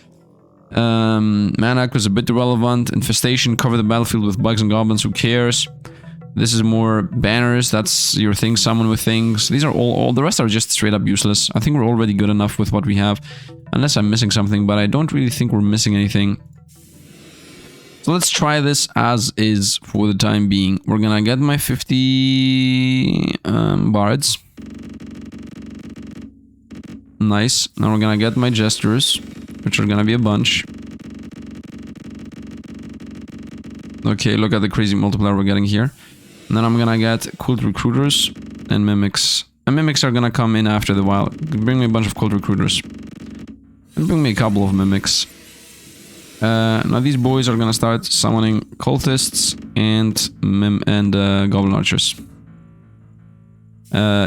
Mana was a bit irrelevant. Infestation, cover the battlefield with bugs and goblins, who cares? This is more banners, that's your thing, summon with things. These are all the rest are just straight up useless. I think we're already good enough with what we have. Unless I'm missing something, but I don't really think we're missing anything. So let's try this as is for the time being. We're gonna get my 50 bards. Nice. Now we're gonna get my jesters, which are gonna be a bunch. Okay, look at the crazy multiplier we're getting here. And then I'm gonna get cult recruiters and mimics. And mimics are gonna come in after the while. Bring me a bunch of cult recruiters. And bring me a couple of mimics. Now these boys are gonna start summoning cultists and goblin archers.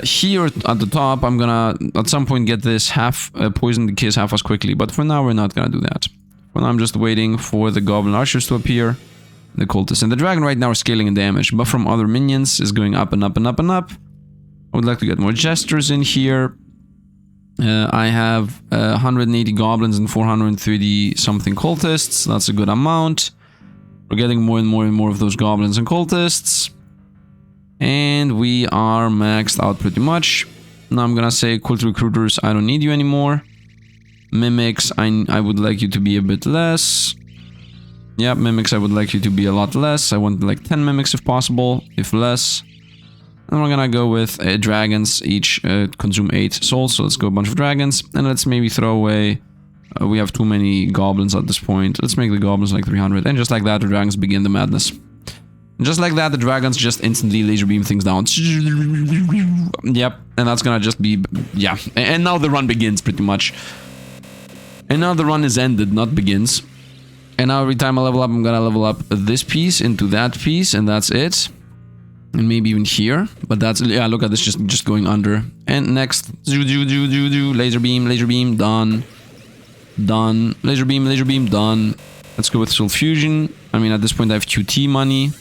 Here at the top, I'm gonna at some point get this half poison that kills half as quickly, but for now we're not gonna do that. For now I'm just waiting for the goblin archers to appear, the cultists, and the dragon right now are scaling in damage, but from other minions is going up and up and up and up. I would like to get more jesters in here. I have 180 goblins and 430 something cultists. That's a good amount. We're getting more and more and more of those goblins and cultists. And we are maxed out pretty much. Now I'm gonna say cult recruiters, I don't need you anymore. Mimics, I would like you to be a bit less. Yep, mimics, I would like you to be a lot less. I want like 10 mimics if possible, if less. And we're gonna go with dragons, each consume 8 souls, so let's go a bunch of dragons. And let's maybe throw away, we have too many goblins at this point. Let's make the goblins like 300, and just like that the dragons begin the madness. And just like that the dragons just instantly laser beam things down. Yep, and that's gonna just be, yeah. And now the run begins pretty much. And now the run is ended, not begins. And now every time I level up, I'm gonna level up this piece into that piece, and that's it. And maybe even here, but that's, yeah, look at this, just going under. And next, laser beam, done. Done. Laser beam, done. Let's go with Soul Fusion. I mean, at this point I have QT money.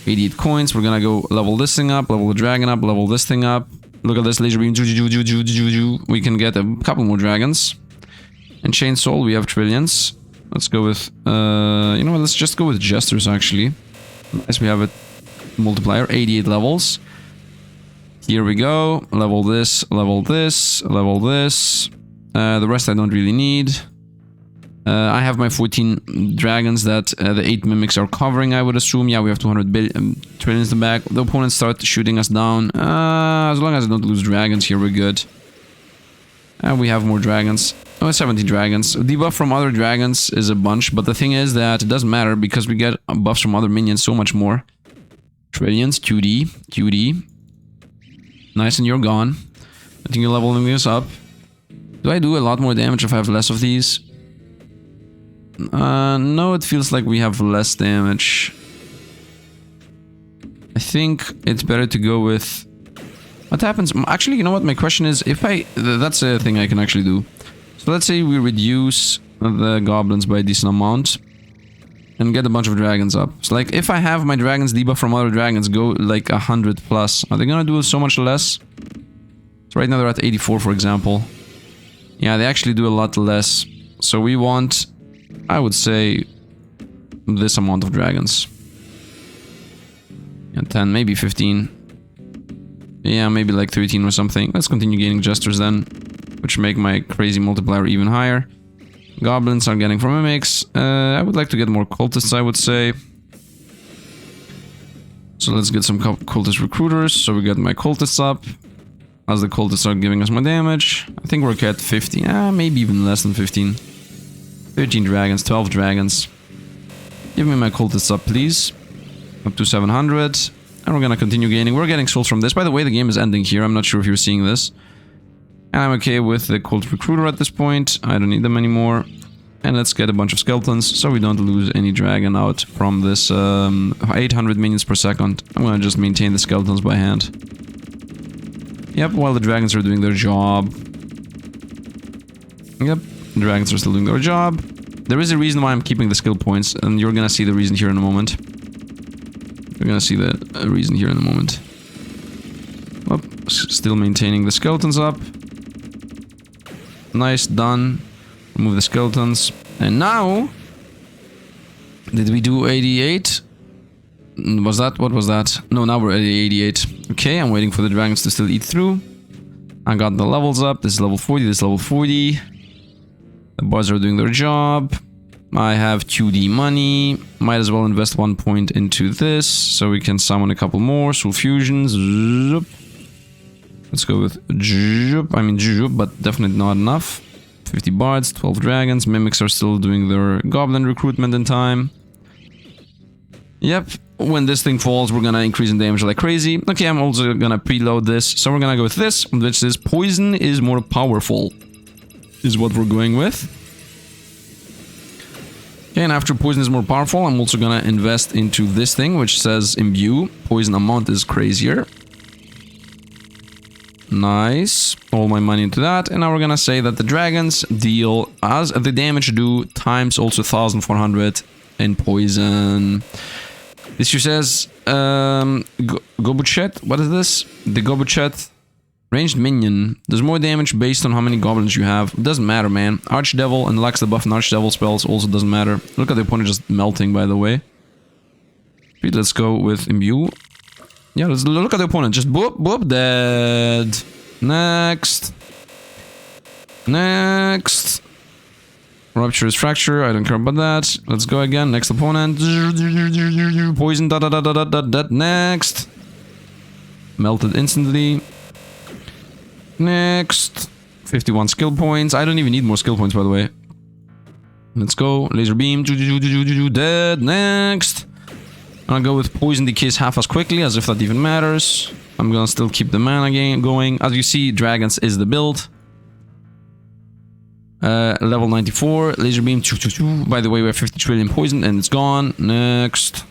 88 coins. We're gonna go level this thing up, level the dragon up, level this thing up. Look at this, laser beam, we can get a couple more dragons. And Chain Soul, we have trillions. Let's go with, you know what, let's just go with Jesters, actually. Nice, we have a multiplier, 88 levels. Here we go. Level this, level this, level this. The rest I don't really need. I have my 14 dragons that the 8 mimics are covering, I would assume. Yeah, we have 200 trillions in the back. The opponents start shooting us down. As long as I don't lose dragons here, we're good. And we have more dragons. Oh, 70 dragons. Debuff from other dragons is a bunch, but the thing is that it doesn't matter because we get buffs from other minions so much more. Trillions, QD, QD. Nice, and you're gone. I think you're leveling this up. Do I do a lot more damage if I have less of these? No, it feels like we have less damage. I think it's better to go with... What happens? Actually, you know what? My question is, if I... That's a thing I can actually do. So let's say we reduce the goblins by a decent amount and get a bunch of dragons up. So like, if I have my dragons debuff from other dragons go like 100 plus, are they gonna do so much less? So right now they're at 84, for example. Yeah, they actually do a lot less. So we want, I would say, this amount of dragons. Yeah, 10, maybe 15. Yeah, maybe like 13 or something. Let's continue gaining jesters then, which make my crazy multiplier even higher. Goblins are getting from mimics. I would like to get more cultists, I would say. So let's get some cultist recruiters. So we get my cultists up. As the cultists are giving us more damage. I think we're at 15. Maybe even less than 15. 13 dragons, 12 dragons. Give me my cultists up, please. Up to 700. And we're gonna continue gaining. We're getting souls from this. By the way, the game is ending here. I'm not sure if you're seeing this. And I'm okay with the cult recruiter at this point. I don't need them anymore. And let's get a bunch of skeletons so we don't lose any dragon out from this 800 minions per second. I'm gonna just maintain the skeletons by hand. Yep, while the dragons are doing their job. Yep, the dragons are still doing their job. There is a reason why I'm keeping the skill points, and you're gonna see the reason here in a moment. You're gonna see the reason here in a moment. Oop, still maintaining the skeletons up. Nice, done. Remove the skeletons. And now... Did we do 88? Was that? What was that? No, now we're at 88. Okay, I'm waiting for the dragons to still eat through. I got the levels up. This is level 40, this is level 40. The bards are doing their job. I have 2D money. Might as well invest 1 point into this, so we can summon a couple more. Soul fusions. Let's go with but definitely not enough. 50 bards, 12 dragons. Mimics are still doing their goblin recruitment in time. Yep, when this thing falls, we're gonna increase in damage like crazy. Okay, I'm also gonna preload this. So we're gonna go with this, which is poison is more powerful. Is what we're going with. Okay, and after poison is more powerful, I'm also gonna invest into this thing, which says imbue. Poison amount is crazier. Nice. All my money into that. And now we're gonna say that the dragons deal as the damage do times also 1400 in poison. This here says Gobuchet. What is this? The Gobuchet ranged minion. There's more damage based on how many goblins you have. It doesn't matter, man. Archdevil unlocks the buff and Archdevil spells also doesn't matter. Look at the opponent just melting, by the way. Let's go with imbue. Yeah, let's look at the opponent. Just boop, boop, dead. Next. Next. Rupturous fracture. I don't care about that. Let's go again. Next opponent. Poison. Dead. Next. Melted instantly. Next. 51 skill points. I don't even need more skill points, by the way. Let's go. Laser beam. Dead. Next. I'm gonna go with poison decays half as quickly, as if that even matters. I'm gonna still keep the mana game going. As you see, dragons is the build. Level 94, laser beam. By the way, we have 50 trillion poison and it's gone. Next.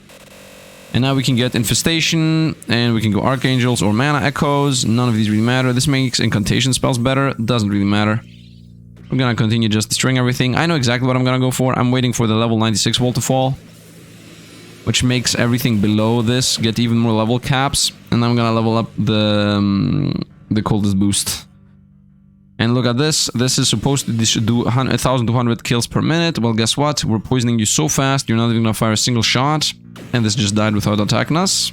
And now we can get infestation, and we can go archangels or mana echoes. None of these really matter. This makes incantation spells better. Doesn't really matter. I'm gonna continue just destroying everything. I know exactly what I'm gonna go for. I'm waiting for the level 96 wall to fall, which makes everything below this get even more level caps. And I'm gonna level up the coldest boost. And look at this. This is supposed to do 1,200 kills per minute. Well, guess what? We're poisoning you so fast, you're not even gonna fire a single shot. And this just died without attacking us.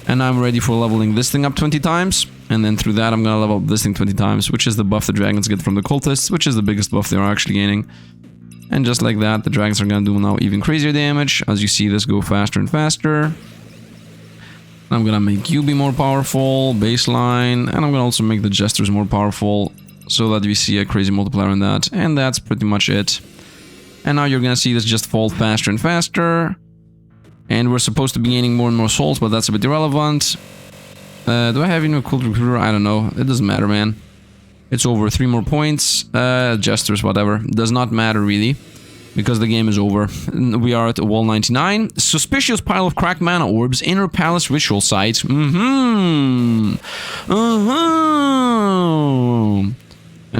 And I'm ready for leveling this thing up 20 times. And then through that, I'm gonna level up this thing 20 times, which is the buff the dragons get from the cultists, which is the biggest buff they are actually gaining. And just like that, the dragons are gonna do now even crazier damage. As you see this go faster and faster. I'm gonna make you be more powerful, baseline, and I'm gonna also make the jesters more powerful so that we see a crazy multiplier on that. And that's pretty much it. And now you're gonna see this just fall faster and faster. And we're supposed to be gaining more and more souls, but that's a bit irrelevant. Do I have any cool recruiter? I don't know. It doesn't matter, man. It's over. 3 more points. Jesters, whatever. Does not matter, really. Because the game is over. We are at wall 99. Suspicious pile of cracked mana orbs. Inner palace ritual site. And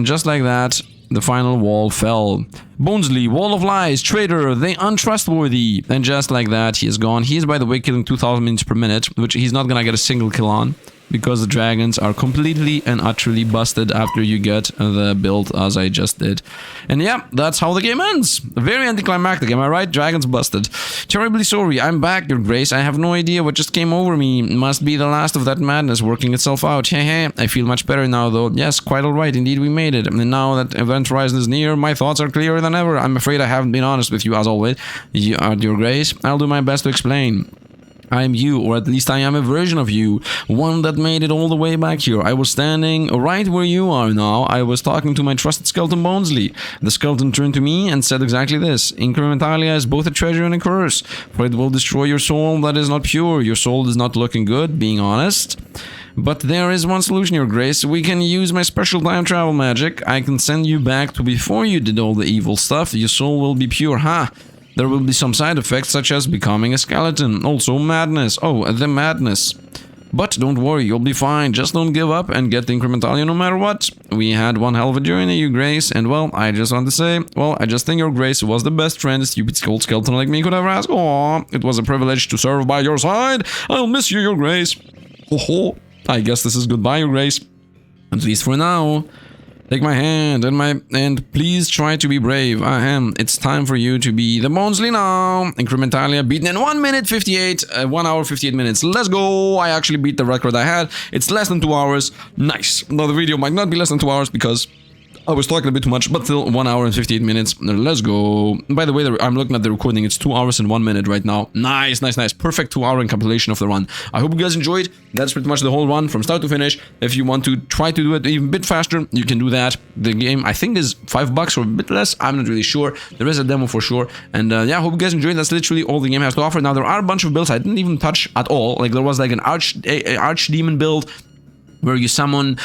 just like that, the final wall fell. Bonesley, wall of lies, traitor, they untrustworthy. And just like that, he is gone. He is, by the way, killing 2,000 minutes per minute, which he's not gonna get a single kill on. Because the dragons are completely and utterly busted after you get the build as I just did. And yeah, that's how the game ends. Very anticlimactic, am I right? Dragons busted. Terribly sorry, I'm back, Your Grace. I have no idea what just came over me. Must be the last of that madness working itself out. Hehe. I feel much better now, though. Yes, quite alright. Indeed, we made it. And now that Event Horizon is near, my thoughts are clearer than ever. I'm afraid I haven't been honest with you, as always. Your Grace, I'll do my best to explain. I am you, or at least I am a version of you, one that made it all the way back here. I was standing right where you are now. I was talking to my trusted skeleton Bonesley. The skeleton turned to me and said exactly this. Incrementalia is both a treasure and a curse, for it will destroy your soul that is not pure. Your soul is not looking good, being honest. But there is one solution, Your Grace. We can use my special time travel magic. I can send you back to before you did all the evil stuff. Your soul will be pure, ha! There will be some side effects such as becoming a skeleton, also madness. Oh, the madness. But don't worry, you'll be fine. Just don't give up and get the Incrementalia no matter what. We had one hell of a journey, Your Grace, and well, I just want to say, well, I just think Your Grace was the best friend a stupid old skeleton like me could ever ask. Aw, it was a privilege to serve by your side. I'll miss you, Your Grace. Ho. I guess this is goodbye, Your Grace. At least for now. Take my hand and please try to be brave. Ahem. It's time for you to be the Bonesley now. Incrementalia beaten in 1 minute 58, 1 hour 58 minutes. Let's go. I actually beat the record I had. It's less than 2 hours. Nice. Now the video might not be less than 2 hours because I was talking a bit too much, but still 1 hour and 58 minutes. Let's go. By the way, I'm looking at the recording. It's 2 hours and 1 minute right now. Nice. Perfect 2 hour encapsulation of the run. I hope you guys enjoyed. That's pretty much the whole run from start to finish. If you want to try to do it even a bit faster, you can do that. The game, I think, is $5 or a bit less. I'm not really sure. There is a demo for sure. And yeah, I hope you guys enjoyed. That's literally all the game has to offer. Now, there are a bunch of builds I didn't even touch at all. Like, there was like an archdemon build, where you summon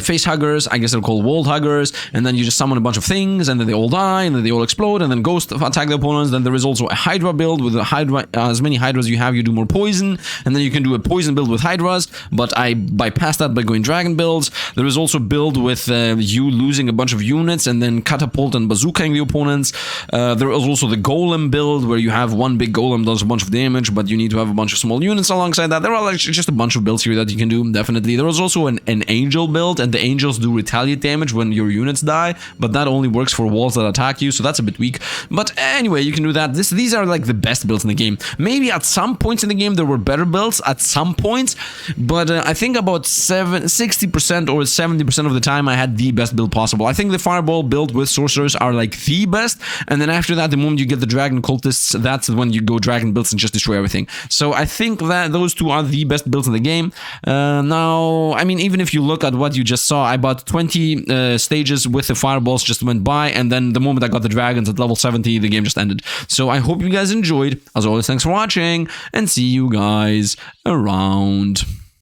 face huggers, I guess they're called world huggers, and then you just summon a bunch of things, and then they all die, and then they all explode, and then ghosts attack the opponents. Then there is also a Hydra build with a Hydra, as many Hydras you have, you do more poison, and then you can do a poison build with Hydras, but I bypassed that by going dragon builds. There is also a build with you losing a bunch of units, and then catapult and bazookaing the opponents. There is also the golem build, where you have one big golem does a bunch of damage, but you need to have a bunch of small units alongside that. There are like just a bunch of builds here that you can do, definitely. There is also an angel build, and the angels do retaliate damage when your units die, but that only works for walls that attack you, so that's a bit weak. But anyway, you can do that. These are like the best builds in the game. Maybe at some points in the game there were better builds at some points, but I think about 60% or 70% of the time I had the best build possible. I think the fireball build with sorcerers are like the best, and then after that, the moment you get the dragon cultists, that's when you go dragon builds and just destroy everything. So I think that those two are the best builds in the game. Now, I mean, even if you look at what you just saw, I bought 20 stages with the fireballs just went by, and then the moment I got the dragons at level 70, the game just ended. So I hope you guys enjoyed. As always, thanks for watching, and see you guys around.